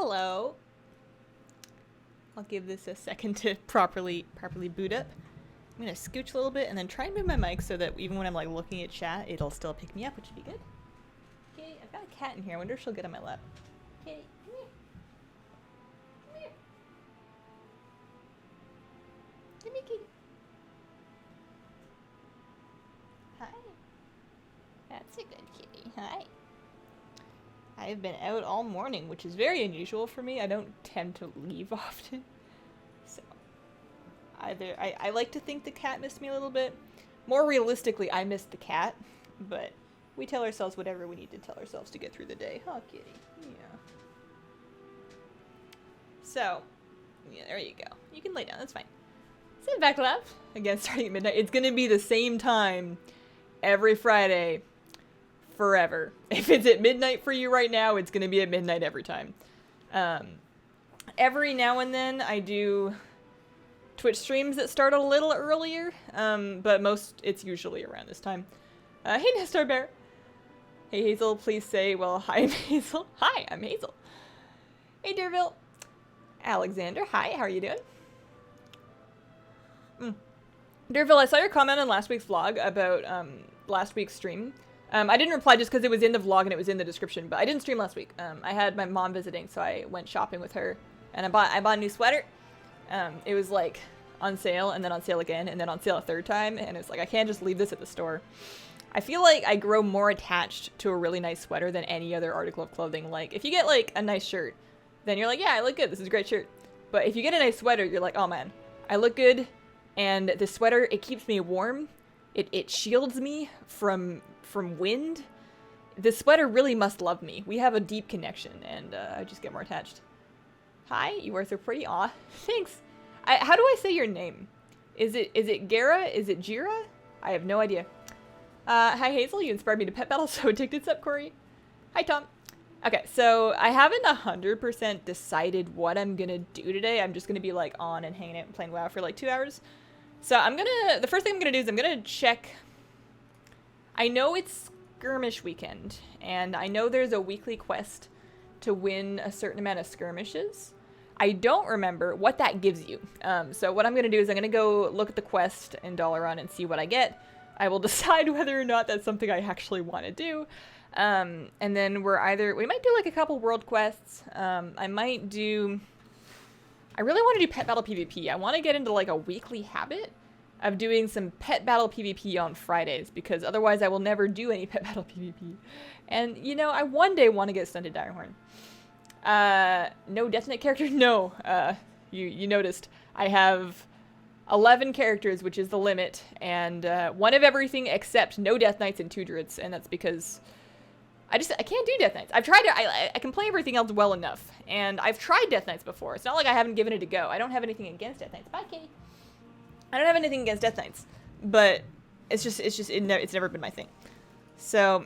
Hello. I'll give this a second to properly boot up. I'm gonna scooch a little bit and then try and move my mic so that even when I'm like looking at chat, it'll still pick me up, which would be good. Okay, I've got a cat in here. I wonder if she'll get on my lap. Okay, come here. Come here. Come here, kitty. Hi. That's a good kitty. Hi. I've been out all morning, which is very unusual for me. I don't tend to leave often. So, either I like to think the cat missed me a little bit. More realistically, I missed the cat, but we tell ourselves whatever we need to tell ourselves to get through the day. Oh, kitty. Yeah. So, yeah, there you go. You can lay down, that's fine. Sit back left. Again, starting at midnight. It's gonna be the same time every Friday. Forever. If it's at midnight for you right now, it's gonna be at midnight every time. Every now and then I do Twitch streams that start a little earlier, but it's usually around this time. Hey Nestor Bear. Hey Hazel, please say, well, hi, I'm Hazel. Hi, I'm Hazel. Hey Derville. Alexander, hi, how are you doing? Derville, I saw your comment on last week's vlog about last week's stream. I didn't reply just because it was in the vlog and it was in the description, but I didn't stream last week. I had my mom visiting, so I went shopping with her, and I bought a new sweater. It was like on sale, and then on sale again, and then on sale a third time, and it's like, I can't just leave this at the store. I feel like I grow more attached to a really nice sweater than any other article of clothing. Like, if you get like a nice shirt, then you're like, yeah, I look good, this is a great shirt. But if you get a nice sweater, you're like, oh man, I look good, and the sweater, it keeps me warm. It shields me from wind. The sweater really must love me. We have a deep connection, and I just get more attached. Hi, you are so pretty. Aw, thanks. How do I say your name? Is it Gara? Is it Jira? I have no idea. Hi Hazel, you inspired me to pet battle, so addicted. Sup, Corey? Hi Tom. Okay, so I haven't 100% decided what I'm gonna do today. I'm just gonna be like on and hanging out and playing WoW for like 2 hours. So the first thing I'm gonna do is I'm gonna check. I know it's skirmish weekend, and I know there's a weekly quest to win a certain amount of skirmishes. I don't remember what that gives you. So what I'm gonna do is I'm gonna go look at the quest in Dalaran and see what I get. I will decide whether or not that's something I actually want to do. And then we might do like a couple world quests. I really want to do pet battle PvP. I want to get into like a weekly habit of doing some pet battle PvP on Fridays, because otherwise I will never do any pet battle PvP. And, you know, I one day want to get Stunted Direhorn. No Death Knight character? No. You noticed. I have 11 characters, which is the limit, and one of everything except no Death Knights and 2 Druids, and that's because I can't do Death Knights. I've tried to, I can play everything else well enough, and I've tried Death Knights before. It's not like I haven't given it a go. I don't have anything against Death Knights. Bye, kitty. I don't have anything against Death Knights, but it's never been my thing. So,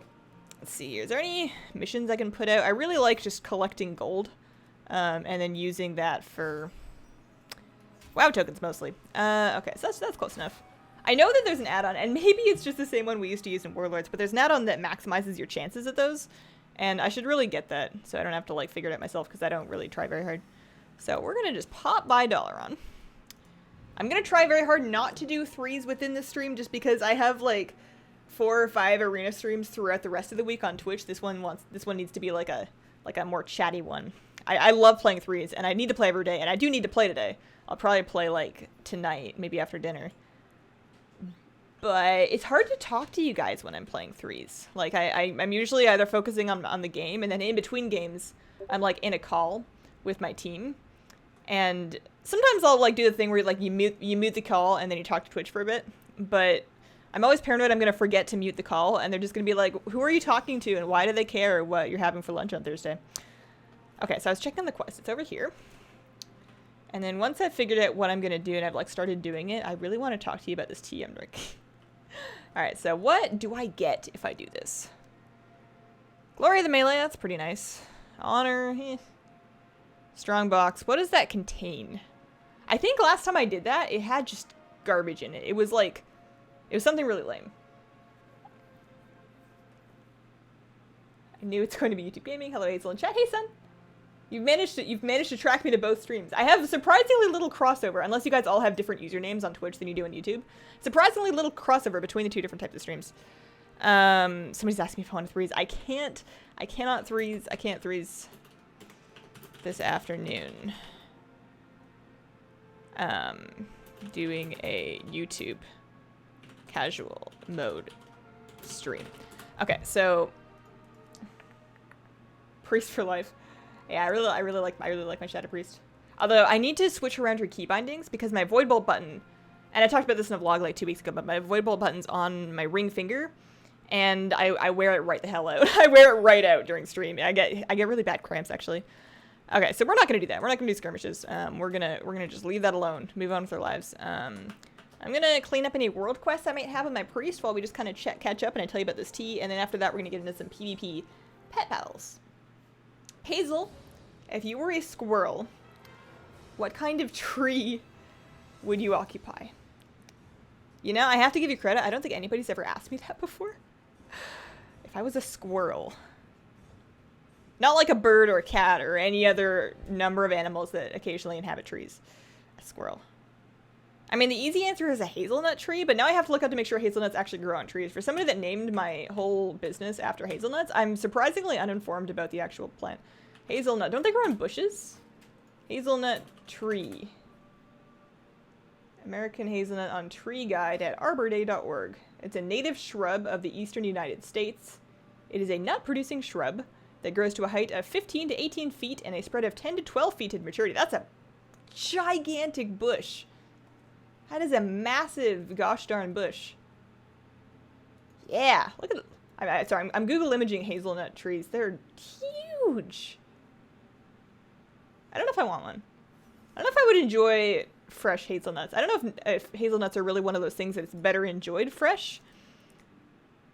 let's see, is there any missions I can put out? I really like just collecting gold, and then using that for WoW tokens mostly. Okay, so that's close enough. I know that there's an add-on, and maybe it's just the same one we used to use in Warlords, but there's an add-on that maximizes your chances at those, and I should really get that, so I don't have to like figure it out myself, because I don't really try very hard. So we're gonna just pop by Dalaran. I'm gonna try very hard not to do 3s within this stream, just because I have like 4 or 5 arena streams throughout the rest of the week on Twitch. This one needs to be like a more chatty one. I love playing 3s, and I need to play every day, and I do need to play today. I'll probably play like tonight, maybe after dinner. But it's hard to talk to you guys when I'm playing 3s. Like, I'm usually either focusing on the game, and then in between games, I'm, like, in a call with my team. And sometimes I'll, like, do the thing where, like, you mute the call, and then you talk to Twitch for a bit. But I'm always paranoid I'm going to forget to mute the call, and they're just going to be like, who are you talking to, and why do they care what you're having for lunch on Thursday? Okay, so I was checking the quest. It's over here. And then once I've figured out what I'm going to do, and I've, like, started doing it, I really want to talk to you about this tea I'm drinking. Alright, so what do I get if I do this? Glory of the Melee, that's pretty nice. Honor, Strong box, what does that contain? I think last time I did that, it had just garbage in it. It was something really lame. I knew it's going to be YouTube Gaming. Hello, Hazel in chat. Hey, son. You've managed to track me to both streams. I have surprisingly little crossover, unless you guys all have different usernames on Twitch than you do on YouTube. Surprisingly little crossover between the two different types of streams. Somebody's asking me if I want to threes. I can't threes this afternoon. Doing a YouTube casual mode stream. Okay, so Priest for life. Yeah, I really like my Shadow Priest. Although I need to switch around her key bindings because my Void Bolt button, and I talked about this in a vlog like 2 weeks ago, but my Void Bolt button's on my ring finger, and I wear it right the hell out. I wear it right out during stream. I get really bad cramps actually. Okay, so we're not gonna do that. We're not gonna do skirmishes. We're gonna just leave that alone. Move on with our lives. I'm gonna clean up any world quests I might have with my priest while we just kind of catch up and I tell you about this tea, and then after that we're gonna get into some PvP pet battles. Hazel, if you were a squirrel, what kind of tree would you occupy? You know, I have to give you credit. I don't think anybody's ever asked me that before. If I was a squirrel. Not like a bird or a cat or any other number of animals that occasionally inhabit trees. A squirrel. I mean, the easy answer is a hazelnut tree, but now I have to look up to make sure hazelnuts actually grow on trees. For somebody that named my whole business after hazelnuts, I'm surprisingly uninformed about the actual plant. Hazelnut. Don't they grow in bushes? Hazelnut tree. American Hazelnut on Tree Guide at arborday.org. It's a native shrub of the eastern United States. It is a nut-producing shrub that grows to a height of 15 to 18 feet and a spread of 10 to 12 feet in maturity. That's a gigantic bush. That is a massive gosh darn bush. Yeah, look at sorry, I'm Google imaging hazelnut trees. They're huge. I don't know if I want one. I don't know if I would enjoy fresh hazelnuts. I don't know if hazelnuts are really one of those things that's better enjoyed fresh.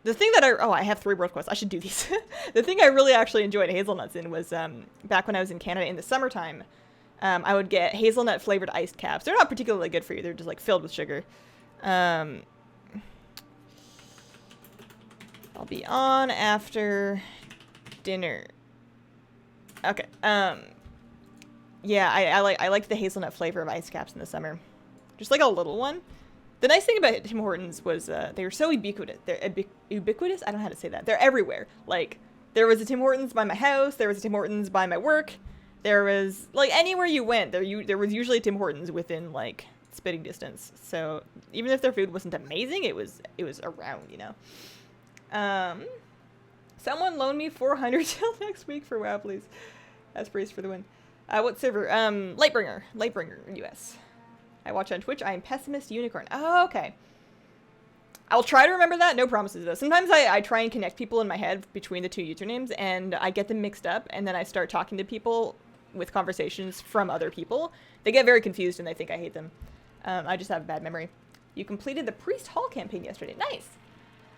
The thing that I have 3 world quests. I should do these. The thing I really actually enjoyed hazelnuts in was back when I was in Canada in the summertime. I would get hazelnut flavored iced caps. They're not particularly good for you. They're just like filled with sugar. I'll be on after dinner. Okay. Yeah, I liked the hazelnut flavor of ice caps in the summer. Just like a little one. The nice thing about Tim Hortons was they were so ubiquitous. They're ubiquitous? I don't know how to say that. They're everywhere. Like, there was a Tim Hortons by my house. There was a Tim Hortons by my work. There was, like, anywhere you went, there was usually Tim Hortons within, like, spitting distance. So, even if their food wasn't amazing, it was around, you know. Someone loan me 400 till next week for WoW, please. That's Priest for the win. What server? Lightbringer, US. I watch on Twitch. I am Pessimist Unicorn. Oh, okay. I'll try to remember that. No promises, though. Sometimes I try and connect people in my head between the 2 usernames, and I get them mixed up, and then I start talking to people with conversations from other people. They get very confused, and they think I hate them. I just have a bad memory. You completed the Priest Hall campaign yesterday. Nice.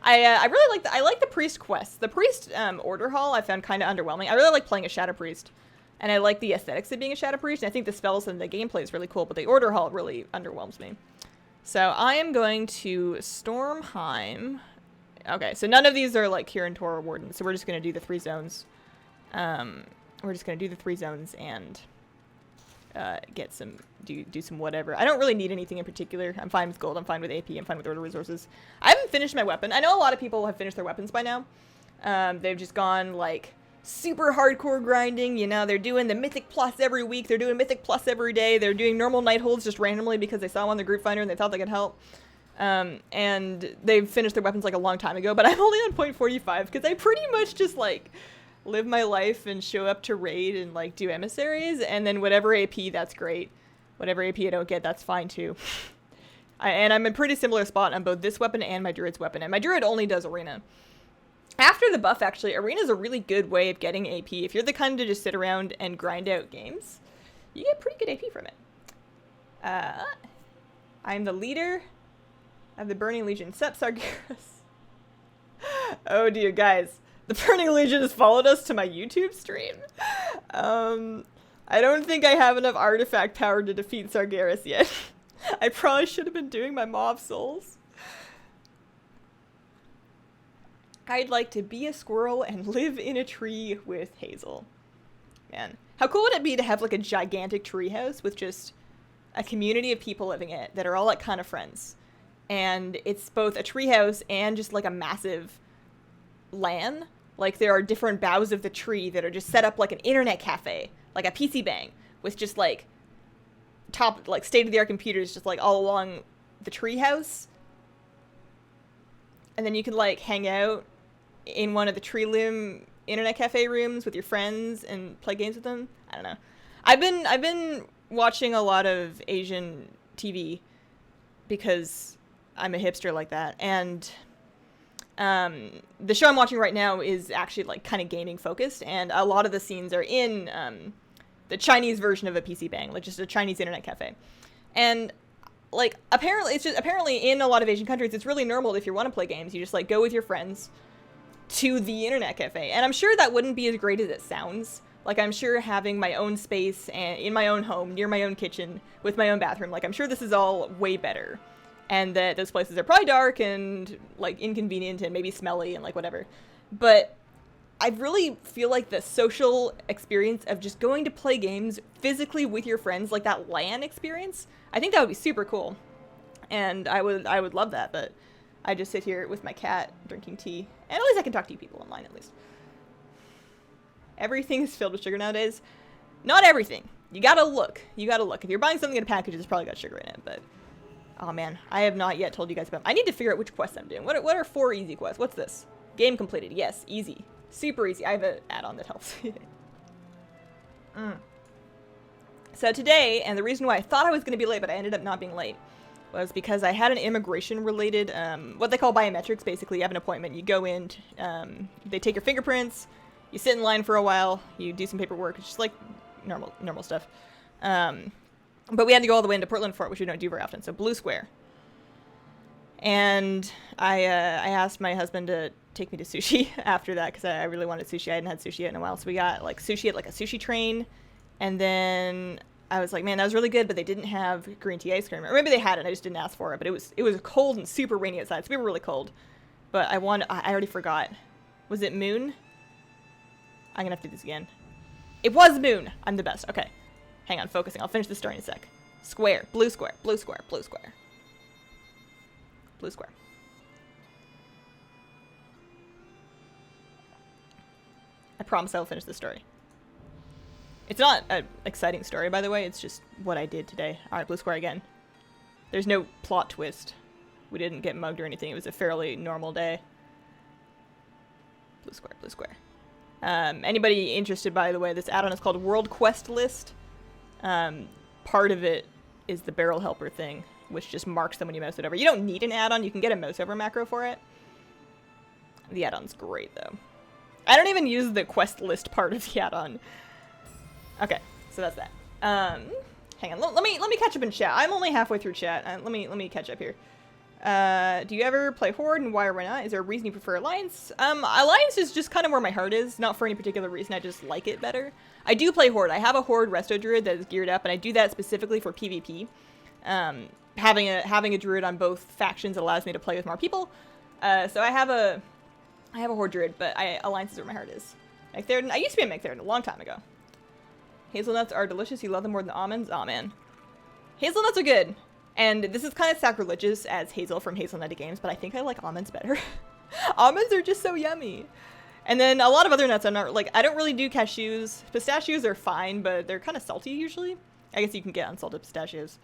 I really like the Priest quests. The Priest Order Hall I found kind of underwhelming. I really like playing a Shadow Priest. And I like the aesthetics of being a Shadow Priest, and I think the spells and the gameplay is really cool, but the Order Hall really underwhelms me. So I am going to Stormheim. Okay, so none of these are like Kirin Tor or Warden, so we're just going to do the 3 zones. We're just going to do the 3 zones and get some, do some whatever. I don't really need anything in particular. I'm fine with gold, I'm fine with AP, I'm fine with Order resources. I haven't finished my weapon. I know a lot of people have finished their weapons by now. They've just gone like super hardcore grinding, you know, they're doing the Mythic Plus every week, they're doing Mythic Plus every day, they're doing normal night holds just randomly because they saw one in the group finder and they thought they could help. And they've finished their weapons like a long time ago, but I'm only on point 45 because I pretty much just like live my life and show up to raid and like do emissaries, and then whatever AP, that's great. Whatever AP I don't get, that's fine too. And I'm in a pretty similar spot on both this weapon and my Druid's weapon, and my Druid only does Arena. After the buff, actually, Arena is a really good way of getting AP. If you're the kind to just sit around and grind out games, you get pretty good AP from it. I'm the leader of the Burning Legion. Sup, Sargeras? Oh dear, guys. The Burning Legion has followed us to my YouTube stream. I don't think I have enough artifact power to defeat Sargeras yet. I probably should have been doing my Maw of Souls. I'd like to be a squirrel and live in a tree with Hazel. Man, how cool would it be to have like a gigantic treehouse with just a community of people living in it that are all like kind of friends, and it's both a treehouse and just like a massive LAN. Like there are different boughs of the tree that are just set up like an internet cafe, like a PC Bang, with just like top like state-of-the-art computers just like all along the treehouse, and then you can like hang out in one of the tree limb internet cafe rooms with your friends and play games with them. I don't know. I've been watching a lot of Asian TV because I'm a hipster like that, and the show I'm watching right now is actually like kind of gaming focused, and a lot of the scenes are in the Chinese version of a PC Bang, like just a Chinese internet cafe. And like apparently in a lot of Asian countries it's really normal if you want to play games, you just like go with your friends to the internet cafe. And I'm sure that wouldn't be as great as it sounds. Like I'm sure having my own space and in my own home, near my own kitchen, with my own bathroom, like I'm sure this is all way better. And that those places are probably dark and like inconvenient and maybe smelly and like whatever. But I really feel like the social experience of just going to play games physically with your friends, like that LAN experience, I think that would be super cool. And I would love that, but I just sit here with my cat drinking tea. And at least I can talk to you people online, at least. Everything is filled with sugar nowadays. Not everything. You gotta look. You gotta look. If you're buying something in a package, it's probably got sugar in it, but... Oh man, I have not yet told you guys about... I need to figure out which quests I'm doing. What are 4 easy quests? What's this? Game completed. Yes, easy. Super easy. I have an add-on that helps. So today, and the reason why I thought I was going to be late, but I ended up not being late, was because I had an immigration-related, what they call biometrics. Basically, you have an appointment. You go in, they take your fingerprints, you sit in line for a while, you do some paperwork. It's just like normal stuff. But we had to go all the way into Portland for it, which we don't do very often. So Blue Square. And I asked my husband to take me to sushi after that because I really wanted sushi. I hadn't had sushi yet in a while. So we got like sushi at like a sushi train. And then I was like, man, that was really good, but they didn't have green tea ice cream. Or maybe they had it. I just didn't ask for it. But it was cold and super rainy outside. So we were really cold. But I already forgot. Was it Moon? I'm going to have to do this again. It was Moon. I'm the best. Okay. Hang on, focusing. I'll finish the story in a sec. Square. Blue square. Blue square. Blue square. Blue square. I promise I will finish the story. It's not an exciting story, by the way. It's just what I did today. Alright, blue square again. There's no plot twist. We didn't get mugged or anything. It was a fairly normal day. Blue square. Blue square. Anybody interested, by the way, this add-on is called World Quest List. Part of it is the barrel helper thing, which just marks them when you mouse it over. You don't need an add-on. You can get a mouse over macro for it. The add-on's great, though. I don't even use the quest list part of the add-on. Okay, so that's that. Hang on. Let me catch up in chat. I'm only halfway through chat. Let me catch up here. Do you ever play Horde, and why or why not? Is there a reason you prefer Alliance? Alliance is just kind of where my heart is. Not for any particular reason. I just like it better. I do play Horde. I have a Horde Resto Druid that is geared up, and I do that specifically for PvP. Having a Druid on both factions allows me to play with more people. So I have a Horde Druid, but Alliance is where my heart is. Mechtheridon. I used to be a Mechtheridon a long time ago. Hazelnuts are delicious. You love them more than almonds? Aw, man. Hazelnuts are good. And this is kind of sacrilegious as Hazel from Hazelnutty Games, but I think I like almonds better. Almonds are just so yummy. And then a lot of other nuts I'm not, like, I don't really do cashews. Pistachios are fine, but they're kind of salty usually. I guess you can get unsalted pistachios.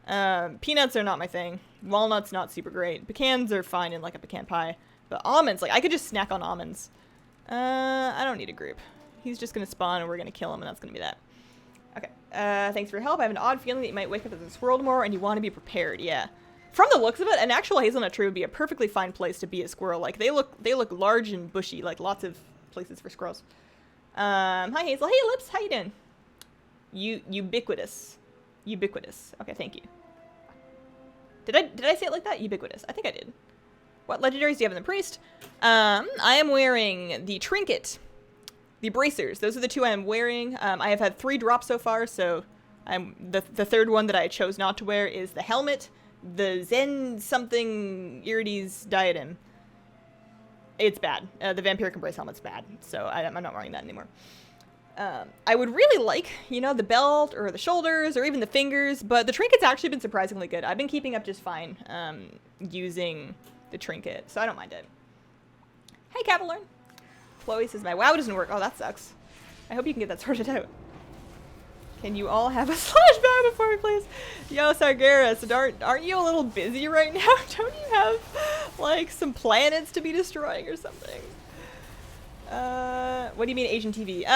Peanuts are not my thing. Walnuts, not super great. Pecans are fine in like a pecan pie. But almonds, like, I could just snack on almonds. I don't need a group. He's just going to spawn and we're going to kill him and that's going to be that. Okay. Thanks for your help. I have an odd feeling that you might wake up in this world more and you want to be prepared. Yeah. From the looks of it, an actual hazelnut tree would be a perfectly fine place to be a squirrel. Like, they look large and bushy, like lots of places for squirrels. Hi Hazel. Hey Lips, how you doing? Ubiquitous. Ubiquitous. Okay, thank you. Did I say it like that? Ubiquitous. I think I did. What legendaries do you have in the priest? I am wearing the trinket, the bracers. Those are the two I am wearing. I have had 3 drops so far, so the third one that I chose not to wear is the helmet, the Zen something Irides diadem. It's bad. The Vampiric Embrace helmet's bad, so I'm not wearing that anymore. I would really like, you know, the belt or the shoulders or even the fingers, but the trinket's actually been surprisingly good. I've been keeping up just fine using the trinket, so I don't mind it. Hey, Cavalier. Chloe says my WoW doesn't work. Oh, that sucks. I hope you can get that sorted out. Can you all have a slash bow before we play? Yo, Sargeras, aren't you a little busy right now? Don't you have, like, some planets to be destroying or something? What do you mean Asian TV?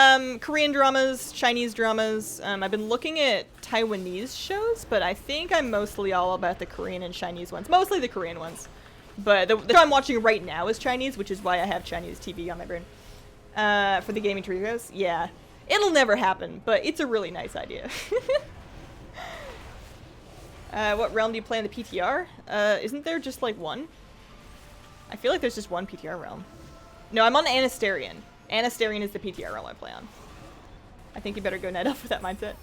Korean dramas, Chinese dramas. I've been looking at Taiwanese shows, but I think I'm mostly all about the Korean and Chinese ones. Mostly the Korean ones. But the show I'm watching right now is Chinese, which is why I have Chinese TV on my brain. For the gaming trios, yeah. It'll never happen, but it's a really nice idea. What realm do you play in the PTR? Isn't there just like one? I feel like there's just one PTR realm. No, I'm on Anasterian. Anasterian is the PTR realm I play on. I think you better go Night Elf with that mindset.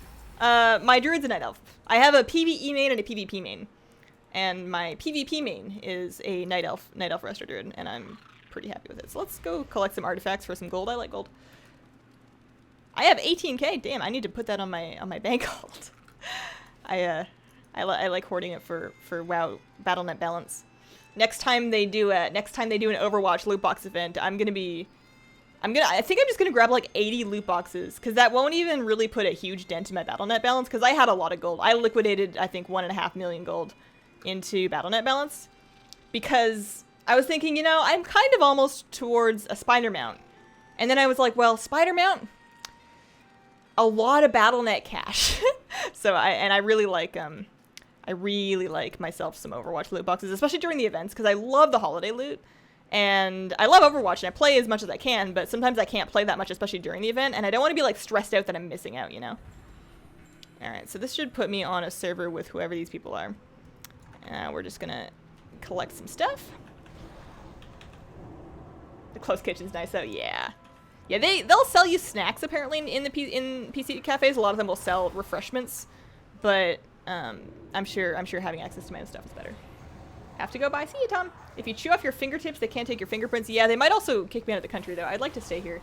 My druid's a Night Elf. I have a PvE main and a PvP main. And my PvP main is a Night Elf Resto Druid, and I'm pretty happy with it. So let's go collect some artifacts for some gold. I like gold. I have 18k. Damn, I need to put that on my bank vault. I like hoarding it for WoW BattleNet balance. Next time they do an Overwatch loot box event, I think I'm just gonna grab like 80 loot boxes, because that won't even really put a huge dent in my BattleNet balance, because I had a lot of gold. I liquidated, I think, 1.5 million gold into BattleNet balance, because I was thinking, you know, I'm kind of almost towards a spider mount. And then I was like, well, spider mount, a lot of BattleNet cash. So I really like myself some Overwatch loot boxes, especially during the events, because I love the holiday loot. And I love Overwatch, and I play as much as I can, but sometimes I can't play that much, especially during the event, and I don't want to be, like, stressed out that I'm missing out, you know? Alright, so this should put me on a server with whoever these people are. We're just gonna collect some stuff. The close kitchen's nice, though. Yeah. Yeah, they'll sell you snacks, apparently, in PC cafes. A lot of them will sell refreshments, but I'm sure having access to my own stuff is better. Have to go by. See you, Tom. If you chew off your fingertips, they can't take your fingerprints. Yeah, they might also kick me out of the country, though. I'd like to stay here.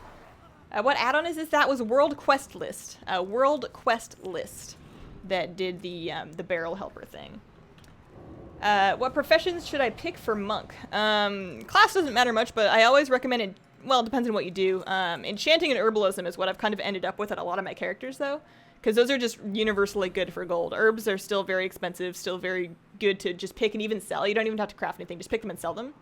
What add-on is this? That was World Quest List. World Quest List that did the barrel helper thing. What professions should I pick for monk? Class doesn't matter much, but I always recommend it. Well, it depends on what you do. Enchanting and herbalism is what I've kind of ended up with at a lot of my characters, though. Because those are just universally good for gold. Herbs are still very expensive, still very good to just pick and even sell. You don't even have to craft anything, just pick them and sell them.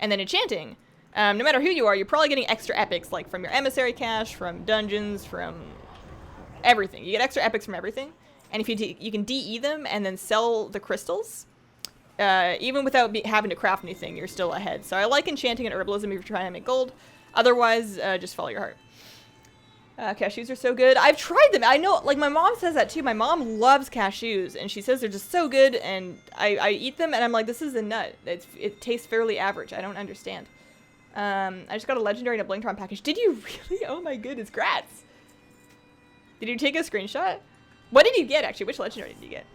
And then enchanting. No matter who you are, you're probably getting extra epics, like from your emissary cache, from dungeons, from everything. You get extra epics from everything. And if you can DE them and then sell the crystals, even without having to craft anything, you're still ahead. So I like enchanting and herbalism if you're trying to make gold. Otherwise, just follow your heart. Cashews are so good. I've tried them. I know, like, my mom says that too. My mom loves cashews, and she says they're just so good, and I eat them, and I'm like, this is a nut. It tastes fairly average. I don't understand. I just got a legendary and a Blingtron package. Did you really? Oh my goodness, grats. Did you take a screenshot? What did you get, actually? Which legendary did you get?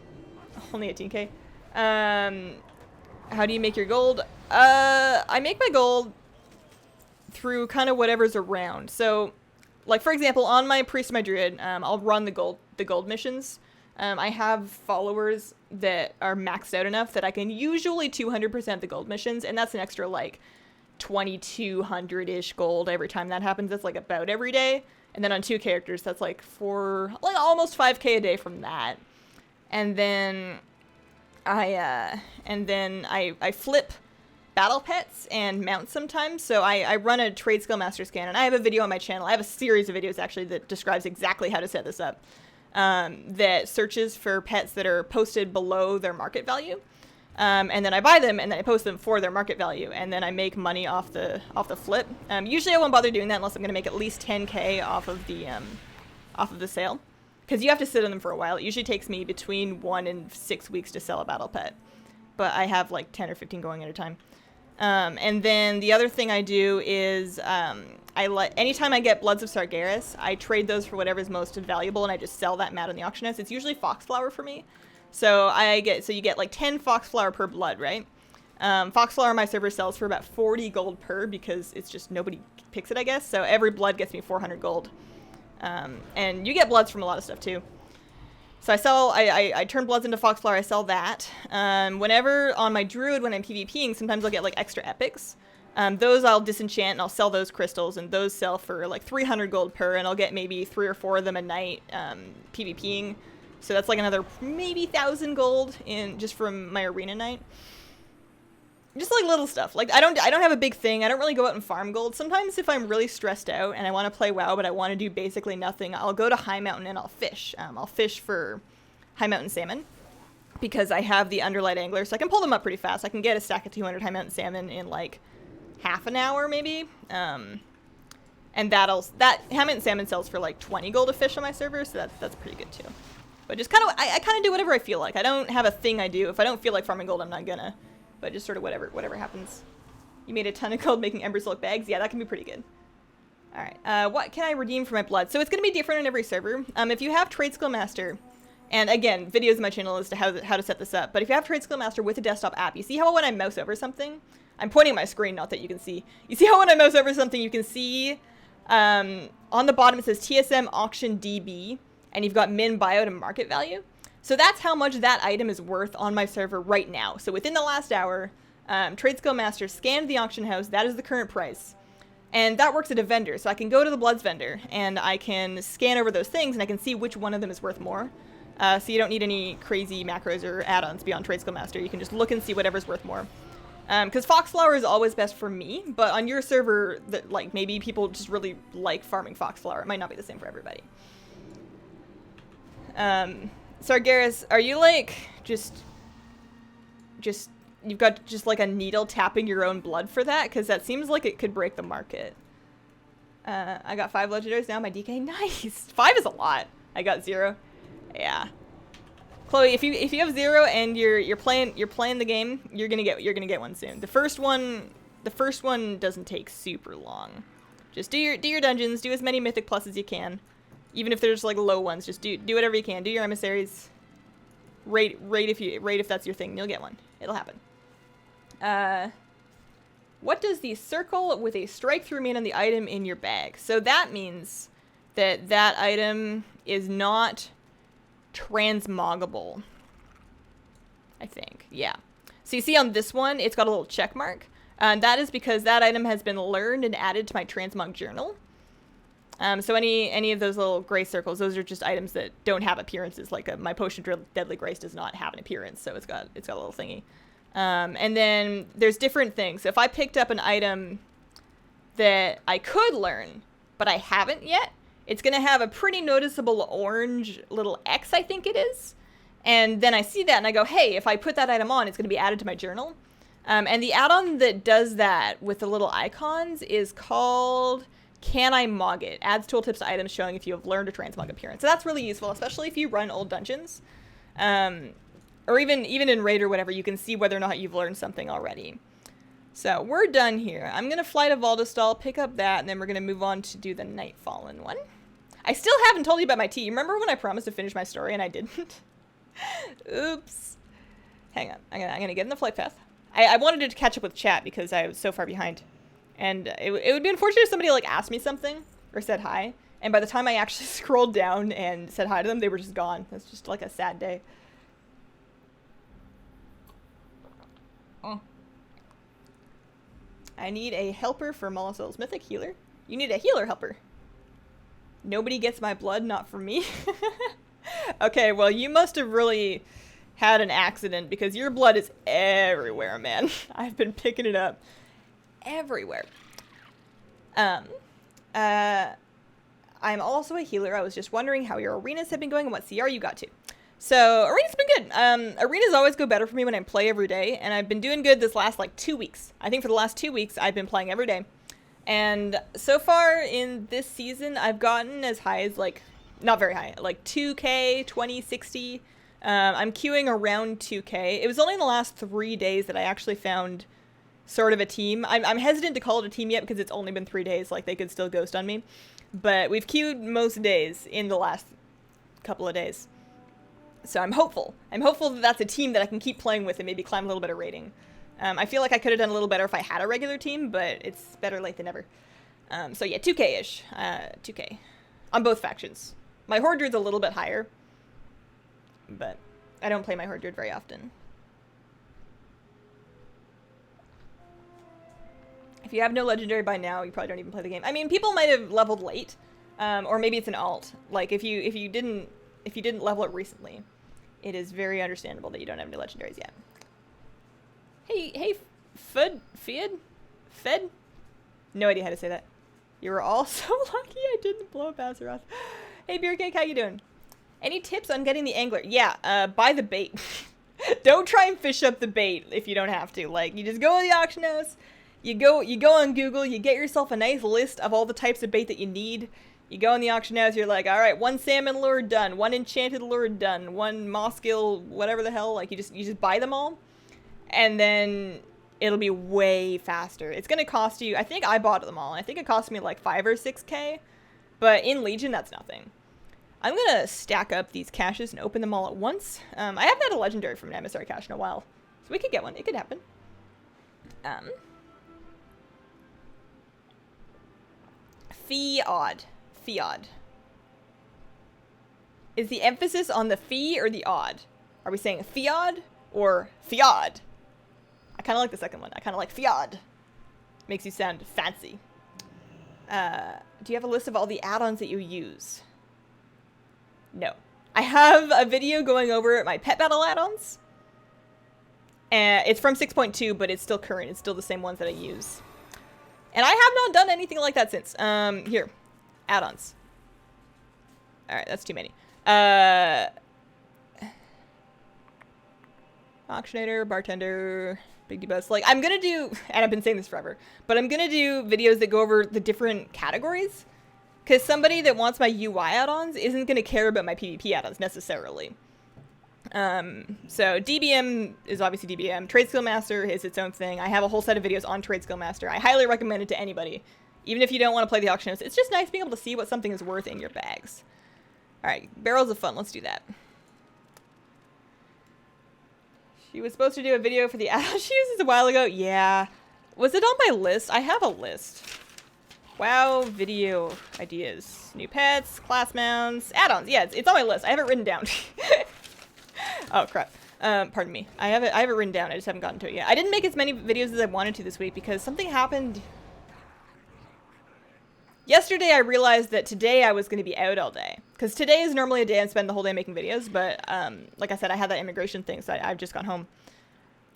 Only 18k. How do you make your gold? I make my gold through kind of whatever's around. So, like, for example, on my priest, my druid, I'll run the gold missions. I have followers that are maxed out enough that I can usually 200% the gold missions, and that's an extra, like, 2200-ish gold every time that happens. That's, like, about every day. And then on 2 characters, that's, like, almost 5k a day from that. And then I flip battle pets and mounts sometimes. So I run a trade skill master scan, and I have a video on my channel. I have a series of videos actually that describes exactly how to set this up. That searches for pets that are posted below their market value. And then I buy them, and then I post them for their market value, and then I make money off the flip. Usually I won't bother doing that unless I'm going to make at least 10k off of the sale. Because you have to sit on them for a while. It usually takes me between 1 and 6 weeks to sell a battle pet. But I have like 10 or 15 going at a time. And then the other thing I do is anytime I get Bloods of Sargeras, I trade those for whatever's most valuable, and I just sell that mat on the auction house. It's usually Foxflower for me. So you get like 10 Foxflower per blood, right? Foxflower on my server sells for about 40 gold per, because it's just nobody picks it, I guess. So every blood gets me 400 gold. And you get bloods from a lot of stuff too. So I turn bloods into Foxflower, I sell that. Whenever on my druid, when I'm PvPing, sometimes I'll get like extra epics. Those I'll disenchant and I'll sell those crystals, and those sell for like 300 gold per, and I'll get maybe 3 or 4 of them a night PvPing. So that's like another maybe 1,000 gold in just from my arena night. Just like little stuff. Like I don't have a big thing. I don't really go out and farm gold. Sometimes if I'm really stressed out and I want to play WoW but I want to do basically nothing, I'll go to High Mountain and I'll fish. I'll fish for High Mountain salmon because I have the Underlight Angler, so I can pull them up pretty fast. I can get a stack of 200 High Mountain salmon in like half an hour maybe. And that High Mountain salmon sells for like 20 gold a fish on my server, so that's pretty good too. But just kind of, I kind of do whatever I feel like. I don't have a thing I do. If I don't feel like farming gold, I'm not gonna. But just sort of whatever happens. You made a ton of gold making Ember Silk bags. Yeah, that can be pretty good. All right. What can I redeem for my blood? So it's gonna be different on every server. If you have Trade Skill Master, and again, videos on my channel as to how to set this up. But if you have Trade Skill Master with a desktop app, you see how when I mouse over something, I'm pointing at my screen, not that you can see. You see how when I mouse over something, you can see on the bottom it says TSM Auction DB. And you've got min, buyout, and market value. So that's how much that item is worth on my server right now. So within the last hour, Trade Skill Master scanned the auction house. That is the current price. And that works at a vendor. So I can go to the Bloods vendor, and I can scan over those things, and I can see which one of them is worth more. So you don't need any crazy macros or add-ons beyond Trade Skill Master. You can just look and see whatever's worth more. Because Foxflower is always best for me, but on your server, like maybe people just really like farming Foxflower. It might not be the same for everybody. Sargeras, are you like just you've got just like a needle tapping your own blood for that? Because that seems like it could break the market. I got 5 legendaries now. My DK, nice. 5 is a lot. I got 0. Yeah. Chloe, if you have 0 and you're playing the game, you're gonna get one soon. The first one doesn't take super long. Just do your dungeons, do as many mythic plus as you can. Even if there's like low ones, just do whatever you can. Do your emissaries. Raid if that's your thing. You'll get one. It'll happen. What does the circle with a strike through mean on the item in your bag? So that means that item is not transmoggable. I think. Yeah. So you see on this one, it's got a little check mark. That is because that item has been learned and added to my transmog journal. So any of those little gray circles, those are just items that don't have appearances. Like my potion Deadly Grace does not have an appearance, so it's got a little thingy. And then there's different things. So if I picked up an item that I could learn, but I haven't yet, it's gonna have a pretty noticeable orange little X, I think it is. And then I see that and I go, hey, if I put that item on, it's gonna be added to my journal. And the add-on that does that with the little icons is called Can I Mog It? Adds tooltips to items showing if you have learned a transmog appearance. So that's really useful, especially if you run old dungeons. Or even in Raid or whatever, you can see whether or not you've learned something already. So we're done here. I'm going to fly to Valdestal, pick up that, and then we're going to move on to do the Nightfallen one. I still haven't told you about my tea. Remember when I promised to finish my story and I didn't? Oops. Hang on. I'm gonna get in the flight path. I wanted to catch up with chat because I was so far behind. And it would be unfortunate if somebody like asked me something or said hi, and by the time I actually scrolled down and said hi to them, they were just gone. That's just like a sad day. Oh. I need a helper for Molosel's Mythic Healer. You need a healer helper. Nobody gets my blood, not for me. Okay, well, you must have really had an accident because your blood is everywhere, man. I've been picking it up everywhere. I'm also a healer. I was just wondering how your arenas have been going and what CR you got to. So, arenas been good. Arenas always go better for me when I play every day, and I've been doing good this last, like, 2 weeks. I think for the last 2 weeks, I've been playing every day. And so far in this season, I've gotten as high as, like, not very high, like 2K, 20, 60. I'm queuing around 2K. It was only in the last 3 days that I actually found sort of a team. I'm hesitant to call it a team yet because it's only been 3 days. Like, they could still ghost on me. But we've queued most days in the last couple of days. So I'm hopeful. I'm hopeful that that's a team that I can keep playing with and maybe climb a little bit of rating. I feel like I could have done a little better if I had a regular team, but it's better late than never. So yeah, 2K-ish. 2K. On both factions. My Horde Druid's a little bit higher, but I don't play my Horde Druid very often. If you have no legendary by now, you probably don't even play the game. I mean, people might have leveled late, or maybe it's an alt. Like if you didn't level it recently, it is very understandable that you don't have any legendaries yet. Hey, Fed? No idea how to say that. You were all so lucky I didn't blow up Azeroth. Hey, Beer Cake, how you doing? Any tips on getting the angler? Yeah, buy the bait. Don't try and fish up the bait if you don't have to. Like, you just go to the auction house, you go on Google, you get yourself a nice list of all the types of bait that you need. You go in the auction house, you're like, all right, 1 salmon lure done, 1 enchanted lure done, 1 mossgill, whatever the hell. Like, you just buy them all, and then it'll be way faster. It's gonna cost you, I think I bought them all, and I think it cost me like 5 or 6K, but in Legion, that's nothing. I'm gonna stack up these caches and open them all at once. I haven't had a legendary from an emissary cache in a while, so we could get one. It could happen. Fee-odd. Is the emphasis on the fee or the odd? Are we saying fee-odd or fee-odd? I kind of like the second one. I kind of like fee-odd. Makes you sound fancy. Do you have a list of all the add-ons that you use? No. I have a video going over my pet battle add-ons. It's from 6.2, but it's still current. It's still the same ones that I use. And I have not done anything like that since. Here. Add-ons. Alright, that's too many. Auctionator, bartender, big bus. Like, I'm gonna do, and I've been saying this forever, but I'm gonna do videos that go over the different categories. Because somebody that wants my UI add-ons isn't gonna care about my PvP add-ons necessarily. So DBM is obviously DBM. Trade Skill Master is its own thing. I have a whole set of videos on Trade Skill Master. I highly recommend it to anybody. Even if you don't want to play the auction house, it's just nice being able to see what something is worth in your bags. Alright, Barrels of Fun, let's do that. She was supposed to do a video for the add-on she uses a while ago. Yeah. Was it on my list? I have a list. Wow, video ideas. New pets, class mounts, add-ons. Yeah, it's on my list. I have it written down. Oh, crap. Pardon me. I have it written down. I just haven't gotten to it yet. I didn't make as many videos as I wanted to this week because something happened. Yesterday, I realized that today I was going to be out all day. Because today is normally a day I spend the whole day making videos. But, like I said, I had that immigration thing, so I've just gone home.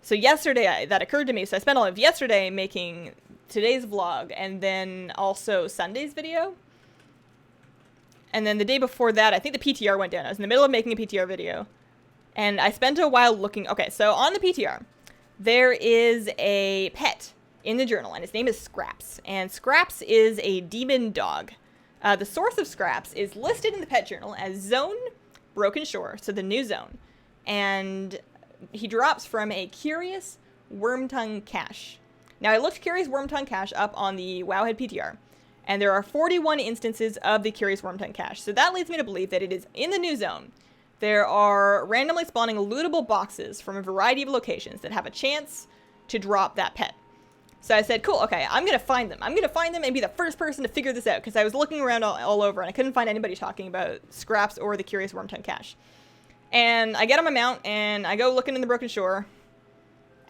So yesterday, that occurred to me. So I spent all of yesterday making today's vlog and then also Sunday's video. And then the day before that, I think the PTR went down. I was in the middle of making a PTR video. And I spent a while looking. Okay, so on the PTR, there is a pet in the journal, and his name is Scraps. And Scraps is a demon dog. The source of Scraps is listed in the pet journal as Zone Broken Shore, so the new zone. And he drops from a Curious Wormtongue cache. Now, I looked Curious Wormtongue cache up on the Wowhead PTR, and there are 41 instances of the Curious Wormtongue cache. So that leads me to believe that it is in the new zone. There are randomly spawning lootable boxes from a variety of locations that have a chance to drop that pet. So I said, cool, okay, I'm going to find them. I'm going to find them and be the first person to figure this out, because I was looking around all over and I couldn't find anybody talking about Scraps or the Curious Wormtongue cache. And I get on my mount and I go looking in the Broken Shore,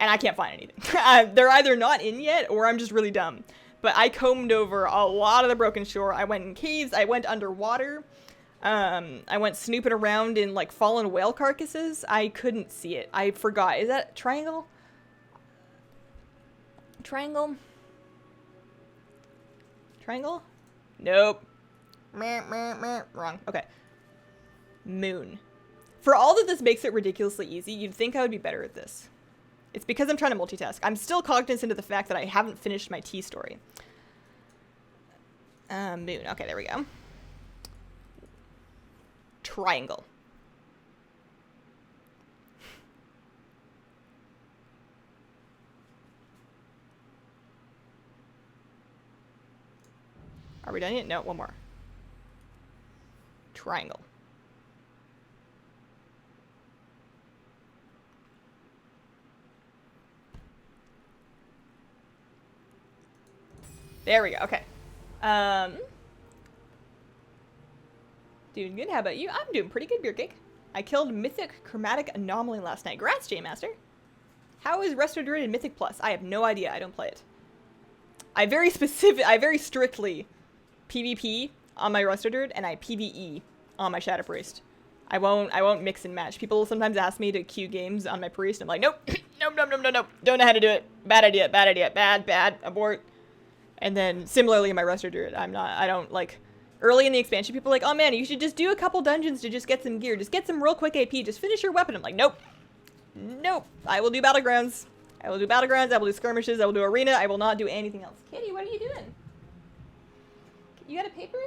and I can't find anything. They're either not in yet or I'm just really dumb. But I combed over a lot of the Broken Shore. I went in caves, I went underwater. I went snooping around in, like, fallen whale carcasses. I couldn't see it. I forgot. Is that triangle? Triangle? Triangle? Nope. Wrong. Okay. Moon. For all that this makes it ridiculously easy, you'd think I would be better at this. It's because I'm trying to multitask. I'm still cognizant of the fact that I haven't finished my tea story. Moon. Okay, there we go. Triangle. Are we done yet? No, one more. Triangle. There we go. Okay. Doing good. How about you? I'm doing pretty good, Beer Cake. I killed Mythic Chromatic Anomaly last night. Grats, J-Master. How is Resto Druid in Mythic Plus? I have no idea. I don't play it. I very strictly PvP on my Resto Druid, and I PvE on my Shadow Priest. I won't mix and match. People sometimes ask me to queue games on my Priest. I'm like, nope, nope. Don't know how to do it. Bad idea. Bad. Abort. And then similarly in my Resto Druid, I don't like. Early in the expansion, people are like, oh man, you should just do a couple dungeons to just get some gear. Just get some real quick AP. Just finish your weapon. I'm like, nope. Nope. I will do battlegrounds. I will do skirmishes. I will do arena. I will not do anything else. Kitty, what are you doing? You got a paper?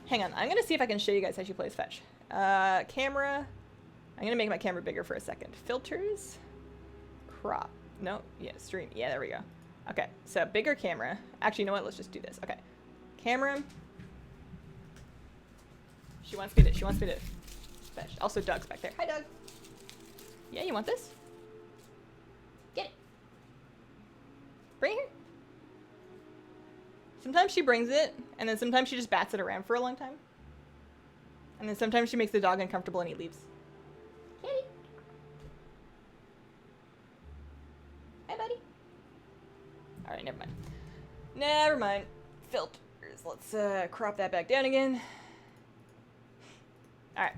Hang on. I'm going to see if I can show you guys how she plays fetch. Camera. I'm going to make my camera bigger for a second. Filters. Crop. No. Yeah, stream. Yeah, there we go. Okay. So bigger camera. Actually, you know what? Let's just do this. Okay. Camera. She wants me to fetch. Also, Doug's back there. Hi, Doug. Yeah, you want this? Get it. Bring it here. Sometimes she brings it, and then sometimes she just bats it around for a long time. And then sometimes she makes the dog uncomfortable and he leaves. Kitty. Hi, buddy. Alright, never mind. Filters. Let's crop that back down again. Alright.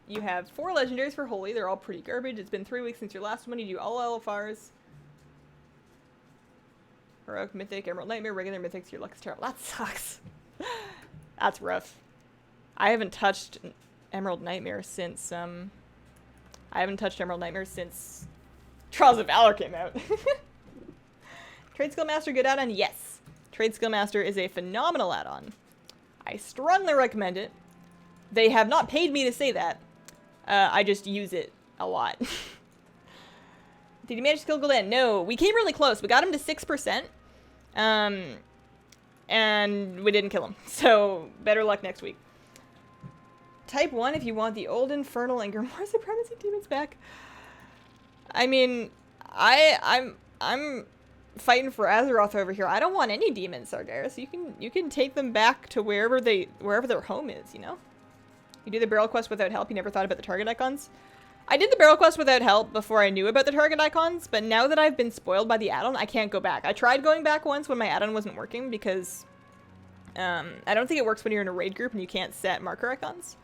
You have 4 legendaries for Holy. They're all pretty garbage. It's been 3 weeks since your last one. You do all LFRs. Heroic, Mythic, Emerald Nightmare, regular Mythics. Your luck is terrible. That sucks. That's rough. I haven't touched Emerald Nightmare since, Trials of Valor came out. Trade Skill Master, good add-on? Yes. Trade Skill Master is a phenomenal add-on. I strongly recommend it. They have not paid me to say that. I just use it a lot. Did you manage to kill Gul'dan? No, we came really close. We got him to 6%. And we didn't kill him. So, better luck next week. Type 1 if you want the old Infernal and Grimoire Supremacy demons back. I mean, I'm fighting for Azeroth over here. I don't want any demons, Sargeras. You can take them back to wherever their home is, you know? You do the barrel quest without help. You never thought about the target icons? I did the barrel quest without help before I knew about the target icons, but now that I've been spoiled by the add-on, I can't go back. I tried going back once when my add-on wasn't working because I don't think it works when you're in a raid group and you can't set marker icons.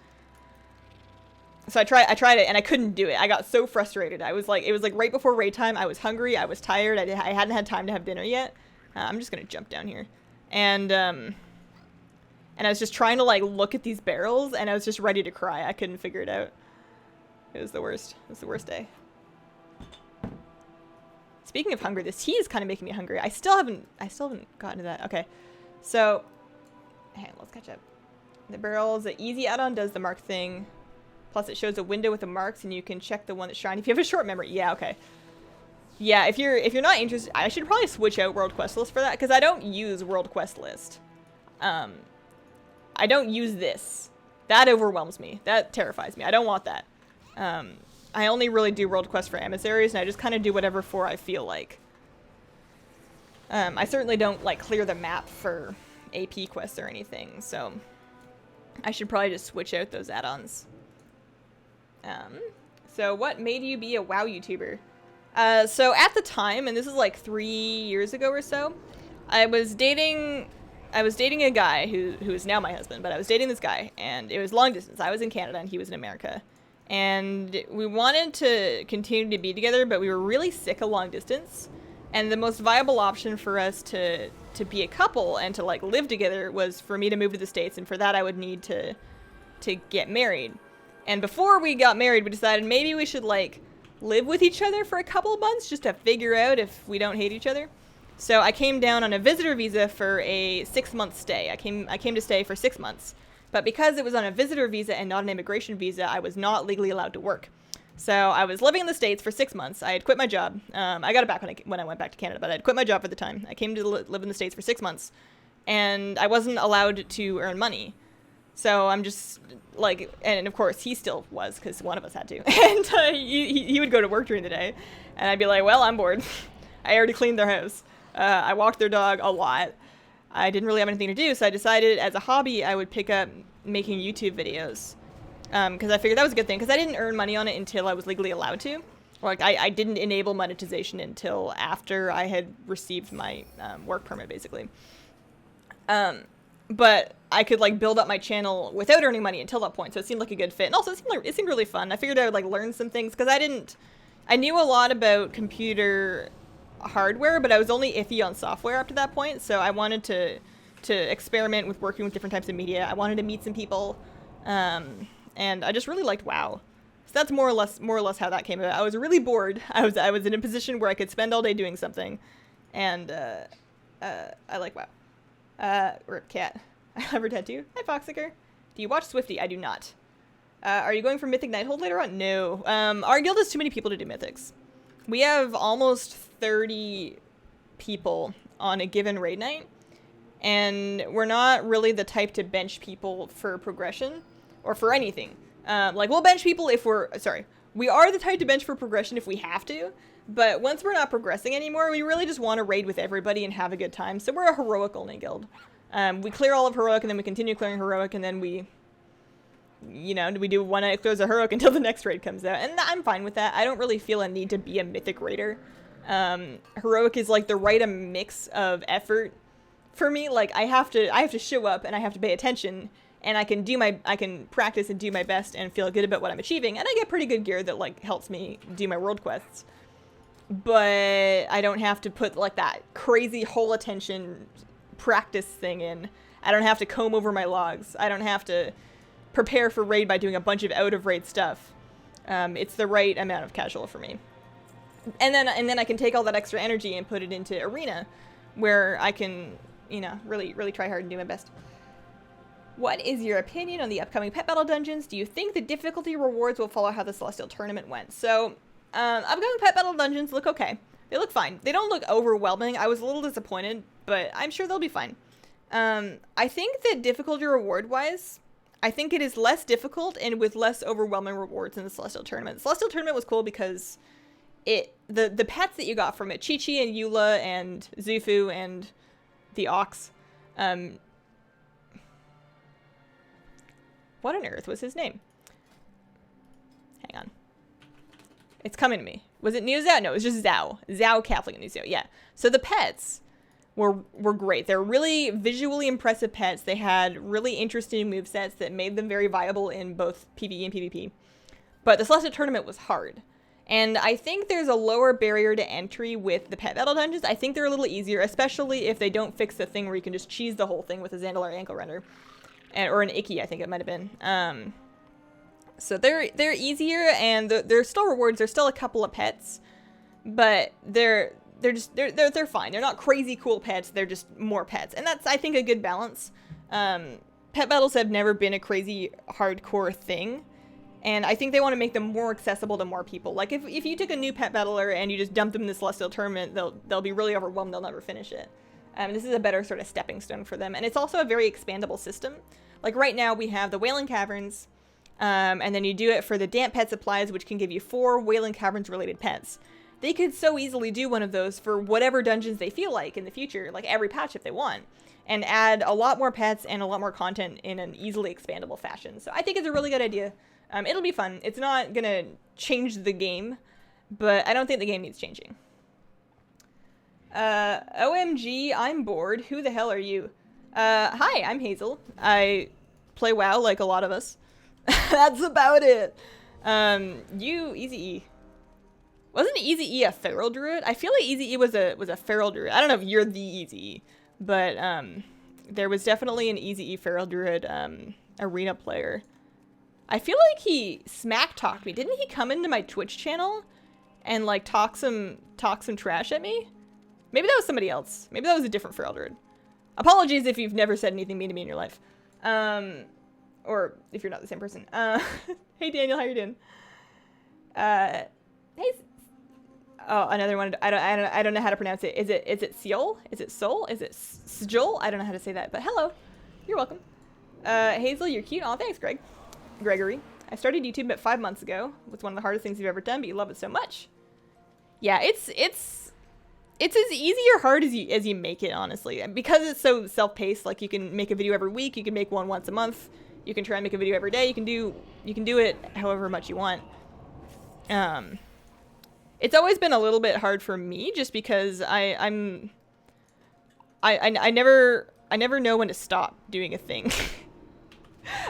So I tried it and I couldn't do it. I got so frustrated. It was like right before raid time. I was hungry. I was tired. I hadn't had time to have dinner yet. I'm just gonna jump down here, and I was just trying to like look at these barrels, and I was just ready to cry. I couldn't figure it out. It was the worst. It was the worst day. Speaking of hungry, this tea is kind of making me hungry. I still haven't gotten to that. Okay, so hang on, let's catch up. The barrels, the easy add-on does the mark thing. Plus, it shows a window with the marks, and you can check the one that's shiny. If you have a short memory, yeah, okay. Yeah, if you're not interested, I should probably switch out World Quest List for that, because I don't use World Quest List. I don't use this. That overwhelms me. That terrifies me. I don't want that. I only really do World Quest for emissaries, and I just kind of do whatever for I feel like. I certainly don't like clear the map for AP quests or anything, so I should probably just switch out those add-ons. So what made you be a WoW YouTuber? So at the time, and this is like 3 years ago or so, I was dating a guy who is now my husband, but I was dating this guy, and it was long distance. I was in Canada and he was in America. And we wanted to continue to be together, but we were really sick of long distance. And the most viable option for us to be a couple and to like live together was for me to move to the States, and for that I would need to get married. And before we got married, we decided maybe we should like live with each other for a couple of months just to figure out if we don't hate each other. So I came down on a visitor visa for a 6-month stay. I came to stay for 6 months. But because it was on a visitor visa and not an immigration visa, I was not legally allowed to work. So I was living in the States for 6 months. I had quit my job. I got it back when I went back to Canada, but I had quit my job for the time. I came to live in the States for 6 months, and I wasn't allowed to earn money. So I'm just like, and of course he still was, because one of us had to. And he would go to work during the day, and I'd be like, well, I'm bored. I already cleaned their house. I walked their dog a lot. I didn't really have anything to do, so I decided as a hobby I would pick up making YouTube videos. Because I figured that was a good thing, because I didn't earn money on it until I was legally allowed to. Like, I didn't enable monetization until after I had received my work permit, basically. But I could, like, build up my channel without earning money until that point, so it seemed like a good fit. And also, it seemed really fun. I figured I would, like, learn some things, because I knew a lot about computer hardware, but I was only iffy on software up to that point, so I wanted to experiment with working with different types of media. I wanted to meet some people, and I just really liked WoW. So that's more or less how that came about. I was really bored. I was in a position where I could spend all day doing something, and I like WoW. Rip cat. I have her tattoo. Hi, Foxicker. Do you watch Swifty? I do not. Are you going for Mythic Nighthold later on? No. Our guild has too many people to do Mythics. We have almost 30 people on a given raid night, and we're not really the type to bench people for progression or for anything. Like, we'll bench people if we are the type to bench for progression if we have to, but once we're not progressing anymore, we really just want to raid with everybody and have a good time, so we're a heroic only guild. We clear all of heroic, and then we continue clearing heroic, and then we do one night close of heroic until the next raid comes out, and I'm fine with that. I don't really feel a need to be a mythic raider. Heroic is like the right mix of effort for me. Like, I have to show up and I have to pay attention, and I can practice and do my best and feel good about what I'm achieving, and I get pretty good gear that, like, helps me do my world quests. But I don't have to put, like, that crazy whole attention practice thing in. I don't have to comb over my logs. I don't have to prepare for raid by doing a bunch of out of raid stuff. It's the right amount of casual for me. And then I can take all that extra energy and put it into arena, where I can, really try hard and do my best. What is your opinion on the upcoming pet battle dungeons? Do you think the difficulty rewards will follow how the Celestial Tournament went? So, upcoming pet battle dungeons look okay. They look fine. They don't look overwhelming. I was a little disappointed, but I'm sure they'll be fine. I think that difficulty reward-wise, I think it is less difficult and with less overwhelming rewards in the Celestial Tournament. The Celestial Tournament was cool because the pets that you got from it, Chi-Chi and Eula and Zufu and the Ox, what on earth was his name? Hang on. It's coming to me. Was it Neo Zhao? No, it was just Zhao. Zhao, Catholic, and Neo Zhao. Yeah. So the pets were great. They're really visually impressive pets. They had really interesting movesets that made them very viable in both PvE and PvP. But the Celestial Tournament was hard. And I think there's a lower barrier to entry with the pet battle dungeons. I think they're a little easier, especially if they don't fix the thing where you can just cheese the whole thing with a Zandalar ankle render. Or an Icky, I think it might have been. So they're easier, and they're still rewards. There's still a couple of pets, but they're fine. They're not crazy cool pets. They're just more pets, and that's, I think, a good balance. Pet battles have never been a crazy hardcore thing, and I think they want to make them more accessible to more people. Like, if you took a new pet battler and you just dumped them in the Celestial Tournament, they'll be really overwhelmed. They'll never finish it. This is a better sort of stepping stone for them, and it's also a very expandable system. Like, right now we have the Wailing Caverns, and then you do it for the Damp Pet Supplies, which can give you 4 Wailing Caverns related pets. They could so easily do one of those for whatever dungeons they feel like in the future, like every patch if they want, and add a lot more pets and a lot more content in an easily expandable fashion. So I think it's a really good idea. It'll be fun. It's not gonna change the game, but I don't think the game needs changing. OMG, I'm bored. Who the hell are you? Hi, I'm Hazel. I play WoW like a lot of us. That's about it. You, Easy-E. Wasn't Easy-E a feral druid? I feel like Easy-E was a feral druid. I don't know if you're the Easy-E, but, there was definitely an Easy-E feral druid, arena player. I feel like he smack-talked me. Didn't he come into my Twitch channel and, like, talk some trash at me? Maybe that was somebody else. Maybe that was a different feral druid. Apologies if you've never said anything mean to me in your life. Or if you're not the same person. Hey Daniel, how you doing? Hey. Oh, another one. I don't know how to pronounce it. Is it Seol? Is it Sol? Is it Sjol? I don't know how to say that. But hello, you're welcome. Hazel, you're cute. Oh, thanks, Gregory. I started YouTube about 5 months ago. It's one of the hardest things you've ever done, but you love it so much. Yeah, it's it's as easy or hard as you make it, honestly. And because it's so self-paced, like you can make a video every week, you can make one once a month, you can try and make a video every day, you can do it however much you want. It's always been a little bit hard for me just because I never know when to stop doing a thing.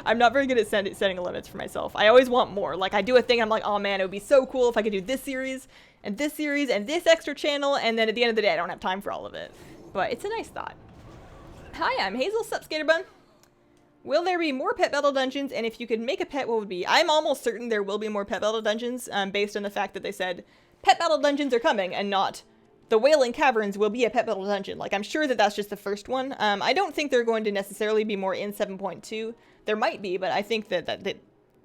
I'm not very good at setting limits for myself. I always want more. Like, I do a thing, I'm like, oh man, it would be so cool if I could do this series, and this extra channel, and then at the end of the day, I don't have time for all of it. But it's a nice thought. Hi, I'm Hazel, sup, Skaterbun. Will there be more pet battle dungeons, and if you could make a pet, what would be? I'm almost certain there will be more pet battle dungeons, based on the fact that they said pet battle dungeons are coming, and not the Wailing Caverns will be a pet battle dungeon. Like, I'm sure that that's just the first one. I don't think they're going to necessarily be more in 7.2. There might be, but I think that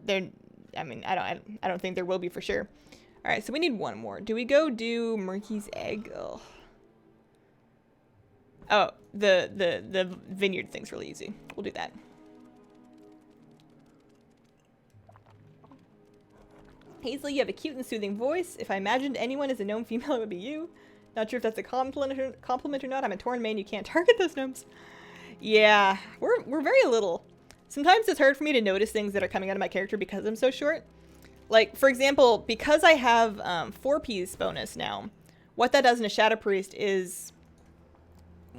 they're, I mean, I don't think there will be for sure. All right, so we need one more. Do we go do Murky's Egg? Ugh. Oh, the vineyard thing's really easy. We'll do that. Hazel, you have a cute and soothing voice. If I imagined anyone as a gnome female, it would be you. Not sure if that's a compliment or not. I'm a Tauren main. You can't target those gnomes. Yeah, we're very little. Sometimes it's hard for me to notice things that are coming out of my character because I'm so short. Like, for example, because I have 4P's bonus now, what that does in a Shadow Priest is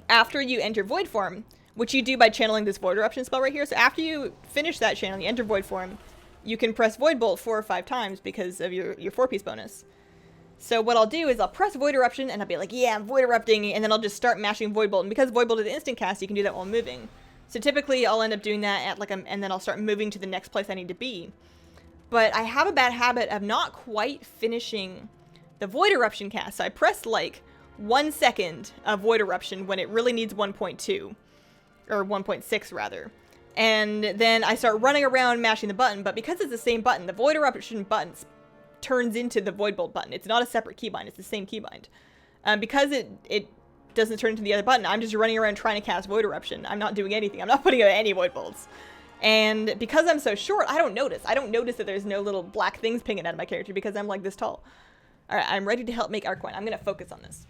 after you enter Void form, which you do by channeling this Void Eruption spell right here. So after you finish that channel, you enter Void form, you can press Void Bolt 4 or 5 times because of your 4-piece bonus. So what I'll do is I'll press Void Eruption and I'll be like, yeah, I'm Void Erupting, and then I'll just start mashing Void Bolt. And because Void Bolt is an instant cast, you can do that while moving. So typically I'll end up doing that at like and then I'll start moving to the next place I need to be. But I have a bad habit of not quite finishing the Void Eruption cast. So I press like 1 second of Void Eruption when it really needs 1.2, or 1.6 rather. And then I start running around mashing the button, but because it's the same button, the Void Eruption button turns into the Void Bolt button. It's not a separate keybind, it's the same keybind. Because it doesn't turn into the other button, I'm just running around trying to cast Void Eruption. I'm not doing anything. I'm not putting out any Void Bolts. And because I'm so short, I don't notice. I don't notice that there's no little black things pinging out of my character because I'm like this tall. Alright, I'm ready to help make Arcoin. I'm going to focus on this.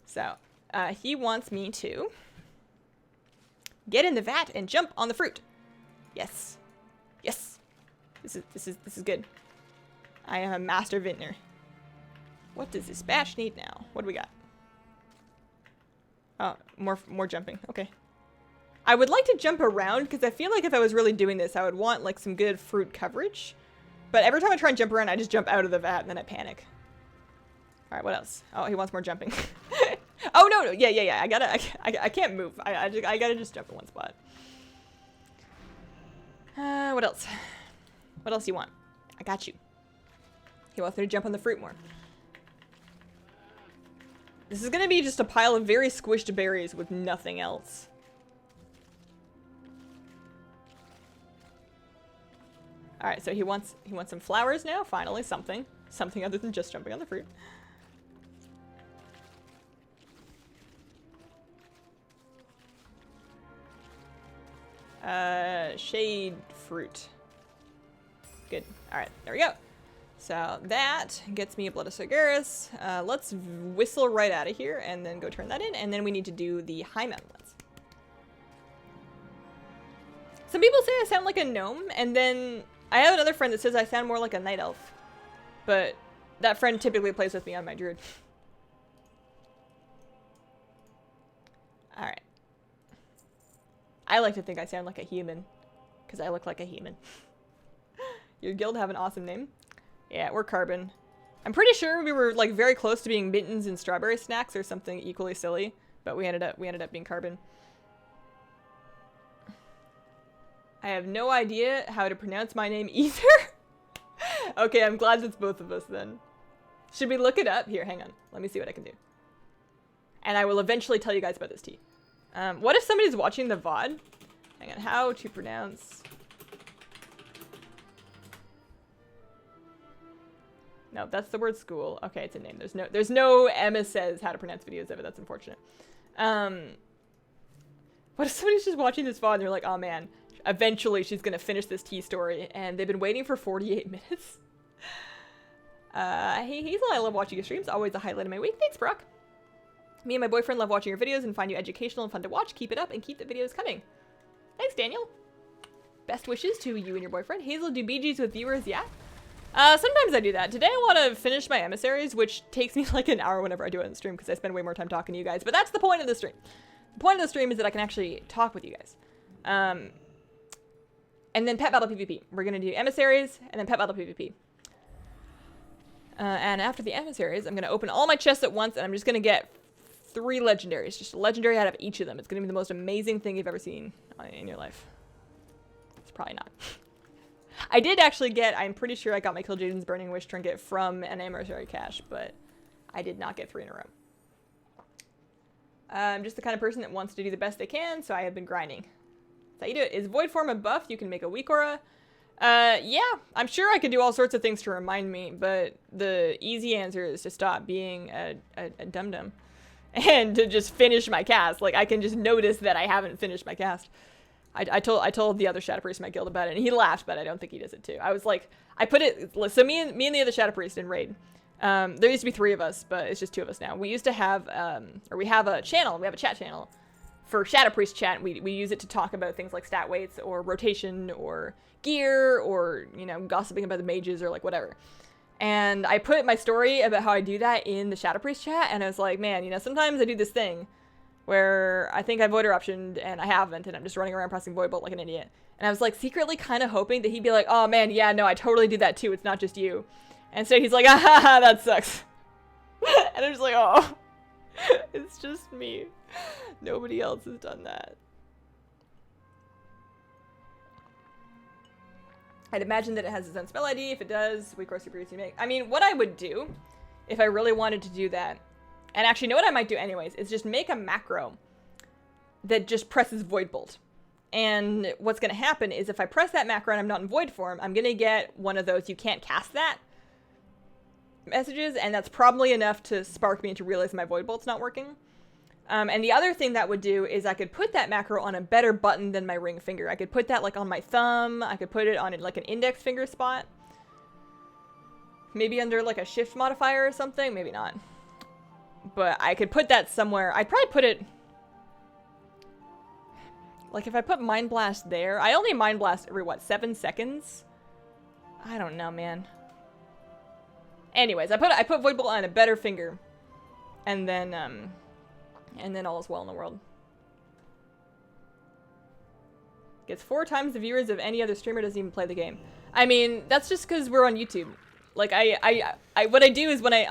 So, he wants me to get in the vat and jump on the fruit. Yes. Yes. This is good. I am a master vintner. What does this batch need now? What do we got? Oh, more jumping. Okay. I would like to jump around because I feel like if I was really doing this, I would want like some good fruit coverage. But every time I try and jump around, I just jump out of the vat and then I panic. All right, what else? Oh, he wants more jumping. Oh no, yeah. I can't move. I gotta just jump in one spot. What else? What else you want? I got you. He wants me to jump on the fruit more. This is gonna be just a pile of very squished berries with nothing else. All right, so he wants some flowers now. Finally, something other than just jumping on the fruit. Shade fruit. Good. All right, there we go. So that gets me a Blood of Sargeras. Let's whistle right out of here and then go turn that in, and then we need to do the high mountain ones. Some people say I sound like a gnome, and then I have another friend that says I sound more like a night elf. But that friend typically plays with me on my druid. Alright. I like to think I sound like a human, because I look like a human. Your guild have an awesome name. Yeah, we're Carbon. I'm pretty sure we were like very close to being Mittens and Strawberry Snacks or something equally silly, but we ended up being Carbon. I have no idea how to pronounce my name either. Okay, I'm glad it's both of us then. Should we look it up? Here, hang on. Let me see what I can do. And I will eventually tell you guys about this tea. What if somebody's watching the VoD? Hang on, how to pronounce... No, that's the word school. Okay, it's a name. There's no Emma says how to pronounce videos of it. That's unfortunate. What if somebody's just watching this VoD and they're like, oh man, eventually she's gonna finish this tea story, and they've been waiting for 48 minutes. Hey Hazel, I love watching your streams. Always a highlight of my week. Thanks, Brock. Me and my boyfriend love watching your videos and find you educational and fun to watch. Keep it up and keep the videos coming. Thanks, Daniel. Best wishes to you and your boyfriend. Hazel, do BGs with viewers? Yeah. Sometimes I do that. Today I want to finish my emissaries, which takes me like an hour whenever I do it on the stream because I spend way more time talking to you guys. But that's the point of the stream. The point of the stream is that I can actually talk with you guys. And then Pet Battle PvP. We're going to do emissaries and then Pet Battle PvP. And after the emissaries, I'm going to open all my chests at once and I'm just going to get 3 legendaries. Just a legendary out of each of them. It's going to be the most amazing thing you've ever seen in your life. It's probably not. I did actually get, I'm pretty sure I got my Kill Jaden's Burning Wish trinket from an emissary cache, but I did not get 3 in a row. I'm just the kind of person that wants to do the best they can, so I have been grinding. That's how you do it. Is Void Form a buff? You can make a weak aura. Yeah, I'm sure I could do all sorts of things to remind me, but the easy answer is to stop being a dum-dum and to just finish my cast. Like, I can just notice that I haven't finished my cast. I told the other Shadow Priest in my guild about it, and he laughed, but I don't think he does it too. I was like, I put it, so me and the other Shadow Priest in raid, there used to be 3 of us, but it's just 2 of us now. We used to have, or we have a channel, we have a chat channel for Shadow Priest chat. We use it to talk about things like stat weights or rotation or gear or, you know, gossiping about the mages or like whatever. And I put my story about how I do that in the Shadow Priest chat, and I was like, man, you know, sometimes I do this thing where I think I void eruptioned and I haven't, and I'm just running around pressing void bolt like an idiot. And I was like secretly kind of hoping that he'd be like, oh man, yeah, no, I totally do that too. It's not just you. And so he's like, ah, ha, ha, that sucks. And I'm just like, oh, it's just me. Nobody else has done that. I'd imagine that it has its own spell ID. If it does, we course you make. I mean, what I would do if I really wanted to do that, and actually, you know what I might do anyways, is just make a macro that just presses Void Bolt. And what's going to happen is if I press that macro and I'm not in Void form, I'm going to get one of those you can't cast that messages, and that's probably enough to spark me into realize my Void Bolt's not working. And the other thing that would do is I could put that macro on a better button than my ring finger. I could put that like on my thumb. I could put it on like an index finger spot. Maybe under like a shift modifier or something. Maybe not. But I could put that somewhere. I'd probably put it... Like if I put Mind Blast there... I only Mind Blast every, what, 7 seconds? I don't know, man. Anyways, I put Void Bolt on a better finger. And then all is well in the world. Gets 4 times the viewers of any other streamer, doesn't even play the game. I mean, that's just because we're on YouTube. Like, what I do is when I,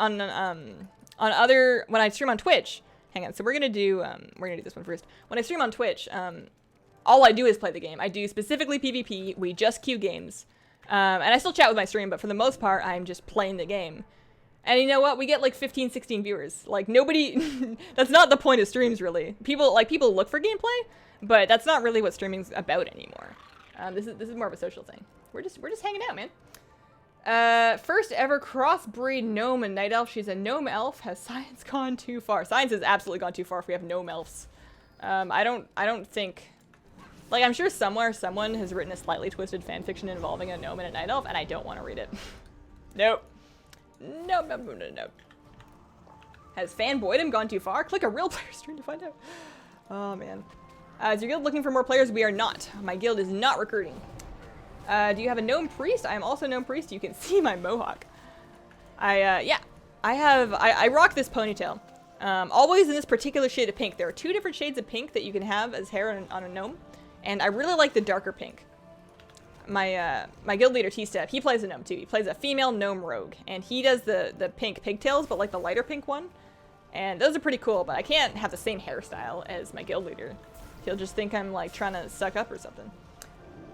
when I stream on Twitch, hang on, so we're gonna do this one first. When I stream on Twitch, all I do is play the game. I do specifically PvP, we just queue games. And I still chat with my stream, but for the most part, I'm just playing the game. And you know what? We get like 15, 16 viewers. Like nobody, that's not the point of streams really. People look for gameplay, but that's not really what streaming's about anymore. This is more of a social thing. We're just hanging out, man. First ever crossbreed gnome and night elf. She's a gnome elf. Has science gone too far? Science has absolutely gone too far if we have gnome elves. I don't think, like I'm sure somewhere someone has written a slightly twisted fanfiction involving a gnome and a night elf, and I don't want to read it. Nope. Nope. Has fanboydom gone too far? Click a real player stream to find out. Oh man. Is your guild looking for more players? We are not. My guild is not recruiting. Do you have a gnome priest? I am also a gnome priest. You can see my mohawk. Yeah. I rock this ponytail. Always in this particular shade of pink. There are 2 different shades of pink that you can have as hair on a gnome. And I really like the darker pink. My guild leader, T-Step, he plays a gnome too. He plays a female gnome rogue. And he does the pink pigtails, but like the lighter pink one. And those are pretty cool, but I can't have the same hairstyle as my guild leader. He'll just think I'm like trying to suck up or something.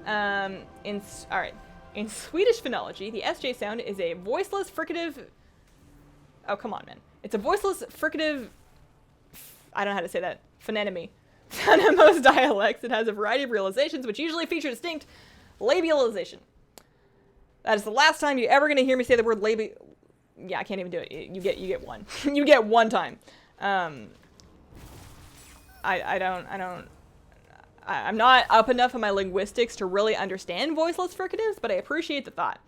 Alright. In Swedish phonology, the SJ sound is a voiceless fricative... Oh, come on, man. It's a voiceless fricative... I don't know how to say that. Phoneme. Found in most dialects, it has a variety of realizations, which usually feature distinct labialization. That is the last time you're ever going to hear me say the word labi... Yeah, I can't even do it. You get one. You get one time. I'm not up enough on my linguistics to really understand voiceless fricatives, but I appreciate the thought.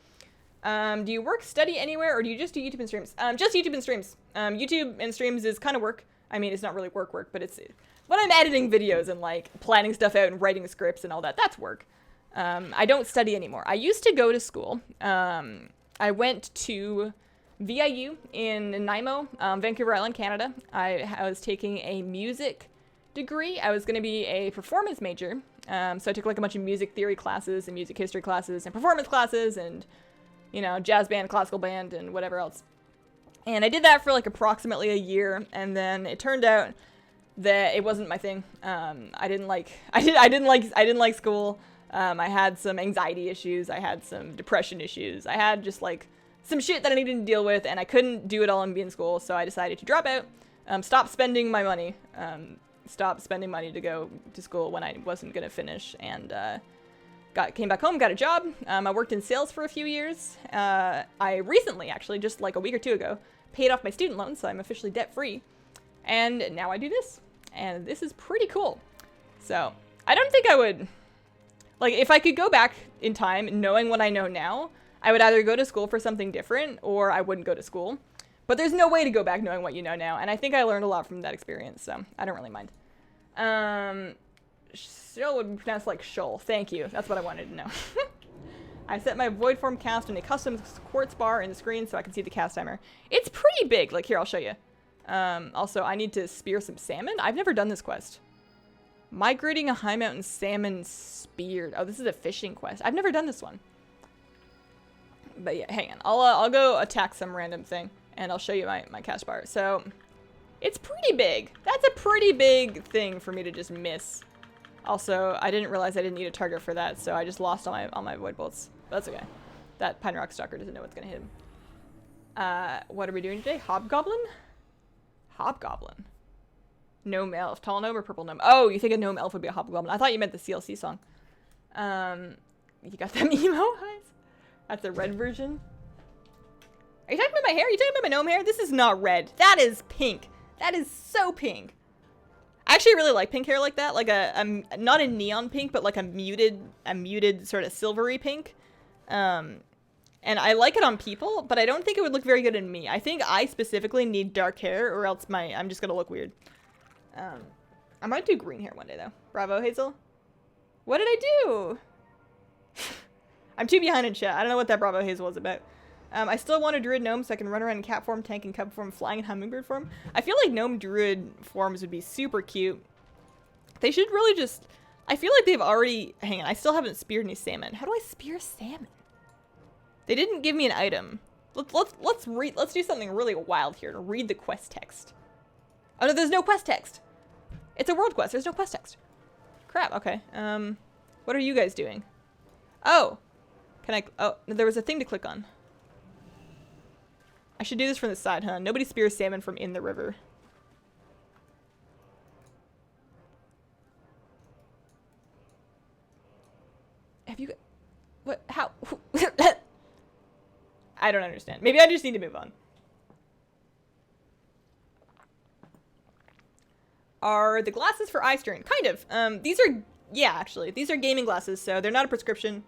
Do you work, study anywhere, or do you just do YouTube and streams? Just YouTube and streams. YouTube and streams is kind of work. I mean, it's not really work, but it's when I'm editing videos and like planning stuff out and writing scripts and all that, that's work. I don't study anymore. I used to go to school. I went to VIU in Nanaimo, Vancouver Island, Canada. I was taking a music degree. I was going to be a performance major. So I took like a bunch of music theory classes and music history classes and performance classes and, you know, jazz band, classical band, and whatever else. And I did that for like approximately a year, and then it turned out that it wasn't my thing. I didn't like school. I had some anxiety issues. I had some depression issues. I had just like some shit that I needed to deal with, and I couldn't do it all and be in school. So I decided to drop out, stop spending my money, stop spending money to go to school when I wasn't gonna finish, and came back home, got a job. I worked in sales for a few years. I recently, actually, just like a week or two ago, paid off my student loan, so I'm officially debt-free. And now I do this. And this is pretty cool. So, I don't think I would... Like, if I could go back in time, knowing what I know now, I would either go to school for something different, or I wouldn't go to school. But there's no way to go back knowing what you know now, and I think I learned a lot from that experience, so I don't really mind. Shoal would be pronounced like shoal. Thank you. That's what I wanted to know. I set my void form cast in a custom quartz bar in the screen so I can see the cast timer. It's pretty big. Like, here, I'll show you. Also, I need to spear some salmon. I've never done this quest. Migrating a high mountain salmon speared. Oh, this is a fishing quest. I've never done this one. But yeah, hang on. I'll go attack some random thing, and I'll show you my cast bar. So, it's pretty big. That's a pretty big thing for me to just miss. Also, I didn't realize I didn't need a target for that, so I just lost all my void bolts. But that's okay. That Pine Rock Stalker doesn't know what's gonna hit him. What are we doing today? Hobgoblin? Hobgoblin. Gnome elf. Tall gnome or purple gnome? Oh, you think a gnome elf would be a hobgoblin. I thought you meant the CLC song. You got them emo eyes? That's a red version. Are you talking about my hair? Are you talking about my gnome hair? This is not red. That is pink. That is so pink. I actually really like pink hair like that. Like not a neon pink, but like a muted sort of silvery pink. And I like it on people, but I don't think it would look very good in me. I think I specifically need dark hair, or else I'm just gonna look weird. I might do green hair one day though. Bravo, Hazel. What did I do? I'm too behind in chat. I don't know what that Bravo Hazel was about. I still want a druid gnome so I can run around in cat form, tank and cub form, flying and hummingbird form. I feel like gnome druid forms would be super cute. They should really just... I feel like they've already... Hang on, I still haven't speared any salmon. How do I spear salmon? They didn't give me an item. Let's do something really wild here and read the quest text. Oh no, there's no quest text. It's a world quest. There's no quest text. Crap. Okay. What are you guys doing? Oh, can I? Oh, there was a thing to click on. I should do this from the side, huh? Nobody spears salmon from in the river. Have you? What? How? I don't understand. Maybe I just need to move on. Are the glasses for eye strain? Kind of. These are, yeah, actually. These are gaming glasses, so they're not a prescription.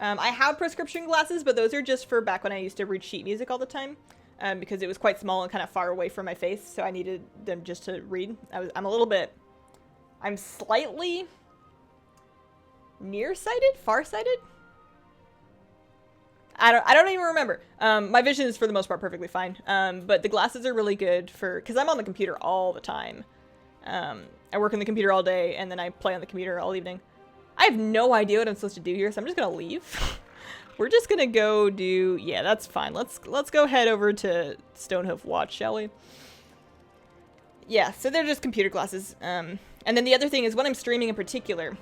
I have prescription glasses, but those are just for back when I used to read sheet music all the time. Because it was quite small and kind of far away from my face, so I needed them just to read. I'm slightly nearsighted? Farsighted? I don't even remember. My vision is for the most part perfectly fine. But the glasses are really good because I'm on the computer all the time. I work on the computer all day, and then I play on the computer all evening. I have no idea what I'm supposed to do here, so I'm just gonna leave. We're just gonna go do... Yeah, that's fine. Let's go head over to Stonehoof Watch, shall we? Yeah, so they're just computer glasses. And then the other thing is when I'm streaming in particular,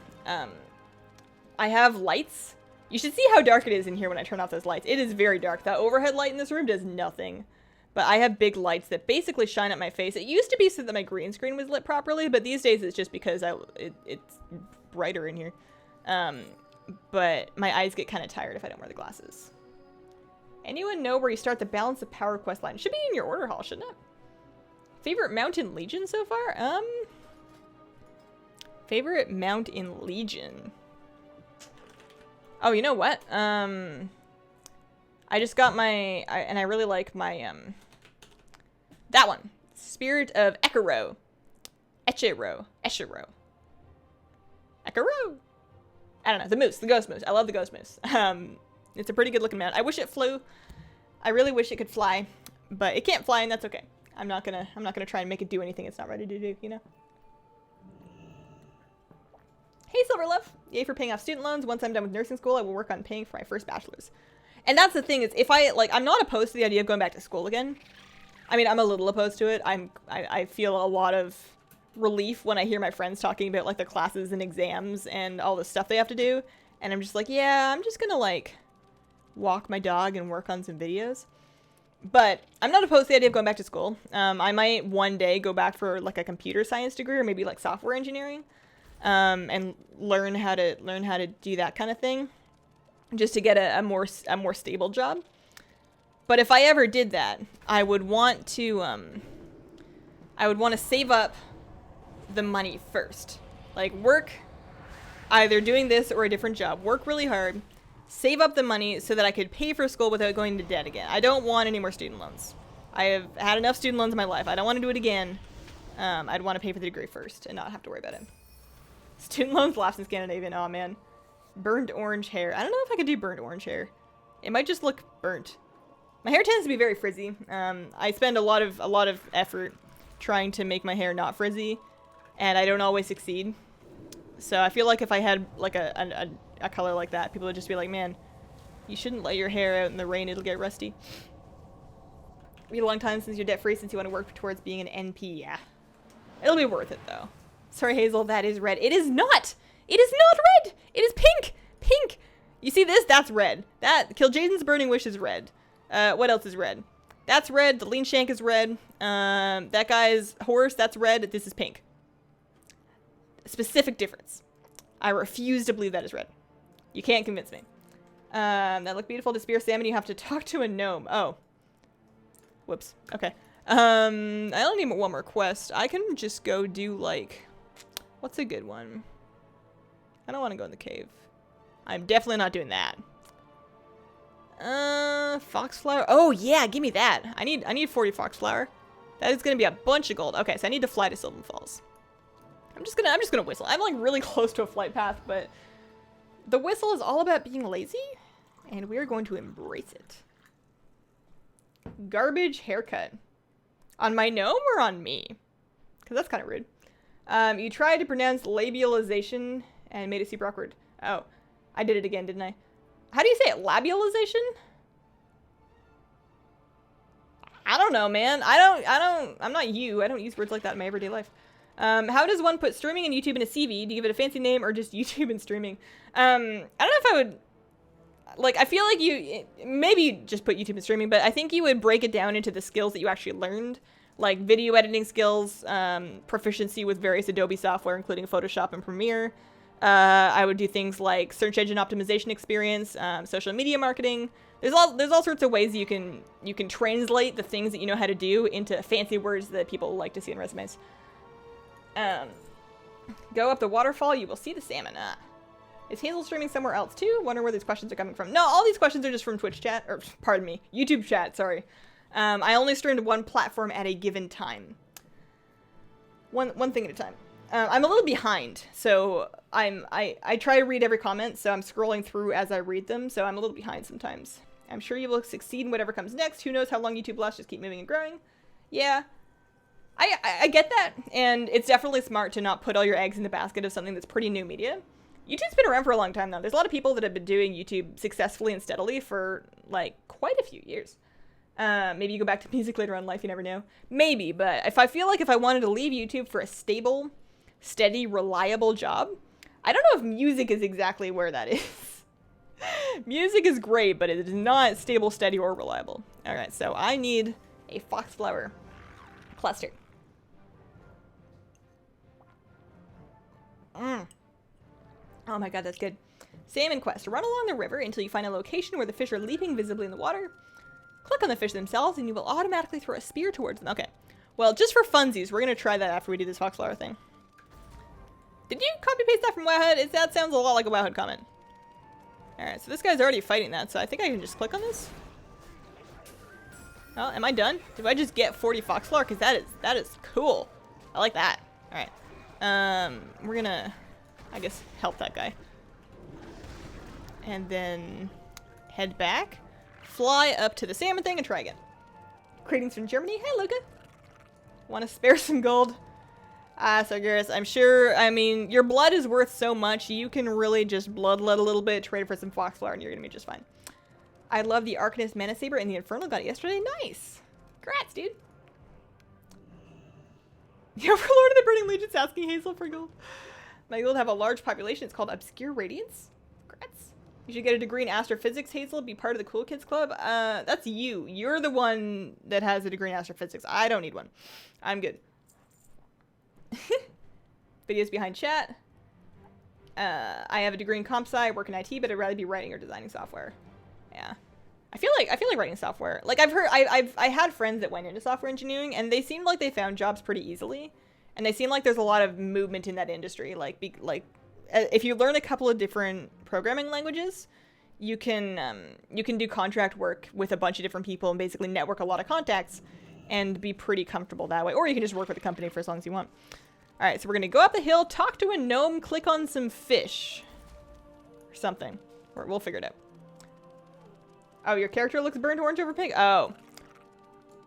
I have lights. You should see how dark it is in here when I turn off those lights. It is very dark. That overhead light in this room does nothing. But I have big lights that basically shine at my face. It used to be so that my green screen was lit properly, but these days it's just because it's brighter in here. But my eyes get kind of tired if I don't wear the glasses. Anyone know where you start the Balance of Power quest line? It should be in your order hall, shouldn't it? Favorite mount in Legion so far? Favorite mount in Legion. Oh, you know what? I just got my... and I really like my, that one. Spirit of Ekiro. Echiro. Ekiro? I don't know. The moose. The ghost moose. I love the ghost moose. It's a pretty good looking mount. I wish it flew. I really wish it could fly. But it can't fly, and that's okay. I'm not gonna try and make it do anything it's not ready to do, you know? Hey, Silverlove. Yay for paying off student loans. Once I'm done with nursing school, I will work on paying for my first bachelor's. And that's the thing, is if I'm not opposed to the idea of going back to school again. I mean, I'm a little opposed to it. I feel a lot of relief when I hear my friends talking about, like, their classes and exams and all the stuff they have to do. And I'm just like, yeah, I'm just gonna, like, walk my dog and work on some videos. But I'm not opposed to the idea of going back to school. I might one day go back for, like, a computer science degree or maybe, like, software engineering. And learn how to do that kind of thing, just to get a more stable job. But if I ever did that, I would want to save up the money first. Like, work either doing this or a different job. Work really hard, save up the money so that I could pay for school without going into debt again. I don't want any more student loans. I have had enough student loans in my life. I don't want to do it again. I'd want to pay for the degree first and not have to worry about it. Student loans lapse in Scandinavian. Oh man. Burnt orange hair. I don't know if I could do burnt orange hair. It might just look burnt. My hair tends to be very frizzy. I spend a lot of effort trying to make my hair not frizzy, and I don't always succeed. So I feel like if I had like a color like that, people would just be like, man, you shouldn't let your hair out in the rain, it'll get rusty. It'll be a long time since you're debt free, since you want to work towards being an NP. Yeah. It'll be worth it though. Sorry, Hazel, that is red. It is not! It is not red! It is pink! Pink! You see this? That's red. That, Kil'jaeden's Burning Wish is red. What else is red? That's red. The Lean Shank is red. That guy's horse, that's red. This is pink. Specific difference. I refuse to believe that is red. You can't convince me. That look beautiful. To spear salmon, you have to talk to a gnome. Oh. Whoops. Okay. I only need one more quest. I can just go do, like... What's a good one? I don't want to go in the cave. I'm definitely not doing that. Foxflower. Oh yeah, give me that. I need 40 foxflower. That is gonna be a bunch of gold. Okay, so I need to fly to Sylvan Falls. I'm just gonna whistle. I'm like really close to a flight path, but the whistle is all about being lazy, and we are going to embrace it. Garbage haircut. On my gnome or on me? Because that's kind of rude. You tried to pronounce labialization and made it super awkward. Oh, I did it again, didn't I? How do you say it? Labialization? I don't know, man. I'm not you. I don't use words like that in my everyday life. How does one put streaming and YouTube in a CV? Do you give it a fancy name or just YouTube and streaming? I don't know if I would... Like, I feel like you... Maybe just put YouTube and streaming, but I think you would break it down into the skills that you actually learned. Like video editing skills, proficiency with various Adobe software, including Photoshop and Premiere. I would do things like search engine optimization experience, social media marketing. There's all sorts of ways you can translate the things that you know how to do into fancy words that people like to see in resumes. Go up the waterfall, you will see the salmon. Is Hazel streaming somewhere else too? Wonder where these questions are coming from. No, all these questions are just from Twitch chat, or pardon me, YouTube chat, sorry. I only stream to one platform at a given time. One thing at a time. I'm a little behind, so I try to read every comment, so I'm scrolling through as I read them, so I'm a little behind sometimes. I'm sure you will succeed in whatever comes next. Who knows how long YouTube lasts, just keep moving and growing. Yeah. I get that, and it's definitely smart to not put all your eggs in the basket of something that's pretty new media. YouTube's been around for a long time now. There's a lot of people that have been doing YouTube successfully and steadily for, like, quite a few years. Maybe you go back to music later on in life, you never know. Maybe, but if I feel like if I wanted to leave YouTube for a stable, steady, reliable job, I don't know if music is exactly where that is. Music is great, but it is not stable, steady, or reliable. Alright, so I need a foxflower cluster. Oh my god, that's good. Salmon quest. Run along the river until you find a location where the fish are leaping visibly in the water. Click on the fish themselves and you will automatically throw a spear towards them. Okay. Well, just for funsies, we're going to try that after we do this foxflower thing. Did you copy-paste that from Wowhead? That sounds a lot like a Wowhead comment. Alright, so this guy's already fighting that, so I think I can just click on this. Oh, am I done? Do I just get 40 foxflower? Because that is cool. I like that. All right. We're gonna, I guess, help that guy. And then head back. Fly up to the salmon thing and try again. Greetings from Germany. Hey, Luca. Want to spare some gold? Sargeras, I'm sure, I mean, your blood is worth so much, you can really just bloodlet a little bit, trade for some foxflower, and you're gonna be just fine. I love the Arcanist Mana Saber and the Infernal. Got it yesterday. Nice. Congrats, dude. The Overlord of the Burning Legion's asking Hazel for gold. My guild have a large population. It's called Obscure Radiance. Congrats. You should get a degree in astrophysics, Hazel. Be part of the Cool Kids Club. That's you. You're the one that has a degree in astrophysics. I don't need one. I'm good. Videos behind chat. I have a degree in comp sci, work in IT, but I'd rather be writing or designing software. Yeah. I feel like writing software. Like I had friends that went into software engineering and they seemed like they found jobs pretty easily. And they seem like there's a lot of movement in that industry. Like if you learn a couple of different programming languages, you can do contract work with a bunch of different people and basically network a lot of contacts and be pretty comfortable that way. Or you can just work with a company for as long as you want. All right, so we're gonna go up the hill, talk to a gnome, click on some fish or something. We'll figure it out. Oh, your character looks burnt orange over pink? Oh,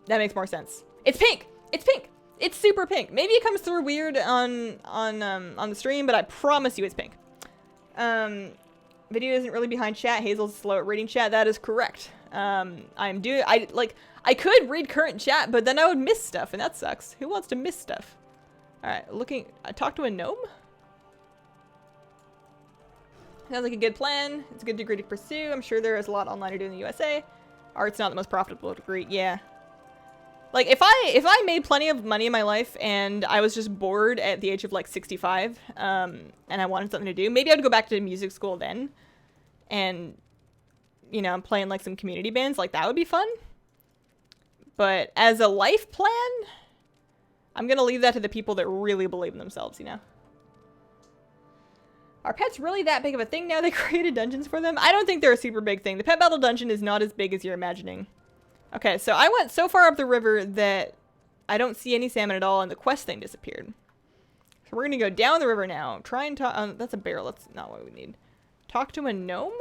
that makes more sense. It's pink. It's pink. It's super pink. Maybe it comes through weird on the stream, but I promise you it's pink. Video isn't really behind chat. Hazel's slow at reading chat. That is correct. I could read current chat, but then I would miss stuff, and that sucks. Who wants to miss stuff? All right, I talked to a gnome. Sounds like a good plan. It's a good degree to pursue. I'm sure there is a lot online to do in the USA. Art's not the most profitable degree. Yeah. Like, if I made plenty of money in my life and I was just bored at the age of, like, 65, and I wanted something to do, maybe I'd go back to music school then. And, you know, playing, like, some community bands. Like, that would be fun. But as a life plan, I'm gonna leave that to the people that really believe in themselves, you know? Are pets really that big of a thing now? They created dungeons for them? I don't think they're a super big thing. The pet battle dungeon is not as big as you're imagining. Okay, so I went so far up the river that I don't see any salmon at all and the quest thing disappeared. So we're gonna go down the river now. Try and talk, that's a barrel, that's not what we need. Talk to a gnome?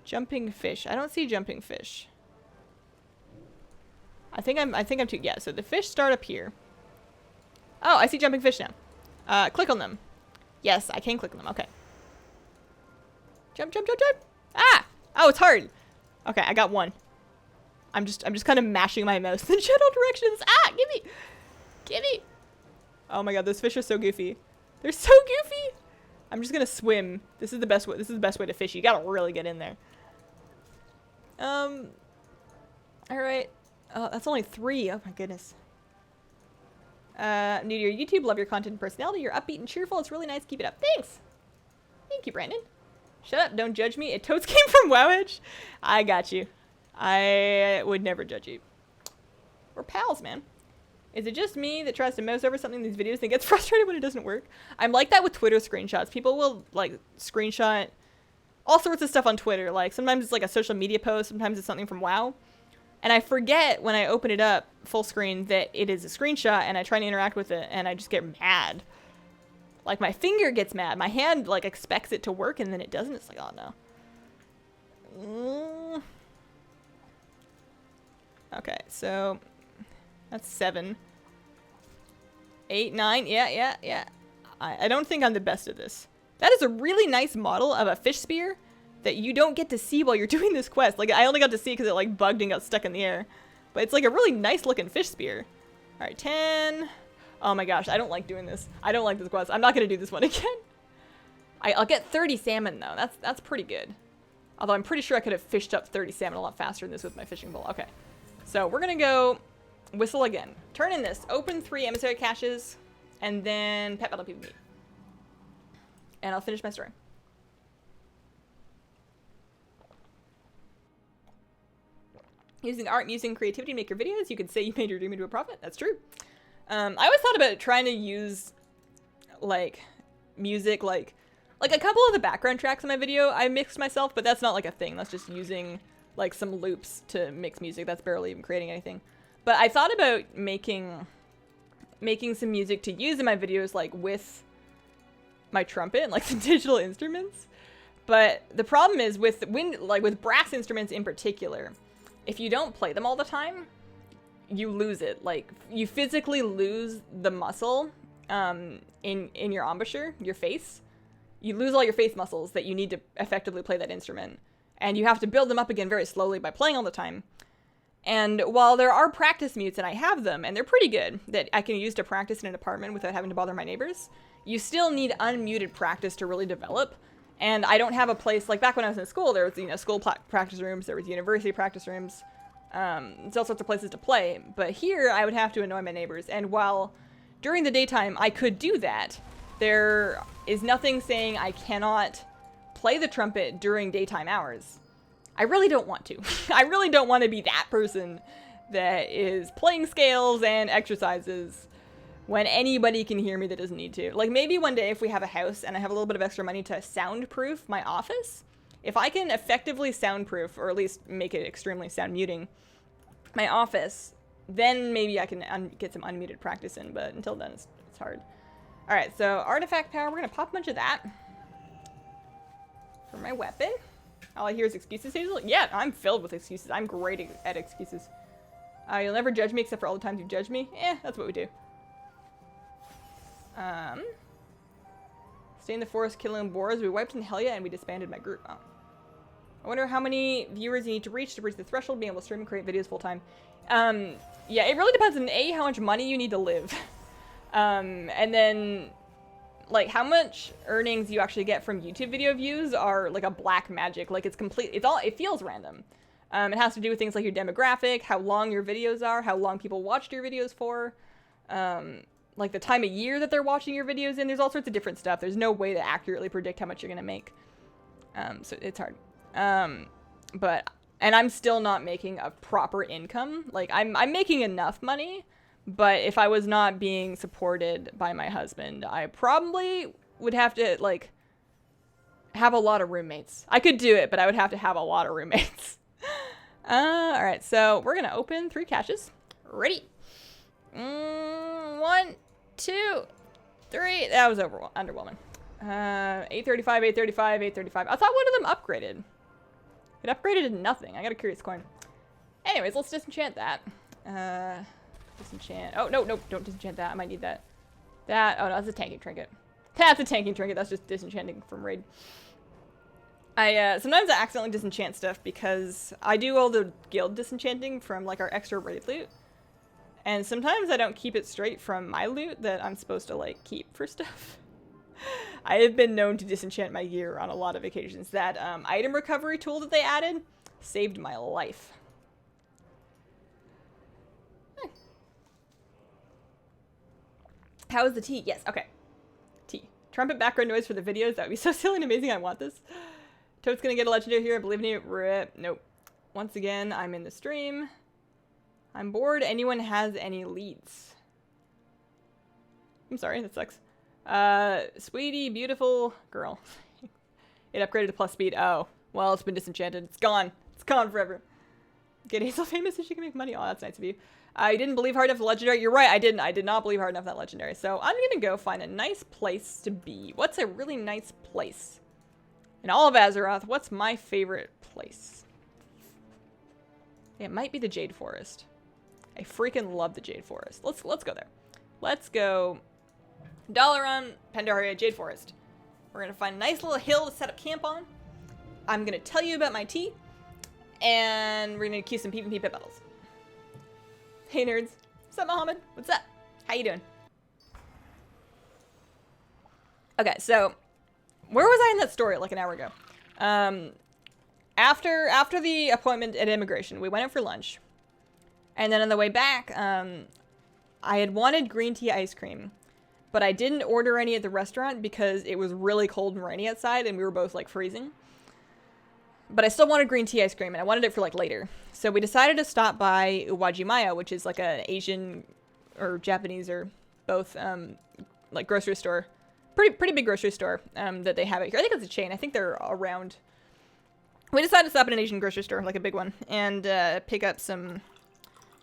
Jumping fish. I don't see jumping fish. I think I'm too, yeah, so the fish start up here. Oh, I see jumping fish now. Click on them. Yes, I can click on them. Okay. Jump, jump, jump, jump. Ah! Oh, it's hard. Okay, I got one. I'm just kind of mashing my mouse in the general directions. Ah, gimme! Gimme! Oh my god, those fish are so goofy. They're so goofy! I'm just gonna swim. This is the best way. This is the best way to fish. You gotta really get in there. All right. Oh, that's only 3. Oh my goodness. New to your YouTube, love your content and personality. You're upbeat and cheerful. It's really nice. Keep it up. Thanks. Thank you, Brandon. Shut up. Don't judge me. It totes came from Wowage. I got you. I would never judge you. We're pals, man. Is it just me that tries to mouse over something in these videos and gets frustrated when it doesn't work? I'm like that with Twitter screenshots. People will, like, screenshot all sorts of stuff on Twitter. Like, sometimes it's like a social media post. Sometimes it's something from WoW. And I forget when I open it up full screen that it is a screenshot and I try to interact with it and I just get mad. Like my finger gets mad. My hand like expects it to work and then it doesn't. It's like, oh no. Okay, so that's 7. 8, 9. Yeah. I don't think I'm the best at this. That is a really nice model of a fish spear that you don't get to see while you're doing this quest. Like, I only got to see because it, like, bugged and got stuck in the air. But it's, like, a really nice-looking fish spear. Alright, 10. Oh my gosh, I don't like doing this. I don't like this quest. I'm not going to do this one again. I'll get 30 salmon, though. That's pretty good. Although I'm pretty sure I could have fished up 30 salmon a lot faster than this with my fishing pole. Okay. So, we're going to go whistle again. Turn in this. Open 3 emissary caches. And then pet battle PvP. And I'll finish my story. Using art, music, and creativity to make your videos, you could say you made your dream into a profit. That's true. I always thought about trying to use, like, music, like a couple of the background tracks in my video, I mixed myself, but that's not, like, a thing. That's just using, like some loops to mix music. That's barely even creating anything. But I thought about making some music to use in my videos, like with my trumpet, like some digital instruments. But the problem is with brass instruments in particular, if you don't play them all the time, you lose it. Like, you physically lose the muscle in your embouchure, your face. You lose all your face muscles that you need to effectively play that instrument. And you have to build them up again very slowly by playing all the time. And while there are practice mutes, and I have them, and they're pretty good, that I can use to practice in an apartment without having to bother my neighbors, you still need unmuted practice to really develop. And I don't have a place, like back when I was in school, there was, you know, school practice rooms, there was university practice rooms, there's all sorts of places to play. But here, I would have to annoy my neighbors. And while during the daytime I could do that, there is nothing saying I cannot play the trumpet during daytime hours. I really don't want to. I really don't want to be that person that is playing scales and exercises when anybody can hear me that doesn't need to. Like, maybe one day if we have a house and I have a little bit of extra money to soundproof my office, if I can effectively soundproof, or at least make it extremely sound muting, my office, then maybe I can get some unmuted practice in, but until then it's hard. Alright, so artifact power, we're gonna pop a bunch of that for my weapon. All I hear is excuses, Hazel. Yeah, I'm filled with excuses. I'm great at excuses. You'll never judge me except for all the times you've judged me. That's what we do. Stay in the forest killing boars. We wiped in Helya and we disbanded my group. Oh. I wonder how many viewers you need to reach the threshold, being able to stream and create videos full time. Yeah, it really depends on A, how much money you need to live. And then, like, how much earnings you actually get from YouTube video views are like a black magic. Like, it feels random. It has to do with things like your demographic, how long your videos are, how long people watched your videos for, like the time of year that they're watching your videos in. There's all sorts of different stuff. There's no way to accurately predict how much you're gonna make. So it's hard. And I'm still not making a proper income. Like, I'm making enough money, but if I was not being supported by my husband, I probably would have to, like, have a lot of roommates. I could do it, but I would have to have a lot of roommates. Alright, so we're gonna open 3 caches. Ready? 1, 2, 3. That was underwhelming. 835, 835, 835. I thought one of them upgraded. It upgraded to nothing. I got a curious coin. Anyways, let's disenchant that. Disenchant. Oh, no, don't disenchant that. I might need that. Oh, no, that's a tanking trinket. That's a tanking trinket. That's just disenchanting from raid. Sometimes I accidentally disenchant stuff because I do all the guild disenchanting from, like, our extra raid loot. And sometimes I don't keep it straight from my loot that I'm supposed to, like, keep for stuff. I have been known to disenchant my gear on a lot of occasions. That item recovery tool that they added saved my life. How is the tea? Yes, okay. Tea. Trumpet background noise for the videos. That would be so silly and amazing. I want this. Toad's gonna get a legendary here. I believe in you. Rip. Nope. Once again, I'm in the stream. I'm bored. Anyone has any leads? I'm sorry, that sucks. Sweetie, beautiful girl. It upgraded to plus speed. Oh, well, it's been disenchanted. It's gone. It's gone forever. Get Hazel famous so she can make money. Oh, that's nice of you. I didn't believe hard enough for legendary. You're right, I didn't. I did not believe hard enough for that legendary. So I'm gonna go find a nice place to be. What's a really nice place? In all of Azeroth, what's my favorite place? It might be the Jade Forest. I freaking love the Jade Forest. Let's go there. Let's go Dalaran, Pandaria, Jade Forest. We're gonna find a nice little hill to set up camp on. I'm gonna tell you about my tea, and we're gonna queue some PvP pit battles. Hey nerds. What's up, Mohammed? What's up? How you doing? Okay, so where was I in that story like an hour ago? After the appointment at immigration, we went out for lunch. And then on the way back, I had wanted green tea ice cream, but I didn't order any at the restaurant because it was really cold and rainy outside and we were both like freezing. But I still wanted green tea ice cream and I wanted it for like later. So we decided to stop by Uwajimaya, which is like an Asian or Japanese or both like grocery store. Pretty big grocery store that they have it here. I think it's a chain. I think they're around we decided to stop at an Asian grocery store, like a big one, and pick up some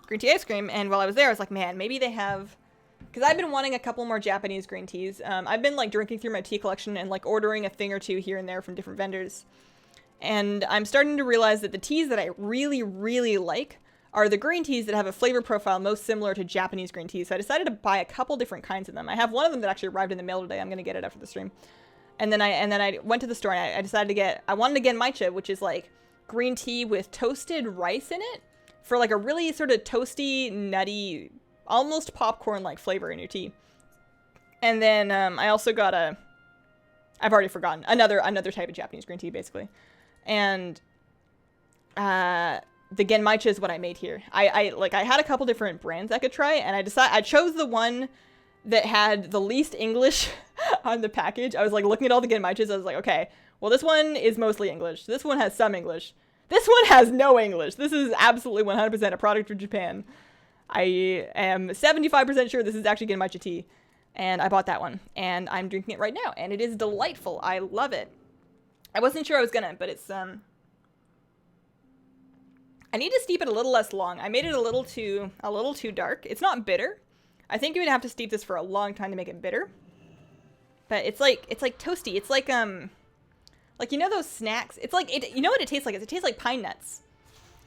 green tea ice cream. And while I was there, I was like, man, maybe they have... Because I've been wanting a couple more Japanese green teas. I've been, like, drinking through my tea collection and, like, ordering a thing or two here and there from different vendors. And I'm starting to realize that the teas that I really, really like are the green teas that have a flavor profile most similar to Japanese green teas. So I decided to buy a couple different kinds of them. I have one of them that actually arrived in the mail today. I'm going to get it after the stream. And then I went to the store and I decided to get, I wanted to get matcha, which is like green tea with toasted rice in it for like a really sort of toasty, nutty, almost popcorn-like flavor in your tea. And then I also got I've already forgotten, another type of Japanese green tea, basically. And the genmaicha is what I made here. I had a couple different brands I could try, and I chose the one that had the least English on the package. I was like looking at all the genmaichas. I was like, okay, well, this one is mostly English. This one has some English. This one has no English. This is absolutely 100% a product of Japan. I am 75% sure this is actually genmaicha tea. And I bought that one. And I'm drinking it right now. And it is delightful. I love it. I wasn't sure I was gonna, but it's, I need to steep it a little less long. I made it a little too dark. It's not bitter. I think you would have to steep this for a long time to make it bitter. But it's like toasty. It's like you know those snacks? It's like, you know what it tastes like? It tastes like pine nuts.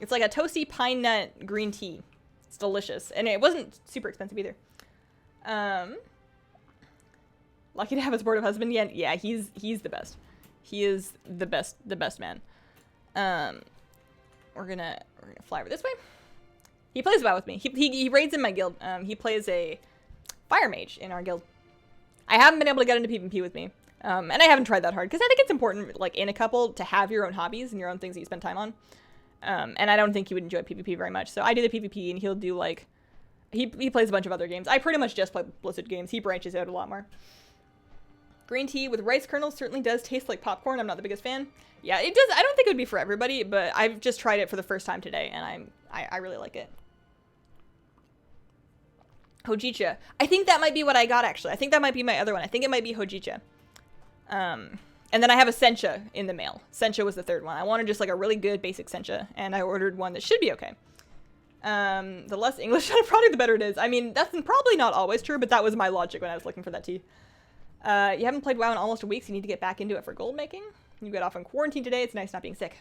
It's like a toasty pine nut green tea. It's delicious. And it wasn't super expensive either. Lucky to have a supportive husband. Yeah, he's the best. He is the best man. We're gonna fly over this way. He plays WoW with me. He raids in my guild. He plays a fire mage in our guild. I haven't been able to get into PvP with me. And I haven't tried that hard because I think it's important, like in a couple, to have your own hobbies and your own things that you spend time on. And I don't think he would enjoy PvP very much. So I do the PvP and he'll do like, he plays a bunch of other games. I pretty much just play Blizzard games. He branches out a lot more. Green tea with rice kernels certainly does taste like popcorn. I'm not the biggest fan. Yeah, it does. I don't think it would be for everybody, but I've just tried it for the first time today and I really like it. Hojicha. I think that might be what I got, actually. I think that might be my other one. I think it might be Hojicha. And then I have a sencha in the mail. Sencha was the third one. I wanted just like a really good basic sencha, and I ordered one that should be okay. The less English on a product, the better it is. I mean, that's probably not always true, but that was my logic when I was looking for that tea. You haven't played WoW in almost a week, so you need to get back into it for gold making. You got off on quarantine today. It's nice not being sick.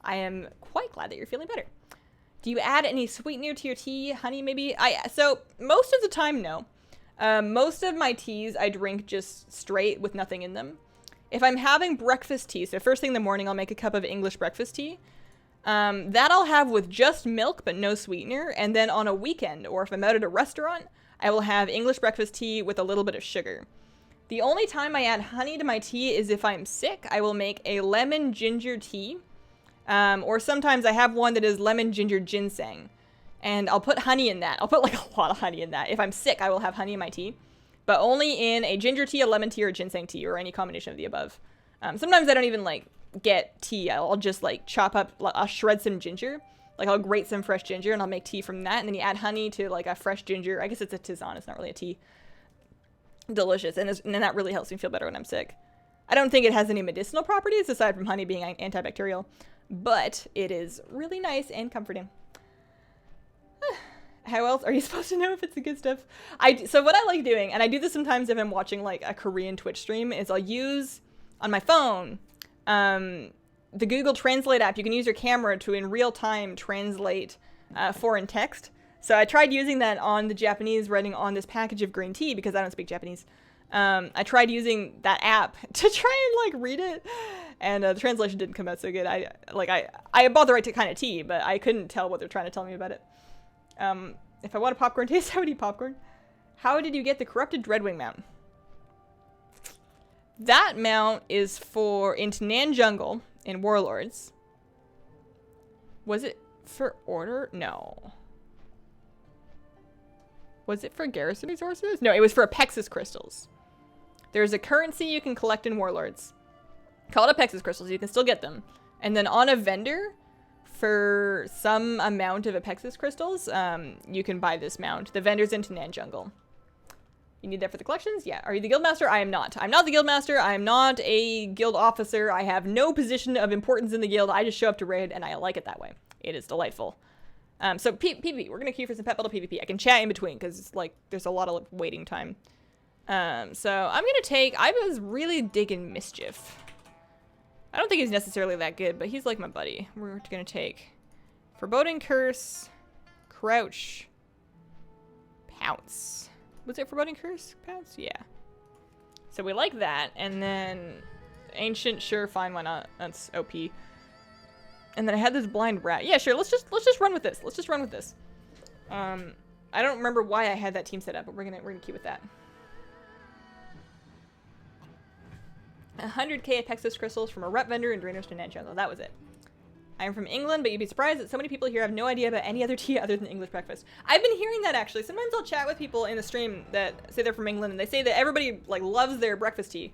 I am quite glad that you're feeling better. Do you add any sweetener to your tea? Honey, maybe? So most of the time, no. Most of my teas I drink just straight with nothing in them. If I'm having breakfast tea, so first thing in the morning, I'll make a cup of English breakfast tea. That I'll have with just milk, but no sweetener. And then on a weekend, or if I'm out at a restaurant, I will have English breakfast tea with a little bit of sugar. The only time I add honey to my tea is if I'm sick. I will make a lemon ginger tea. Or sometimes I have one that is lemon ginger ginseng. And I'll put honey in that. I'll put like a lot of honey in that. If I'm sick, I will have honey in my tea. But only in a ginger tea, a lemon tea, or a ginseng tea, or any combination of the above. Sometimes I don't even like get tea. I'll just like chop up, I'll shred some ginger. Like I'll grate some fresh ginger and I'll make tea from that. And then you add honey to like a fresh ginger. I guess it's a tisane. It's not really a tea. Delicious. And then that really helps me feel better when I'm sick. I don't think it has any medicinal properties aside from honey being antibacterial. But it is really nice and comforting. How else are you supposed to know if it's the good stuff? So what I like doing, and I do this sometimes if I'm watching like a Korean Twitch stream, is I'll use on my phone the Google Translate app. You can use your camera to in real time translate foreign text. So I tried using that on the Japanese writing on this package of green tea because I don't speak Japanese. I tried using that app to try and like read it, and the translation didn't come out so good. I bought the right kind of tea, but I couldn't tell what they're trying to tell me about it. If I want a popcorn taste, I would eat popcorn. How did you get the corrupted Dreadwing mount? That mount is for into Nan Jungle in Warlords. Was it for Order? No. Was it for Garrison resources? No, it was for Apexis crystals. There's a currency you can collect in Warlords called Apexis crystals. You can still get them. And then on a vendor, for some amount of Apexis crystals, you can buy this mount. The vendor's into Nan Jungle. You need that for the collections? Yeah. Are you the guildmaster? I am not. I'm not the guildmaster. I am not a guild officer. I have no position of importance in the guild. I just show up to raid, and I like it that way. It is delightful. So PvP. We're going to queue for some pet battle PvP. I can chat in between, because, like, there's a lot of waiting time. So I'm going to take... I was really digging Mischief. I don't think he's necessarily that good, but he's like my buddy. We're going to take Foreboding Curse, Crouch, Pounce. Was it Foreboding Curse? Pounce? Yeah. So we like that, and then Ancient, sure, fine, why not? That's OP. And then I had this Blind Rat. Yeah, sure, let's just run with this. Let's just run with this. I don't remember why I had that team set up, but we're gonna keep with that. 100k Apexis crystals from a rep vendor in Draenor to Nanchungo. That was it. I'm from England, but you'd be surprised that so many people here have no idea about any other tea other than English breakfast. I've been hearing that, actually. Sometimes I'll chat with people in the stream that say they're from England, and they say that everybody, like, loves their breakfast tea.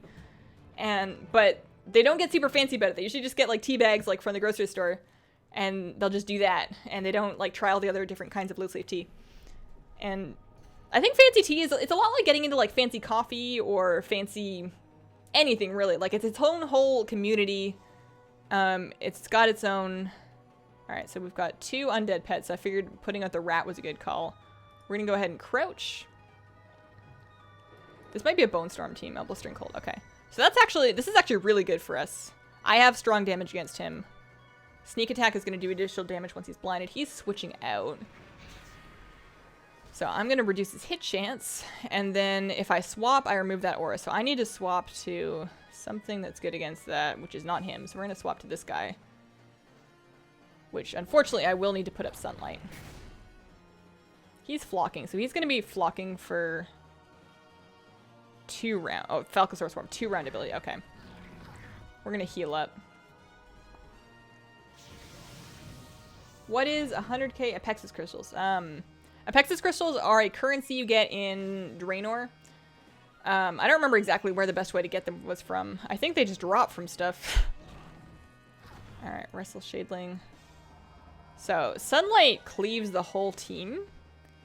But they don't get super fancy about it. They usually just get, like, tea bags, like, from the grocery store, and they'll just do that. And they don't, like, try all the other different kinds of loose leaf tea. And I think fancy tea is, it's a lot like getting into, like, fancy coffee or fancy anything, really. Like, it's its own whole community. It's got its own... Alright, so we've got 2 undead pets. I figured putting out the rat was a good call. We're gonna go ahead and crouch. This might be a Bone Storm team. Blistering Cold. Okay. So that's actually... This is actually really good for us. I have strong damage against him. Sneak attack is gonna do additional damage once he's blinded. He's switching out. So I'm gonna reduce his hit chance. And then if I swap, I remove that aura. So I need to swap to... something that's good against that, which is not him. So we're going to swap to this guy. Which, unfortunately, I will need to put up Sunlight. He's flocking. So he's going to be flocking for 2 round. Oh, Falcosaur Swarm. 2 round ability. Okay. We're going to heal up. What is 100k Apexis Crystals? Apexis Crystals are a currency you get in Draenor. I don't remember exactly where the best way to get them was from. I think they just drop from stuff. Alright, Wrestle Shadeling. So, Sunlight cleaves the whole team.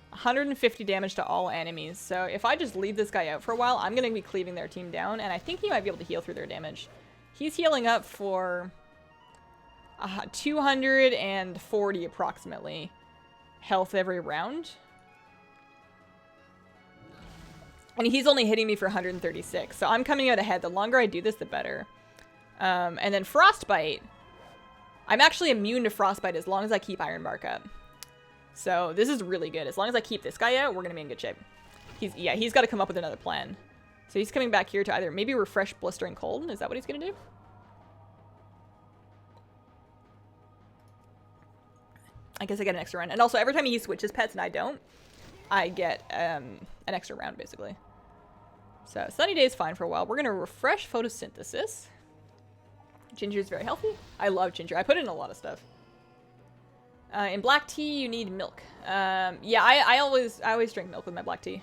150 damage to all enemies. So, if I just leave this guy out for a while, I'm going to be cleaving their team down. And I think he might be able to heal through their damage. He's healing up for 240 approximately health every round. And he's only hitting me for 136, so I'm coming out ahead. The longer I do this, the better. And then Frostbite. I'm actually immune to Frostbite as long as I keep Ironbark up. So this is really good. As long as I keep this guy out, we're going to be in good shape. He's got to come up with another plan. So he's coming back here to either maybe refresh Blistering Cold. Is that what he's going to do? I guess I get an extra round. And also, every time he switches pets and I don't, I get an extra round, basically. So, Sunny Day is fine for a while. We're going to refresh Photosynthesis. Ginger is very healthy. I love ginger. I put it in a lot of stuff. In black tea, you need milk. Yeah, I always drink milk with my black tea.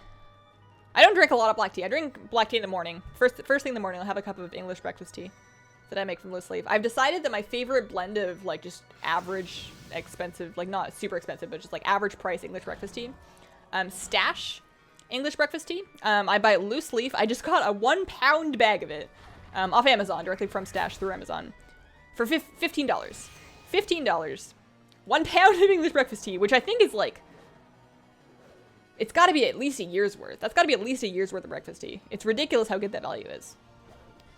I don't drink a lot of black tea. I drink black tea in the morning. First thing in the morning, I'll have a cup of English breakfast tea that I make from loose leaf. I've decided that my favorite blend of, like, just average expensive, like, not super expensive, but just, like, average price English breakfast tea. Stash English breakfast tea. I buy loose leaf. I just got a 1 pound bag of it off Amazon, directly from Stash through Amazon, for $15. $15. 1 pound of English breakfast tea, which I think is like, it's got to be at least a year's worth. That's got to be at least a year's worth of breakfast tea. It's ridiculous how good that value is.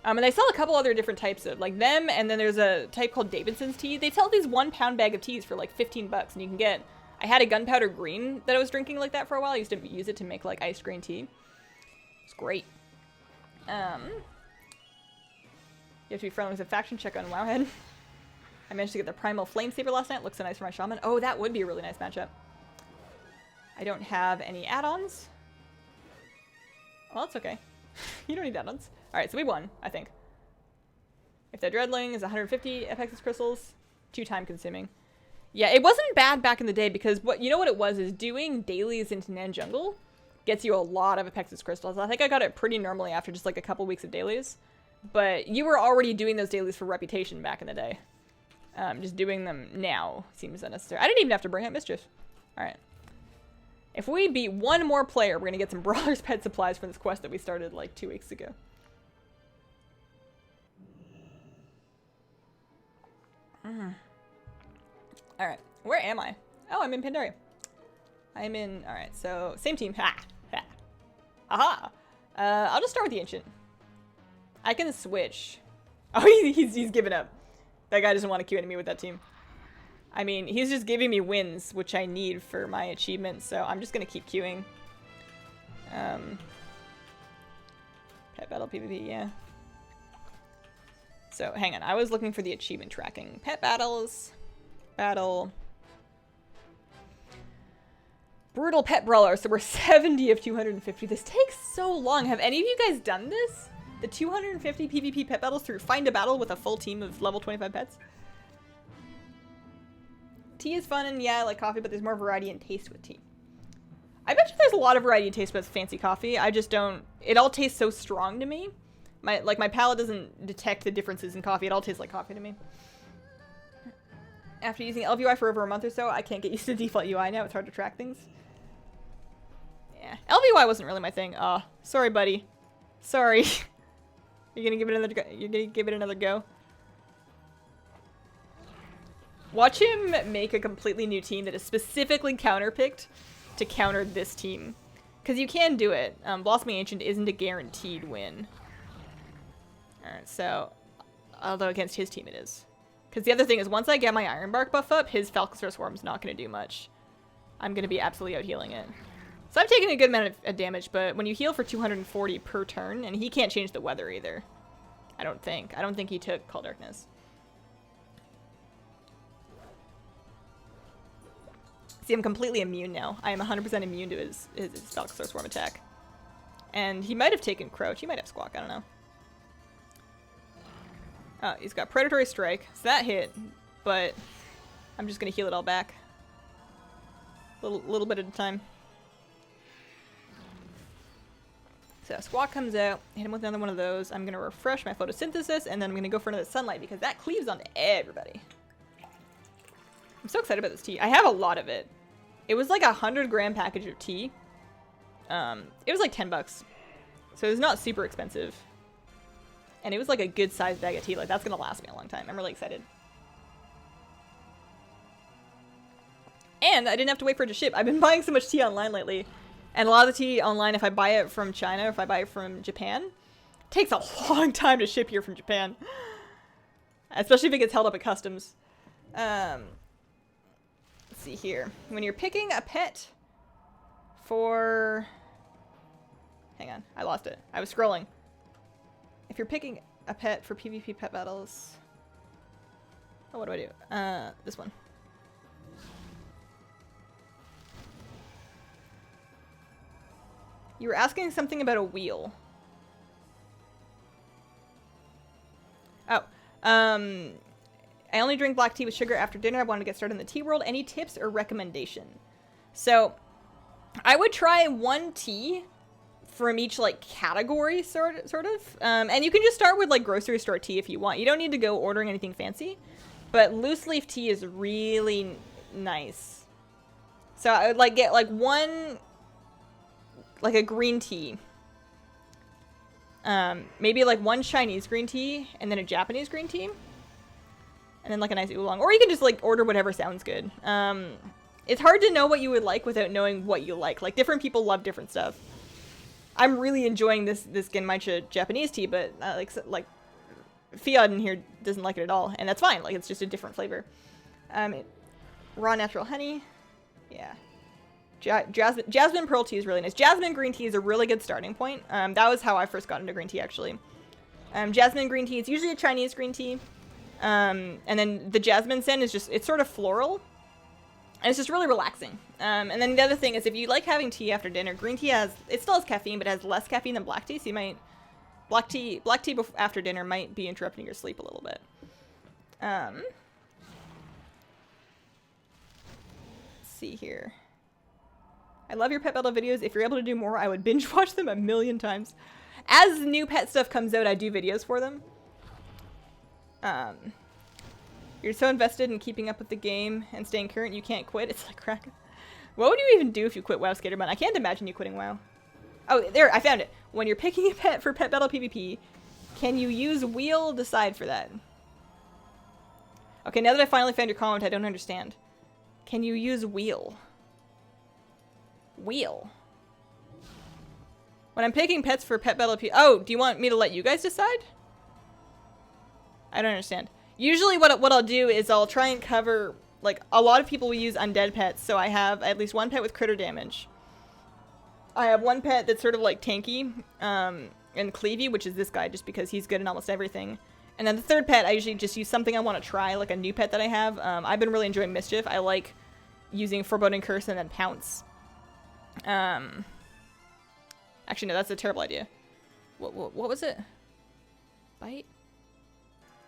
And they sell a couple other different types of, like, them, and then there's a type called Davidson's tea. They sell these 1 pound bag of teas for like $15, and you can get. I had a gunpowder green that I was drinking like that for a while. I used to use it to make, like, iced green tea. It's great. You have to be friendly with a faction check on Wowhead. I managed to get the Primal Flame Saber last night. Looks so nice for my Shaman. Oh, that would be a really nice matchup. I don't have any add-ons. Well, that's okay. You don't need add-ons. Alright, so we won, I think. If the Dreadling is 150 Apexis Crystals, too time-consuming. Yeah, it wasn't bad back in the day because you know what it was is doing dailies into Nanjungle gets you a lot of Apexis Crystals. I think I got it pretty normally after just like a couple weeks of dailies. But you were already doing those dailies for reputation back in the day. Just doing them now seems unnecessary. I didn't even have to bring up Mischief. Alright. If we beat one more player, we're gonna get some Brawler's Pet supplies for this quest that we started like 2 weeks ago. Alright, where am I? Oh, I'm in Pandaria. I'm in, alright, so same team. Ha! Ha! Aha! I'll just start with the Ancient. I can switch. Oh, he's given up. That guy doesn't want to queue enemy with that team. I mean, he's just giving me wins, which I need for my achievements, so I'm just gonna keep queuing. Pet battle PvP, yeah. So, hang on. I was looking for the achievement tracking. Pet battles. Battle. Brutal pet brawler. So we're 70 of 250. This takes so long. Have any of you guys done this? The 250 PvP pet battles through find a battle with a full team of level 25 pets? Tea is fun and yeah, I like coffee, but there's more variety and taste with tea. I bet you there's a lot of variety and taste with fancy coffee. I just don't... It all tastes so strong to me. My palate doesn't detect the differences in coffee. It all tastes like coffee to me. After using LVUI for over a month or so, I can't get used to default UI now. It's hard to track things. Yeah. LVUI wasn't really my thing. Sorry, buddy. Sorry. You're gonna give it another go. You're gonna give it another go. Watch him make a completely new team that is specifically counterpicked to counter this team. Because you can do it. Blossoming Ancient isn't a guaranteed win. Alright, so... Although against his team it is. Because the other thing is, once I get my Ironbark buff up, his Falcosaur Swarm's not going to do much. I'm going to be absolutely out-healing it. So I'm taking a good amount of damage, but when you heal for 240 per turn, and he can't change the weather either. I don't think. I don't think he took Call Darkness. See, I'm completely immune now. I am 100% immune to his Falcosaur Swarm attack. And he might have taken Crouch. He might have Squawk. I don't know. Oh, he's got Predatory Strike. So that hit, but I'm just going to heal it all back. Little bit at a time. So Squawk comes out. Hit him with another one of those. I'm going to refresh my Photosynthesis, and then I'm going to go for another Sunlight because that cleaves onto everybody. I'm so excited about this tea. I have a lot of it. It was like a 100-gram package of tea. It was like 10 bucks. So it's not super expensive. And it was like a good sized bag of tea. Like, that's gonna last me a long time. I'm really excited. And I didn't have to wait for it to ship. I've been buying so much tea online lately. And a lot of the tea online, if I buy it from China or if I buy it from Japan, it takes a long time to ship here from Japan. Especially if it gets held up at customs. Let's see here. When you're picking a pet for... Hang on, I lost it. I was scrolling. If you're picking a pet for PvP pet battles... Oh, what do I do? This one. You were asking something about a wheel. Oh. I only drink black tea with sugar after dinner. I wanted to get started in the tea world. Any tips or recommendation? So, I would try one tea from each, like, category, sort of. And you can just start with, like, grocery store tea if you want. You don't need to go ordering anything fancy. But loose leaf tea is really nice. So I would, like, get, like, one, like, a green tea. Maybe, like, one Chinese green tea and then a Japanese green tea. And then, like, a nice oolong. Or you can just, like, order whatever sounds good. It's hard to know what you would like without knowing what you like. Like, different people love different stuff. I'm really enjoying this Genmaicha Japanese tea, but like Fiat in here doesn't like it at all, and that's fine. Like, it's just a different flavor. Raw natural honey, yeah. Jasmine pearl tea is really nice. Jasmine green tea is a really good starting point. That was how I first got into green tea, actually. Jasmine green tea is usually a Chinese green tea, and then the jasmine scent is it's sort of floral. And it's just really relaxing. And then the other thing is, if you like having tea after dinner, green tea it still has caffeine, but it has less caffeine than black tea. So you might, black tea after dinner might be interrupting your sleep a little bit. Let's see here. I love your pet battle videos. If you're able to do more, I would binge watch them 1,000,000 times. As new pet stuff comes out, I do videos for them. You're so invested in keeping up with the game and staying current, you can't quit. It's like crack. What would you even do if you quit WoW, Skaterbun? I can't imagine you quitting WoW. Oh, there, I found it. When you're picking a pet for Pet Battle PvP, can you use wheel decide for that? Okay, now that I finally found your comment, I don't understand. Can you use wheel? Wheel. When I'm picking pets for Pet Battle PvP... Oh, do you want me to let you guys decide? I don't understand. Usually what I'll do is I'll try and cover... Like, a lot of people will use undead pets, so I have at least one pet with critter damage. I have one pet that's sort of like tanky, and cleavy, which is this guy, just because he's good in almost everything. And then the third pet, I usually just use something I want to try, like a new pet that I have. I've been really enjoying Mischief. I like using Foreboding Curse and then Pounce. Actually, no, that's a terrible idea. What was it? Bite?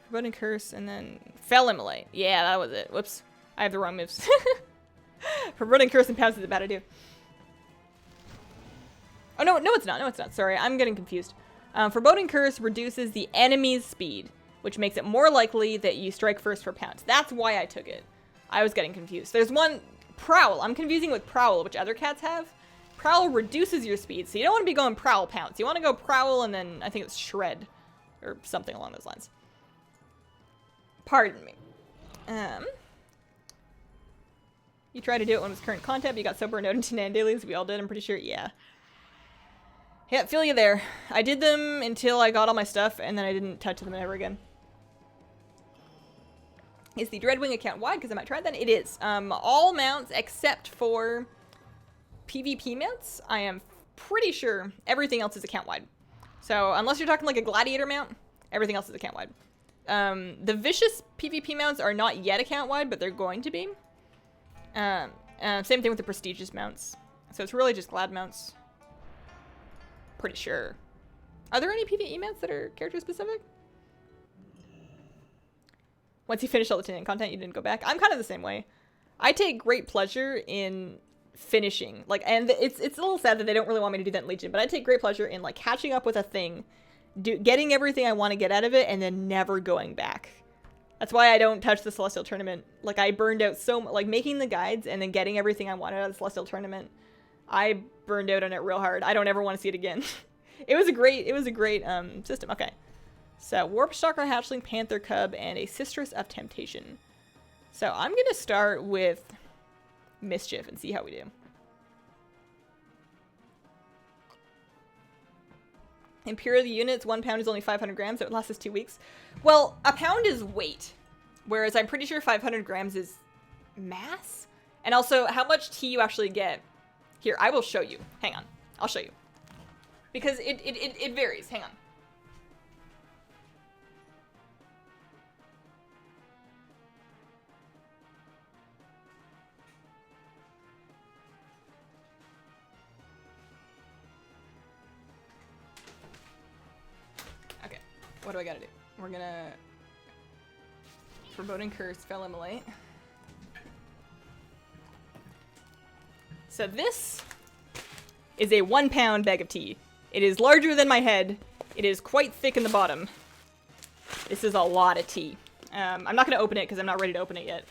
Foreboding Curse and then Fell Immolate. Yeah, that was it. Whoops. I have the wrong moves. Foreboding Curse and Pounce is a bad idea. Oh, no, it's not. No, it's not. Sorry, I'm getting confused. Foreboding Curse reduces the enemy's speed, which makes it more likely that you strike first for Pounce. That's why I took it. I was getting confused. There's one... Prowl. I'm confusing with Prowl, which other cats have. Prowl reduces your speed, so you don't want to be going Prowl Pounce. You want to go Prowl and then I think it's Shred. Or something along those lines. Pardon me. You tried to do it when it was current content, but you got so burned out into Nan dailies. We all did, I'm pretty sure. Yeah. Yeah, feel you there. I did them until I got all my stuff, and then I didn't touch them ever again. Is the Dreadwing account wide? Because I might try that. It is. All mounts except for PvP mounts. I am pretty sure everything else is account wide. So unless you're talking like a gladiator mount, everything else is account wide. The vicious PvP mounts are not yet account wide, but they're going to be. Same thing with the prestigious mounts. So it's really just glad mounts. Pretty sure. Are there any PvE mounts that are character specific? Once you finish all the Tinian content, you didn't go back. I'm kind of the same way. I take great pleasure in finishing. Like, and it's a little sad that they don't really want me to do that in Legion, but I take great pleasure in like catching up with a thing, getting everything I want to get out of it, and then never going back. That's why I don't touch the Celestial Tournament. Like, I burned out so much, like making the guides and then getting everything I wanted out of the Celestial Tournament. I burned out on it real hard. I don't ever want to see it again. It was a great system. Okay. So, Warp Stalker, Hatchling, Panther Cub, and a Sistress of Temptation. So, I'm going to start with Mischief and see how we do. Imperial units, 1 pound is only 500 grams. It would last us 2 weeks. Well, a pound is weight, whereas I'm pretty sure 500 grams is mass. And also, how much tea you actually get. Here, I will show you. Hang on. I'll show you. Because it varies. Hang on. Okay. What do I gotta do? We're gonna... Foreboding Curse, Fell Immolate. So this is a 1 pound bag of tea. It is larger than my head. It is quite thick in the bottom. This is a lot of tea. I'm not going to open it because I'm not ready to open it yet.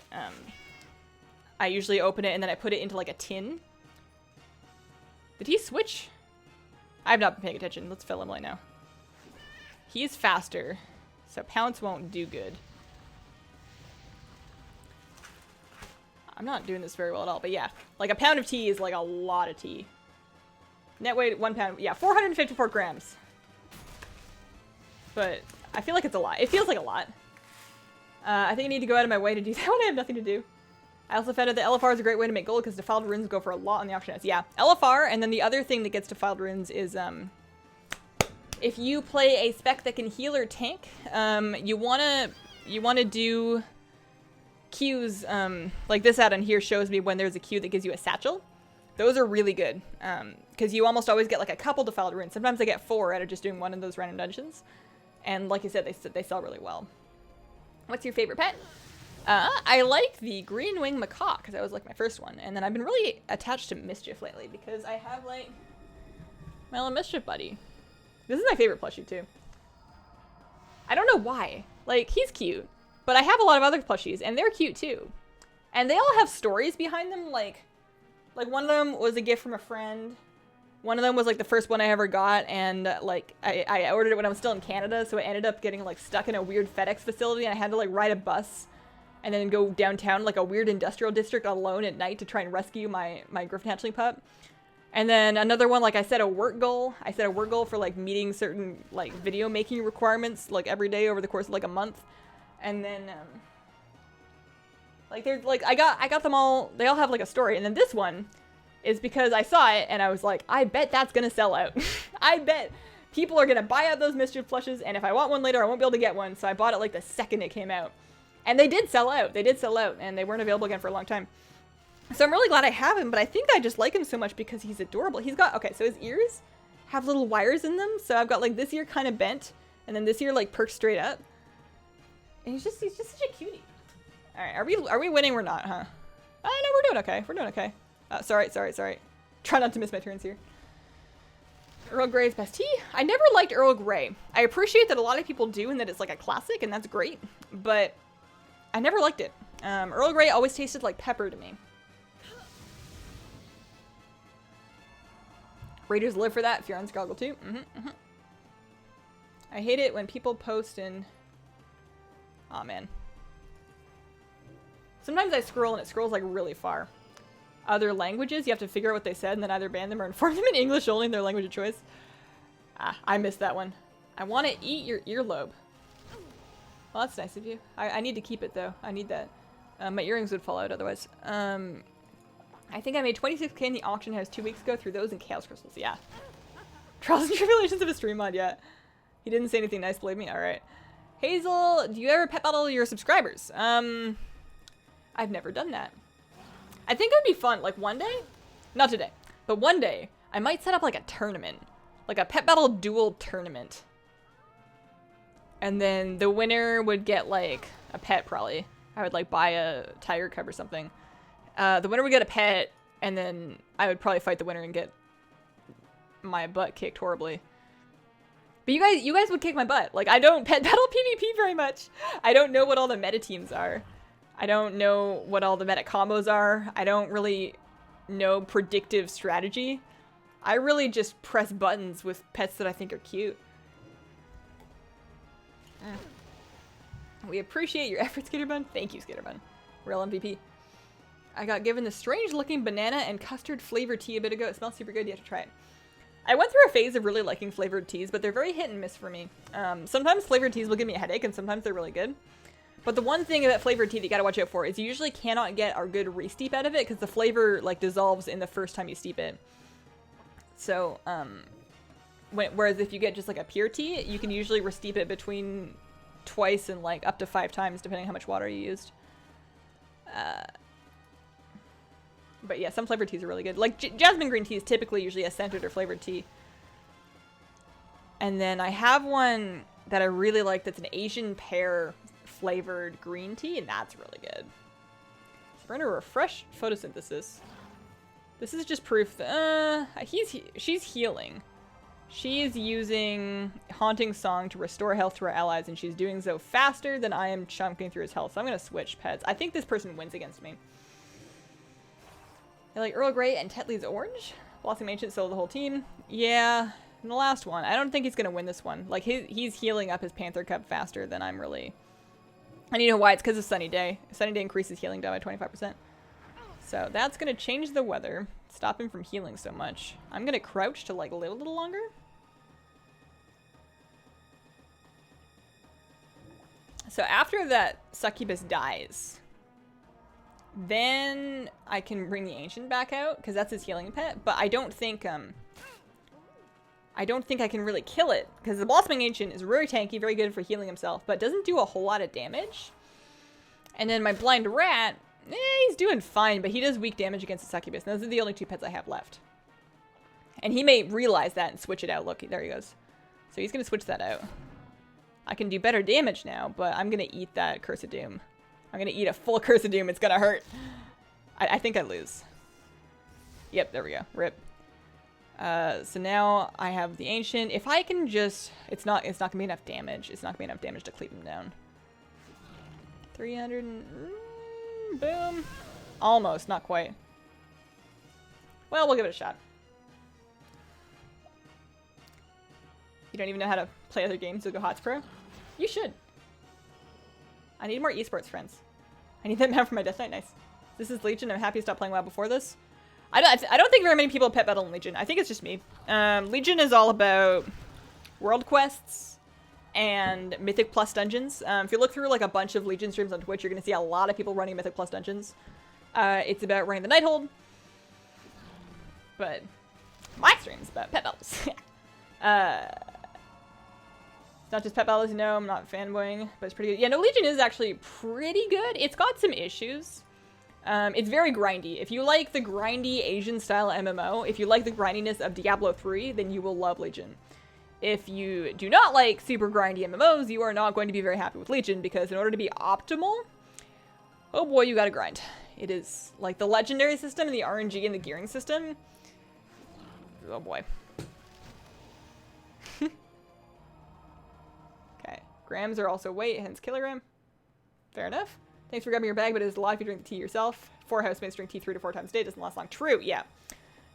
I usually open it and then I put it into like a tin. Did he switch? I have not been paying attention. Let's fill him right now. He's faster, so Pounce won't do good. I'm not doing this very well at all, but yeah. Like, a pound of tea is, like, a lot of tea. Net weight, 1 pound. Yeah, 454 grams. But I feel like it's a lot. It feels like a lot. I think I need to go out of my way to do that when I have nothing to do. I also found out that LFR is a great way to make gold because defiled runes go for a lot on the auction house. Yeah, LFR, and then the other thing that gets defiled runes is, if you play a spec that can heal or tank, you wanna do Qs, like this add-on here shows me when there's a Q that gives you a satchel. Those are really good, because you almost always get like a couple defiled runes. Sometimes I get 4 out of just doing one of those random dungeons. And like you said, they sell really well. What's your favorite pet? I like the green wing macaw, because that was like my first one. And then I've been really attached to Mischief lately, because I have like my little Mischief buddy. This is my favorite plushie too. I don't know why. Like, he's cute. But I have a lot of other plushies, and they're cute too. And they all have stories behind them, like, Like, one of them was a gift from a friend. One of them was, like, the first one I ever got, and, like, I ordered it when I was still in Canada, so it ended up getting, like, stuck in a weird FedEx facility, and I had to, like, ride a bus and then go downtown, like, a weird industrial district alone at night to try and rescue my Griffin hatchling pup. And then another one, like, I set a work goal. I set a work goal for, like, meeting certain, like, video making requirements, like, every day over the course of, like, a month. And then, like, they're, like, I got them all, they all have, like, a story. And then this one is because I saw it and I was like, I bet that's gonna sell out. I bet people are gonna buy out those Mischief plushes, and if I want one later, I won't be able to get one. So I bought it, like, the second it came out. And they did sell out. They did sell out, and they weren't available again for a long time. So I'm really glad I have him, but I think I just like him so much because he's adorable. He's got, okay, so his ears have little wires in them. So I've got, like, this ear kind of bent, and then this ear, like, perked straight up. And he's just such a cutie. All right, are we winning or not, huh? No, we're doing okay. We're doing okay. Sorry. Try not to miss my turns here. Earl Grey's best tea? I never liked Earl Grey. I appreciate that a lot of people do and that it's, like, a classic, and that's great. But I never liked it. Earl Grey always tasted like pepper to me. Raiders live for that if you're on Scroggle too. I hate it when people post in... Aw, man. Sometimes I scroll and it scrolls, like, really far. Other languages, you have to figure out what they said and then either ban them or inform them in English only in their language of choice. Ah, I missed that one. I want to eat your earlobe. Well, that's nice of you. I need to keep it, though. I need that. My earrings would fall out otherwise. I think I made 26k in the auction house 2 weeks ago through those and Chaos Crystals. Yeah. Trials and tribulations of a stream mod, yeah. He didn't say anything nice, believe me. Alright. Hazel, do you ever pet battle your subscribers? I've never done that. I think it would be fun, like, one day? Not today. But one day, I might set up, like, a tournament. Like a pet battle duel tournament. And then the winner would get, like, a pet, probably. I would, like, buy a tiger cub or something. The winner would get a pet, and then I would probably fight the winner and get my butt kicked horribly. But you guys would kick my butt. Like, I don't pet battle PvP very much. I don't know what all the meta teams are. I don't know what all the meta combos are. I don't really know predictive strategy. I really just press buttons with pets that I think are cute. We appreciate your efforts, Skitterbun. Thank you, Skitterbun. Real MVP. I got given the strange-looking banana and custard flavored tea a bit ago. It smells super good. You have to try it. I went through a phase of really liking flavored teas, but they're very hit and miss for me. Sometimes flavored teas will give me a headache, and sometimes they're really good. But the one thing about flavored tea that you gotta watch out for is you usually cannot get a good re-steep out of it because the flavor, like, dissolves in the first time you steep it. So, whereas if you get just, like, a pure tea, you can usually re-steep it between twice and, like, up to 5 times, depending on how much water you used. But yeah, some flavored teas are really good. Like, jasmine green tea is typically usually a scented or flavored tea. And then I have one that I really like that's an Asian pear flavored green tea, and that's really good. So we're gonna refresh photosynthesis. This is just proof that, she's healing. She is using Haunting Song to restore health to her allies, and she's doing so faster than I am chunking through his health. So I'm gonna switch pets. I think this person wins against me. I like Earl Grey and Tetley's Orange. Blossom Ancient solo the whole team. Yeah, and the last one. I don't think he's gonna win this one. Like, he's healing up his Panther Cub faster than I'm really. And you know why? It's because of Sunny Day. Sunny Day increases healing down by 25%. So that's gonna change the weather. Stop him from healing so much. I'm gonna crouch to, like, live a little longer. So after that succubus dies, then I can bring the ancient back out because that's his healing pet. But I don't think I can really kill it because the blossoming ancient is very tanky, very good for healing himself, but doesn't do a whole lot of damage. And then my blind rat, he's doing fine, but he does weak damage against the succubus. And those are the only 2 pets I have left. And he may realize that and switch it out. Look, there he goes. So he's gonna switch that out. I can do better damage now, but I'm gonna eat that Curse of Doom. I'm gonna eat a full Curse of Doom. It's gonna hurt. I think I lose. Yep, there we go. Rip. So now I have the Ancient. If I can just... It's not gonna be enough damage. It's not gonna be enough damage to cleave him down. 300 and... boom. Almost, not quite. Well, we'll give it a shot. You don't even know how to play other games, so go HOTS Pro? You should. I need more esports friends. I need that map for my Death Knight. Nice. This is Legion. I'm happy to stop playing WoW before this. I don't think very many people pet battle in Legion. I think it's just me. Legion is all about world quests and Mythic Plus dungeons. If you look through like a bunch of Legion streams on Twitch, you're going to see a lot of people running Mythic Plus dungeons. It's about running the Nighthold. But my stream's about pet battles. It's not just pet battles, you know, I'm not fanboying, but it's pretty good. Yeah, no, Legion is actually pretty good. It's got some issues. It's very grindy. If you like the grindy Asian-style MMO, if you like the grindiness of Diablo 3, then you will love Legion. If you do not like super grindy MMOs, you are not going to be very happy with Legion, because in order to be optimal, oh boy, you gotta grind. It is like the legendary system and the RNG and the gearing system. Oh boy. Okay, grams are also weight, hence kilogram. Fair enough. Thanks for grabbing your bag, but it is a lot if you drink the tea yourself. 4 housemates drink tea 3 to 4 times a day. It doesn't last long. True, yeah.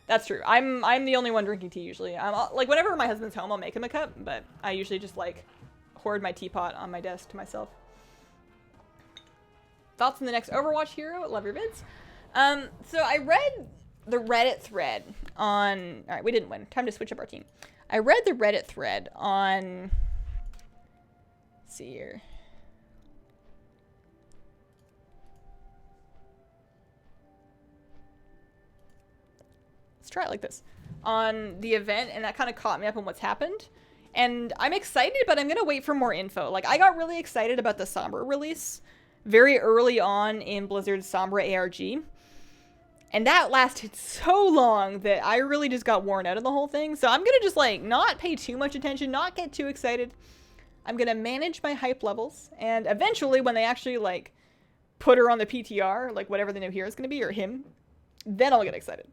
That's true. I'm the only one drinking tea usually. Like, whenever my husband's home, I'll make him a cup, but I usually just, like, hoard my teapot on my desk to myself. Thoughts on the next Overwatch hero? Love your vids. So I read the Reddit thread on... Alright, we didn't win. Time to switch up our team. I read the Reddit thread on... Let's see here. Let's try it like this. On the event, and that kind of caught me up on what's happened. And I'm excited, but I'm going to wait for more info. Like, I got really excited about the Sombra release very early on in Blizzard's Sombra ARG. And that lasted so long that I really just got worn out of the whole thing. So I'm going to just, like, not pay too much attention, not get too excited. I'm going to manage my hype levels. And eventually, when they actually, like, put her on the PTR, like, whatever the new hero is going to be, or him, then I'll get excited.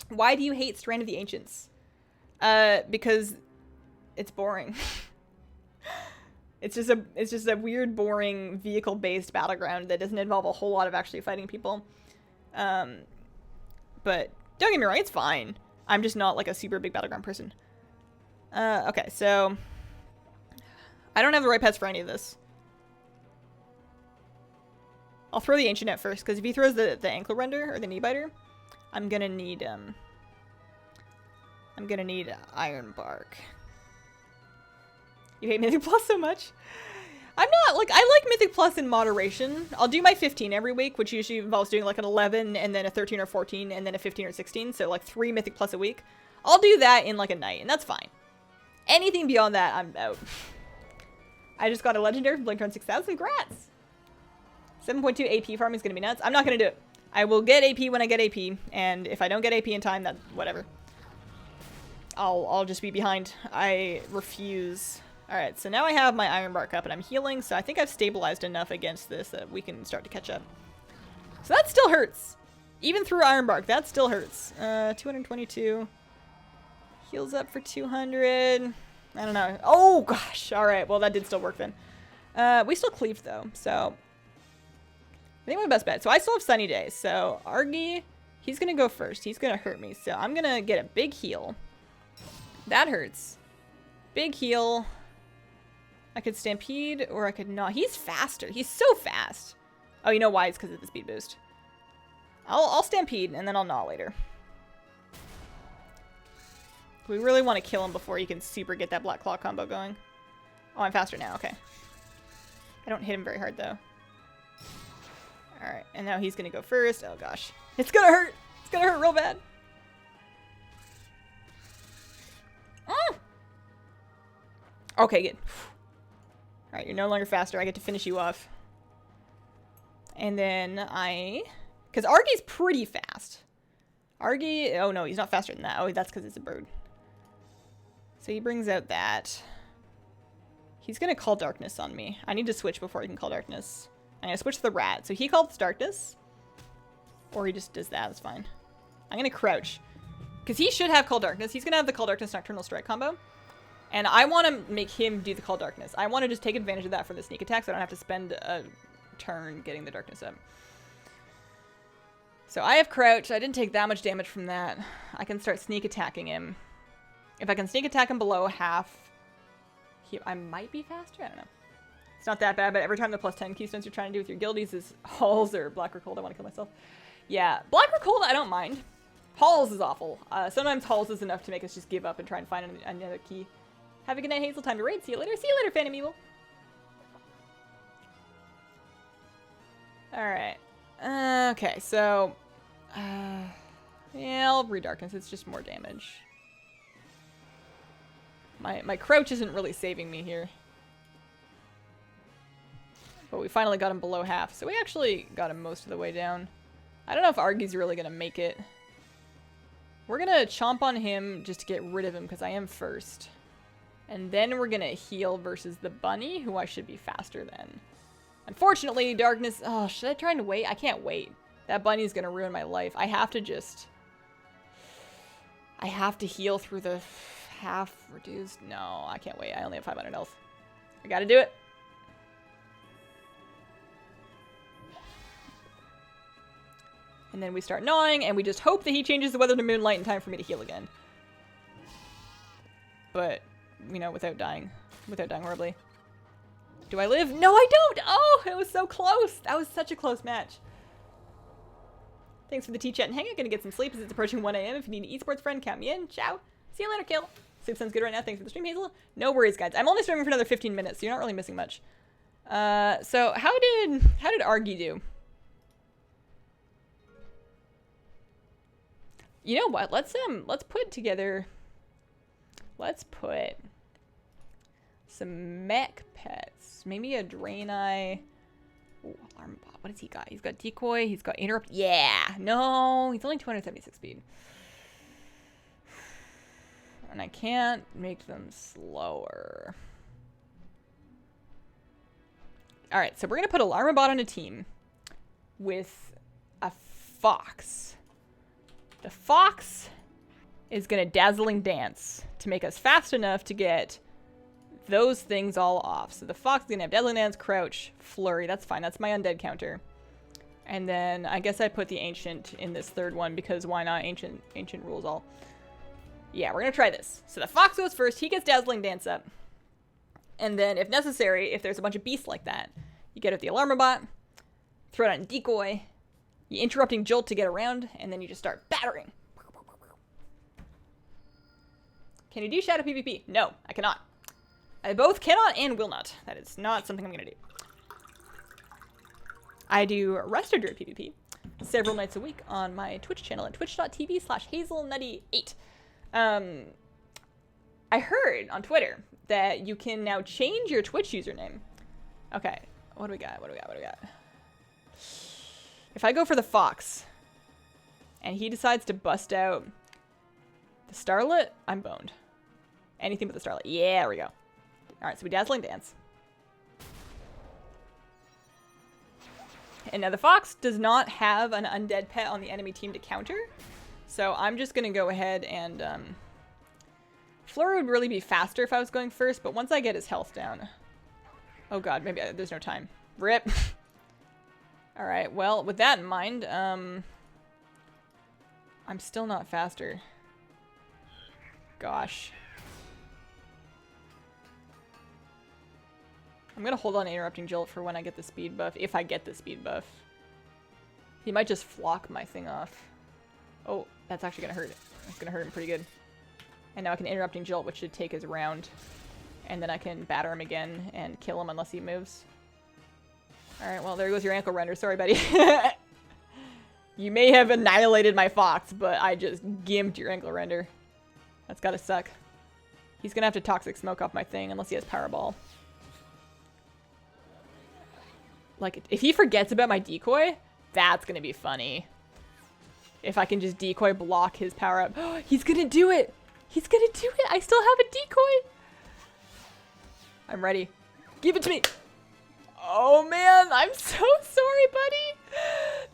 Why do you hate Strand of the Ancients? Because it's boring. It's just a weird, boring, vehicle-based battleground that doesn't involve a whole lot of actually fighting people. But don't get me wrong, it's fine. I'm just not like a super big battleground person. Okay, so I don't have the right pets for any of this. I'll throw the Ancient at first, because if he throws the Ankle Render, or the Knee Biter, I'm gonna need Iron Bark. You hate Mythic Plus so much? I'm not, like, I like Mythic Plus in moderation. I'll do my 15 every week, which usually involves doing, like, an 11, and then a 13 or 14, and then a 15 or 16, so, like, 3 Mythic Plus a week. I'll do that in, like, a night, and that's fine. Anything beyond that, I'm out. I just got a Legendary from Blink on 6000. Congrats! 7.2 AP farming is going to be nuts. I'm not going to do it. I will get AP when I get AP, and if I don't get AP in time, then whatever. I'll just be behind. I refuse. Alright, so now I have my Iron Bark up, and I'm healing, so I think I've stabilized enough against this that we can start to catch up. So that still hurts. Even through Iron Bark, that still hurts. 222. Heals up for 200. I don't know. Oh, gosh. Alright, well, that did still work then. We still cleaved, though, so... I think my best bet. So I still have Sunny Days. So Argy, he's going to go first. He's going to hurt me. So I'm going to get a big heal. That hurts. Big heal. I could Stampede or I could not. He's faster. He's so fast. Oh, you know why? It's because of the speed boost. I'll Stampede and then I'll Gnaw later. We really want to kill him before he can super get that Black Claw combo going. Oh, I'm faster now. Okay. I don't hit him very hard though. Alright, and now he's gonna go first. Oh gosh. It's gonna hurt! It's gonna hurt real bad. Mm! Okay, good. Alright, you're no longer faster. I get to finish you off. And then because Argy's pretty fast. Argy... Oh no, he's not faster than that. Oh, that's because it's a bird. So he brings out that. He's gonna call Darkness on me. I need to switch before he can call Darkness. I'm going to switch to the rat. So he calls Darkness. Or he just does that. That's fine. I'm going to crouch. Because he should have Call Darkness. He's going to have the Call Darkness Nocturnal Strike combo. And I want to make him do the Call Darkness. I want to just take advantage of that for the sneak attack so I don't have to spend a turn getting the darkness up. So I have crouch. I didn't take that much damage from that. I can start sneak attacking him. If I can sneak attack him below half, I might be faster? I don't know. It's not that bad, but every time the +10 keystones you're trying to do with your guildies is Halls or Black or Cold, I want to kill myself. Yeah, Black or Cold, I don't mind. Halls is awful. Sometimes Halls is enough to make us just give up and try and find another key. Have a good night, Hazel. Time to raid. See you later. See you later, Phantom Evil. Alright. Okay, so... yeah, I'll redarkness. It's just more damage. My crouch isn't really saving me here. But we finally got him below half, so we actually got him most of the way down. I don't know if Argy's really gonna make it. We're gonna chomp on him just to get rid of him, because I am first. And then we're gonna heal versus the bunny, who I should be faster than. Unfortunately, darkness... oh, should I try and wait? I can't wait. That bunny's gonna ruin my life. I have to just... I have to heal through the half reduced... no, I can't wait. I only have 500 health. I gotta do it. And then we start gnawing, and we just hope that he changes the weather to moonlight in time for me to heal again. But, you know, without dying. Without dying horribly. Do I live? No, I don't! Oh, it was so close! That was such a close match. Thanks for the T-chat and hangout. Gonna get some sleep as it's approaching 1 a.m. If you need an esports friend, count me in. Ciao. See you later, Kill. Sleep sounds good right now. Thanks for the stream, Hazel. No worries, guys. I'm only streaming for another 15 minutes, so you're not really missing much. So how did Argy do? You know what? Let's put together. Let's put some mech pets. Maybe a Draenei. Ooh, alarm bot. What does he got? He's got decoy. He's got interrupt. Yeah. No, he's only 276 speed. And I can't make them slower. All right, so we're gonna put alarm bot on a team with a fox. The fox is gonna dazzling dance to make us fast enough to get those things all off. So the fox is gonna have dazzling dance, crouch, flurry. That's fine. That's my undead counter. And then I guess I put the ancient in this third one because why not? Ancient rules all. Yeah, we're gonna try this. So the fox goes first. He gets dazzling dance up. And then if necessary, if there's a bunch of beasts like that, you get out the alarm bot, throw it on decoy, you interrupting jolt to get around, and then you just start battering. Can you do shadow PvP? No, I cannot. I both cannot and will not. That is not something I'm gonna do. I do Resto Druid PvP several nights a week on my Twitch channel at twitch.tv/hazelnutty8. I heard on Twitter that you can now change your Twitch username. Okay, what do we got? If I go for the fox, and he decides to bust out the starlet, I'm boned. Anything but the starlet. Yeah, there we go. Alright, so we dazzling dance. And now the fox does not have an undead pet on the enemy team to counter. So I'm just going to go ahead and... Flurry would really be faster if I was going first, but once I get his health down... Oh god, maybe there's no time. Rip. Alright, well, with that in mind, I'm still not faster. Gosh. I'm gonna hold on to interrupting jolt for when I get the speed buff, if I get the speed buff. He might just flock my thing off. Oh, that's actually gonna hurt. That's gonna hurt him pretty good. And now I can interrupting jolt, which should take his round. And then I can batter him again and kill him unless he moves. Alright, well, there goes your ankle render. Sorry, buddy. You may have annihilated my fox, but I just gimped your ankle render. That's gotta suck. He's gonna have to toxic smoke off my thing unless he has Powerball. Like, if he forgets about my decoy, that's gonna be funny. If I can just decoy block his power up. He's gonna do it! He's gonna do it! I still have a decoy! I'm ready. Give it to me! Oh man, I'm so sorry, buddy!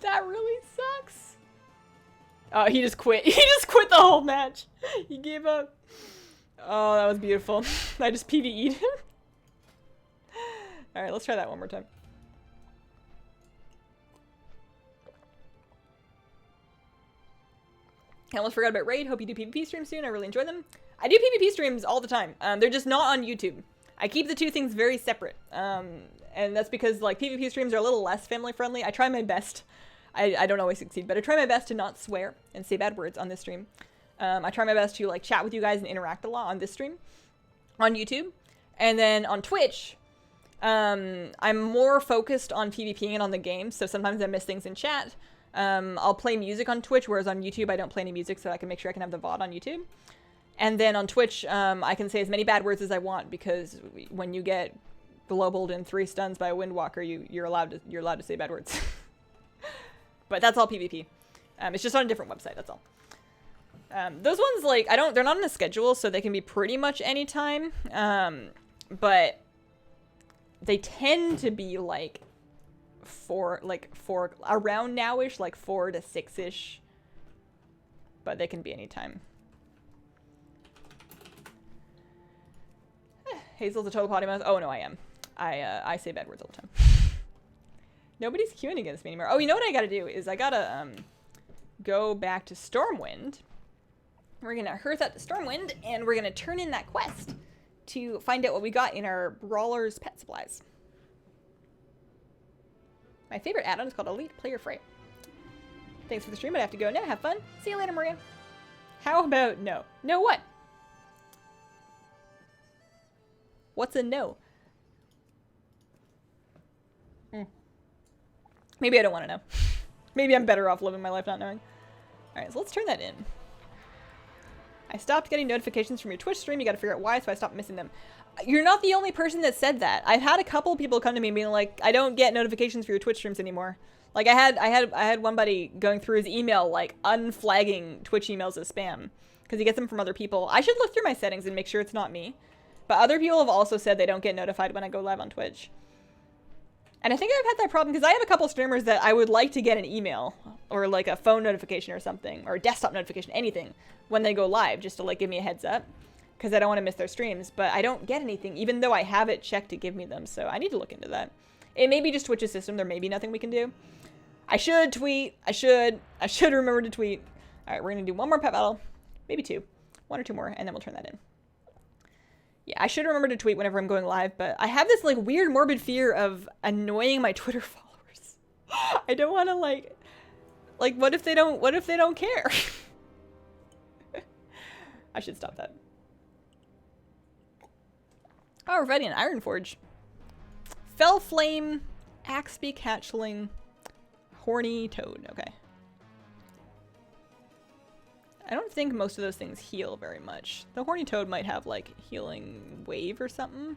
That really sucks. Oh, he just quit. He just quit the whole match. He gave up. Oh, that was beautiful. I just PvE'd him. Alright, let's try that one more time. I almost forgot about Raid. Hope you do PvP streams soon. I really enjoy them. I do PvP streams all the time. They're just not on YouTube. I keep the two things very separate. And that's because like PvP streams are a little less family friendly. I try my best. I don't always succeed, but I try my best to not swear and say bad words on this stream. I try my best to like chat with you guys and interact a lot on this stream, on YouTube. And then on Twitch, I'm more focused on PvPing and on the game, so sometimes I miss things in chat. I'll play music on Twitch, whereas on YouTube I don't play any music, so I can make sure I can have the VoD on YouTube. And then on Twitch, I can say as many bad words as I want, because when you get globaled in 3 stuns by a Windwalker, you're allowed to say bad words. But that's all PvP. It's just on a different website, that's all. Those ones, like, they're not on a schedule, so they can be pretty much anytime. But they tend to be like four around now-ish, like 4 to 6-ish. But they can be anytime. Hazel's a total potty mouth. Oh no, I am. I say bad words all the time. Nobody's queuing against me anymore. Oh, you know what I gotta do is I gotta go back to Stormwind. We're gonna hearth out to Stormwind, and we're gonna turn in that quest to find out what we got in our Brawler's Pet Supplies. My favorite add-on is called Elite Player Freight. Thanks for the stream, but I have to go now. Have fun. See you later, Maria. How about no? No what? What's a no? Maybe I don't want to know. Maybe I'm better off living my life not knowing. Alright, so let's turn that in. I stopped getting notifications from your Twitch stream. You gotta figure out why, so I stopped missing them. You're not the only person that said that. I've had a couple people come to me being like, I don't get notifications for your Twitch streams anymore. Like I had one buddy going through his email, like unflagging Twitch emails as spam because he gets them from other people. I should look through my settings and make sure it's not me. But other people have also said they don't get notified when I go live on Twitch. And I think I've had that problem because I have a couple streamers that I would like to get an email or like a phone notification or something, or a desktop notification, anything, when they go live, just to like give me a heads up because I don't want to miss their streams. But I don't get anything, even though I have it checked to give me them. So I need to look into that. It may be just Twitch's system. There may be nothing we can do. I should tweet. I should remember to tweet. All right, we're going to do one more pet battle. Maybe 2. 1 or 2 more, and then we'll turn that in. Yeah, I should remember to tweet whenever I'm going live, but I have this like weird morbid fear of annoying my Twitter followers. I don't want to like what if they don't care? I should stop that. Oh, we're fighting an Ironforge. Fell Flame, Axebeak Hatchling, Horny Toad. Okay. I don't think most of those things heal very much. The Horny Toad might have, like, healing wave or something.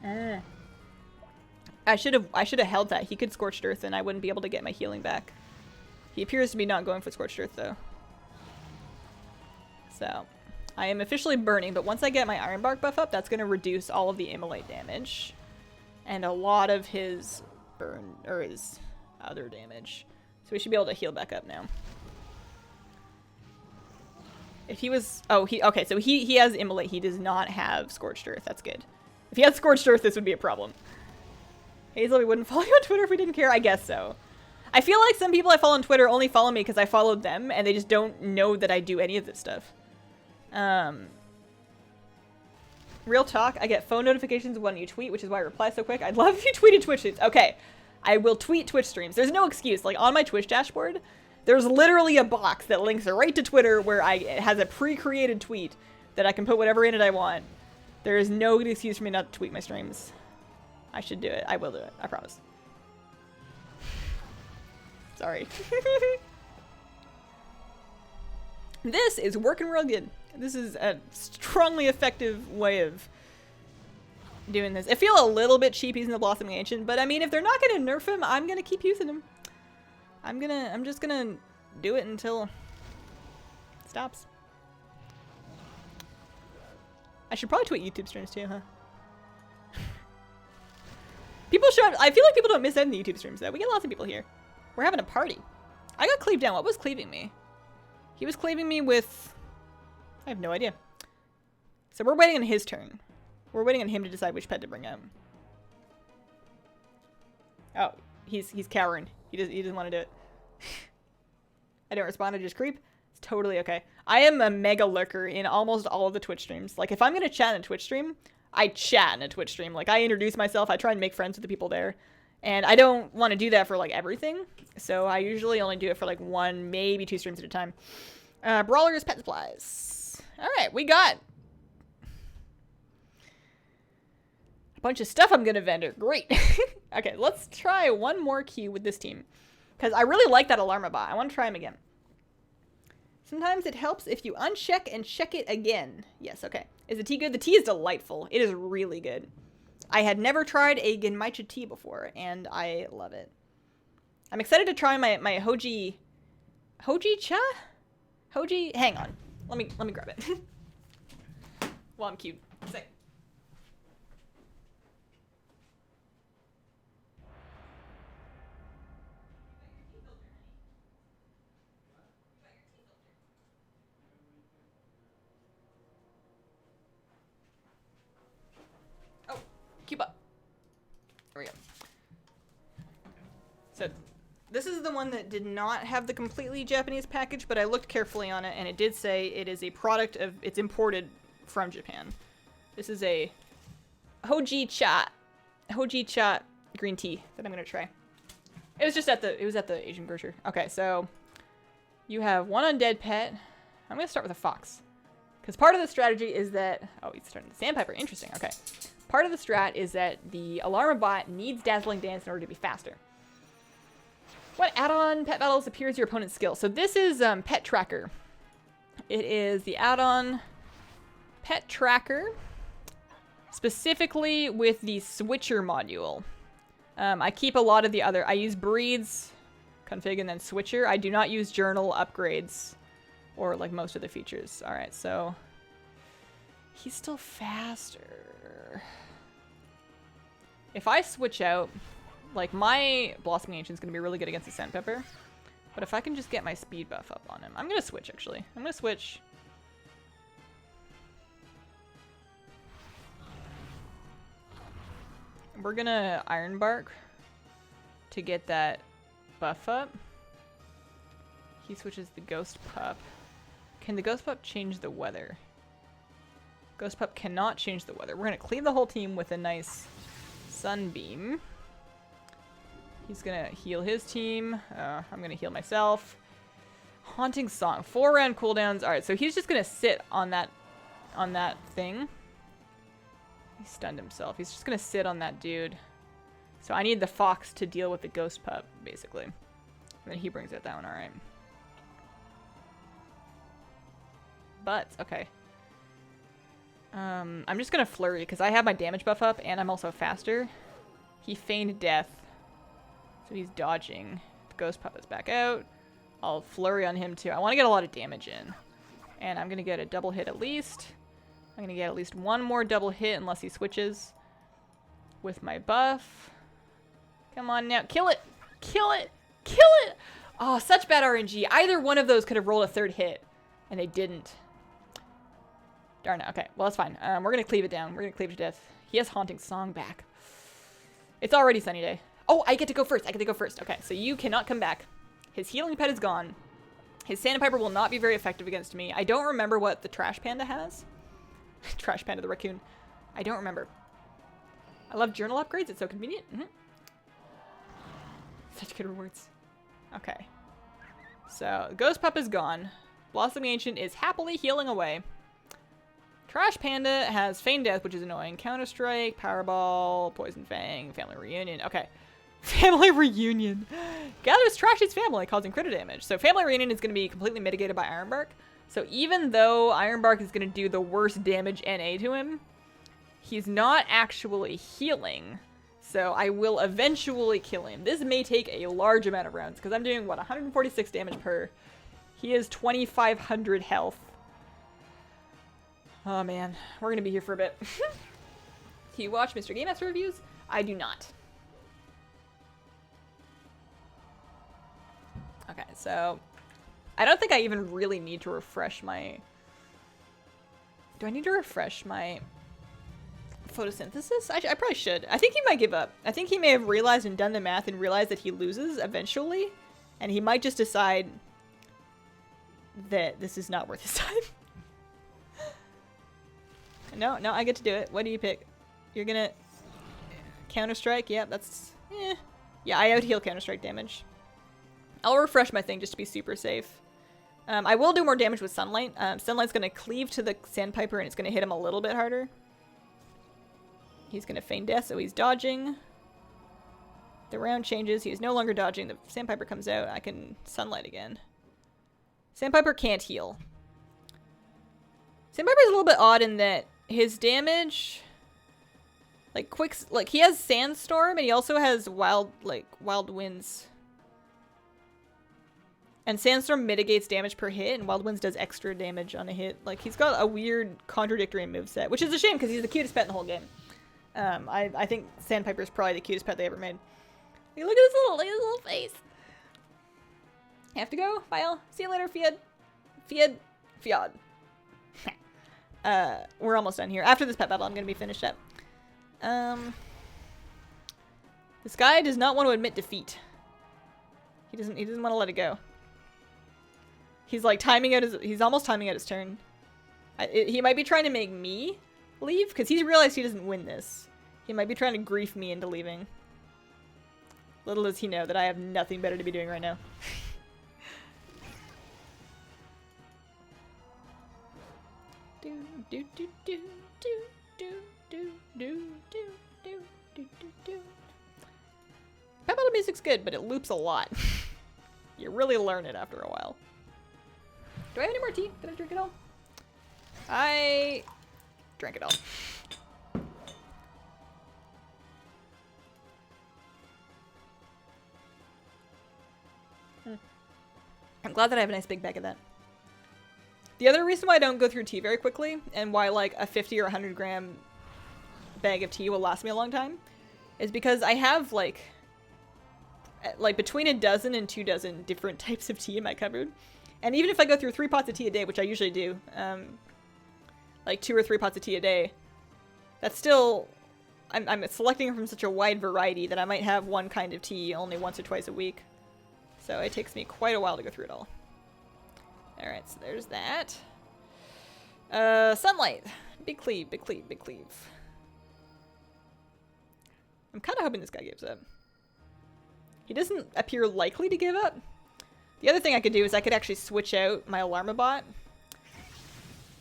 I should have held that. He could Scorched Earth and I wouldn't be able to get my healing back. He appears to be not going for Scorched Earth, though. So, I am officially burning, but once I get my Iron Bark buff up, that's going to reduce all of the Immolate damage. And a lot of his burn, or his other damage. So we should be able to heal back up now. If he was... Oh, okay, so he has Immolate. He does not have Scorched Earth. That's good. If he had Scorched Earth, this would be a problem. Hazel, we wouldn't follow you on Twitter if we didn't care? I guess so. I feel like some people I follow on Twitter only follow me because I followed them, and they just don't know that I do any of this stuff. Real talk, I get phone notifications when you tweet, which is why I reply so quick. I'd love if you tweeted Twitch streams. Okay, I will tweet Twitch streams. There's no excuse. Like, on my Twitch dashboard, there's literally a box that links right to Twitter where it has a pre-created tweet that I can put whatever in it I want. There is no good excuse for me not to tweet my streams. I should do it. I will do it. I promise. Sorry. This is working real good. This is a strongly effective way of doing this. I feel a little bit cheap using the Blossoming Ancient, but I mean, if they're not going to nerf him, I'm going to keep using him. I'm just going to do it until it stops. I should probably tweet YouTube streams too, huh? People show up. I feel like people don't miss out on the YouTube streams though. We get lots of people here. We're having a party. I got cleaved down. What was cleaving me? He was cleaving me with... I have no idea. So we're waiting on his turn. We're waiting on him to decide which pet to bring out. Oh, he's cowering. He doesn't want to do it. I don't respond, I just creep. It's totally okay. I am a mega lurker in almost all of the Twitch streams. Like, if I'm gonna chat in a Twitch stream, I chat in a Twitch stream. Like, I introduce myself, I try and make friends with the people there. And I don't want to do that for, like, everything. So I usually only do it for, like, 1, maybe 2 streams at a time. Brawlers, pet supplies. Alright, we got a bunch of stuff I'm gonna vendor. Great. Okay, let's try one more queue with this team. Because I really like that Alarma bot. I want to try him again. Sometimes it helps if you uncheck and check it again. Yes, okay. Is the tea good? The tea is delightful. It is really good. I had never tried a Genmaicha tea before, and I love it. I'm excited to try my Hoji... Hoji-cha? Hoji? Hang on. Let me grab it. Well, I'm cute. Say. Keep up. There we go. So, this is the one that did not have the completely Japanese package, but I looked carefully on it, and it did say it is a product of, it's imported from Japan. This is a Hoji-cha green tea that I'm gonna try. It was just at the Asian grocer. Okay, so you have one undead pet. I'm gonna start with a fox, because part of the strategy is that, oh, he's starting the sandpiper. Interesting. Okay. Part of the strat is that the Alarma bot needs Dazzling Dance in order to be faster. What add-on pet battles appears your opponent's skill? So this is Pet Tracker. It is the add-on Pet Tracker, specifically with the Switcher module. I keep a lot of the other... I use Breeds, Config, and then Switcher. I do not use Journal, Upgrades, or like most of the features. Alright, so... he's still faster. If I switch out, like, my Blossoming Ancient's gonna be really good against the Sandpepper. But if I can just get my speed buff up on him, I'm gonna switch, actually. I'm gonna switch. We're gonna Iron Bark to get that buff up. He switches the Ghost Pup. Can the Ghost Pup change the weather? Ghost Pup cannot change the weather. We're gonna cleave the whole team with a nice Sunbeam. He's gonna heal his team. I'm gonna heal myself. Haunting Song. 4-round cooldowns. Alright, so he's just gonna sit on that thing. He stunned himself. He's just gonna sit on that dude. So I need the fox to deal with the Ghost Pup, basically. And then he brings it down, alright. But, okay. I'm just gonna flurry because I have my damage buff up and I'm also faster. He feigned death, so he's dodging. The Ghost Pup is back out. I'll flurry on him too. I want to get a lot of damage in, and I'm gonna get a double hit at least. I'm gonna get at least one more double hit unless he switches with my buff. Come on now, kill it, kill it, kill it! Oh, such bad RNG. Either one of those could have rolled a third hit, and they didn't. Darn it. Okay, well, that's fine. We're gonna cleave it down. We're gonna cleave it to death. He has Haunting Song back. It's already Sunny Day. Oh, I get to go first. I get to go first. Okay, so you cannot come back. His healing pet is gone. His Sandpiper will not be very effective against me. I don't remember what the Trash Panda has. Trash Panda the raccoon. I don't remember. I love journal upgrades. It's so convenient. Such good rewards. Okay. So, Ghost Pup is gone. Blossoming Ancient is happily healing away. Trash Panda has Feign Death, which is annoying. Counter-Strike, Powerball, Poison Fang, Family Reunion. Okay. Family Reunion. Gathers Trash's family, causing critter damage. So Family Reunion is going to be completely mitigated by Iron Bark. So even though Iron Bark is going to do the worst damage NA to him, he's not actually healing. So I will eventually kill him. This may take a large amount of rounds, because I'm doing, what, 146 damage per. He is 2,500 health. Oh man, we're gonna be here for a bit. Do you watch Mr. Game Master reviews? I do not. Okay, so I don't think I even really need to refresh my... Do I need to refresh my photosynthesis? I probably should. I think he might give up. I think he may have realized and done the math and realized that he loses eventually. And he might just decide that this is not worth his time. No, I get to do it. What do you pick? You're gonna... Counter-Strike? Yep, that's... eh. Yeah, I out-heal Counter-Strike damage. I'll refresh my thing just to be super safe. I will do more damage with Sunlight. Sunlight's gonna cleave to the Sandpiper and it's gonna hit him a little bit harder. He's gonna feign death, so he's dodging. The round changes. He is no longer dodging. The Sandpiper comes out. I can Sunlight again. Sandpiper can't heal. Sandpiper's a little bit odd in that his damage... Like he has Sandstorm and he also has Wild Winds. And Sandstorm mitigates damage per hit and Wild Winds does extra damage on a hit. Like he's got a weird contradictory moveset, which is a shame because he's the cutest pet in the whole game. I think Sandpiper is probably the cutest pet they ever made. Like, look at his little face. I have to go. Bye all. See you later, Fiad. We're almost done here. After this pet battle, I'm gonna be finished up. This guy does not want to admit defeat. He doesn't want to let it go. He's like he's almost timing out his turn. He might be trying to make me leave because he's realized he doesn't win this. He might be trying to grief me into leaving. Little does he know that I have nothing better to be doing right now. Pet battle music's good, but it loops a lot. You really learn it after a while. Do I have any more tea? Did I drink it all? I drank it all. I'm glad that I have a nice big bag of that. The other reason why I don't go through tea very quickly, and why like a 50 or 100 gram bag of tea will last me a long time, is because I have like between a dozen and 2 dozen different types of tea in my cupboard. And even if I go through 3 pots of tea a day, which I usually do, like 2 or 3 pots of tea a day, that's still, I'm selecting from such a wide variety that I might have one kind of tea only once or twice a week. So it takes me quite a while to go through it all. Alright, so there's that. Sunlight. Big cleave, big cleave, big cleave. I'm kind of hoping this guy gives up. He doesn't appear likely to give up. The other thing I could do is I could actually switch out my Alarmabot.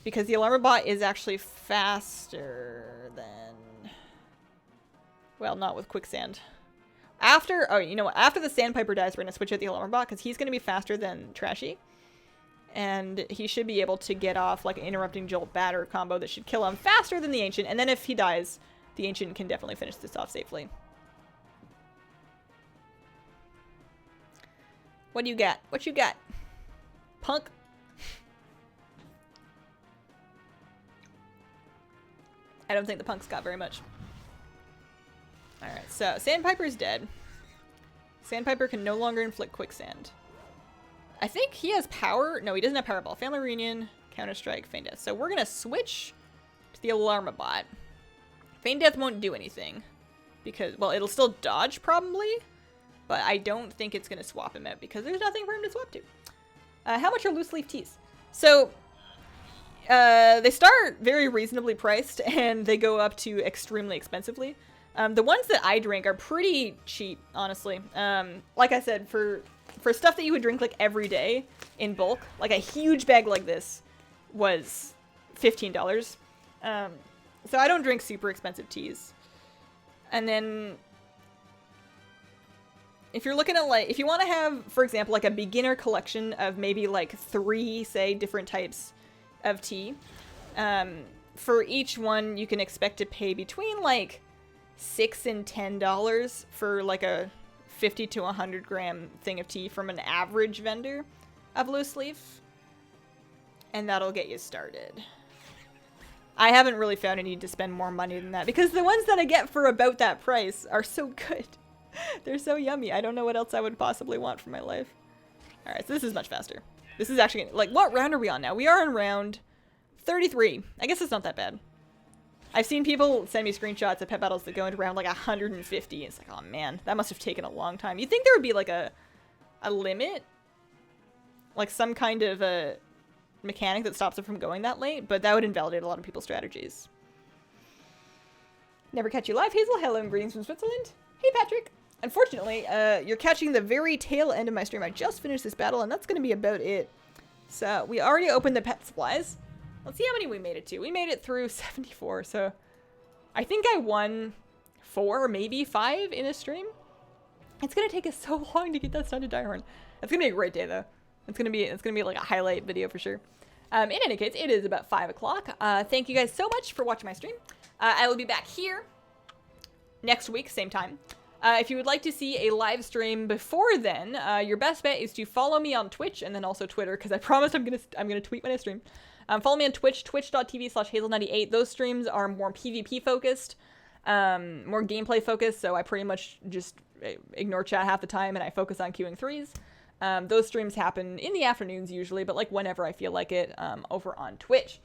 Because the Alarmabot is actually faster than... Well, not with Quicksand. Oh, you know what? After the Sandpiper dies, we're going to switch out the Alarmabot because he's going to be faster than Trashy. And he should be able to get off like an Interrupting Jolt Batter combo that should kill him faster than the Ancient. And then if he dies, the Ancient can definitely finish this off safely. What do you got? What you got? Punk? I don't think the Punk's got very much. Alright, so Sandpiper's dead. Sandpiper can no longer inflict Quicksand. I think he has power. No, he doesn't have Powerball. Family Reunion, Counter-Strike, Feign Death. So we're going to switch to the Alarmabot. Feign Death won't do anything. Because, well, it'll still dodge probably. But I don't think it's going to swap him out because there's nothing for him to swap to. How much are loose leaf teas? So, they start very reasonably priced and they go up to extremely expensively. The ones that I drink are pretty cheap, honestly. Like I said, for stuff that you would drink like every day in bulk, like a huge bag like this was $15. So I don't drink super expensive teas. And then if you're looking at like, if you want to have, for example, like a beginner collection of maybe like 3, say, different types of tea, for each one you can expect to pay between like $6 and $10 for like a 50 to 100 gram thing of tea from an average vendor of loose leaf. And that'll get you started. I haven't really found a need to spend more money than that because the ones that I get for about that price are so good. They're so yummy. I don't know what else I would possibly want for my life. Alright, so this is much faster. This is actually, like, what round are we on now? We are on round 33. I guess it's not that bad. I've seen people send me screenshots of pet battles that go into around like 150. It's like, oh man, that must have taken a long time. You'd think there would be like a limit, like some kind of a mechanic that stops it from going that late, but that would invalidate a lot of people's strategies. Never catch you live, Hazel. Hello and greetings from Switzerland. Hey, Patrick. Unfortunately, you're catching the very tail end of my stream. I just finished this battle, and that's going to be about it. So we already opened the pet supplies. Let's see how many we made it to. We made it through 74, so I think I won 4, maybe 5 in a stream. It's gonna take us so long to get that stunted Direhorn. It's gonna be a great day though. It's gonna be like a highlight video for sure. In any case, it is about 5 o'clock. Thank you guys so much for watching my stream. I will be back here next week, same time. If you would like to see a live stream before then, your best bet is to follow me on Twitch and then also Twitter, because I promise I'm gonna tweet when I stream. Follow me on Twitch, twitch.tv/hazel98. Those streams are more PvP focused, more gameplay focused, so I pretty much just ignore chat half the time and I focus on queuing 3s. Those streams happen in the afternoons usually, but like whenever I feel like it, over on Twitch.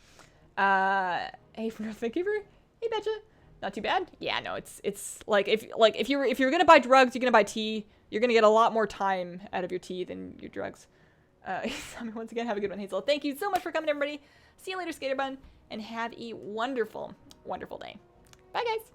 Hey, from North Vancouver. Hey, Betcha. Not too bad. Yeah, no, it's like if you're gonna buy drugs, you're gonna buy tea. You're gonna get a lot more time out of your tea than your drugs. Once again, have a good one, Hazel. Thank you so much for coming, everybody. See you later, Skater Bun, and have a wonderful, wonderful day. Bye, guys.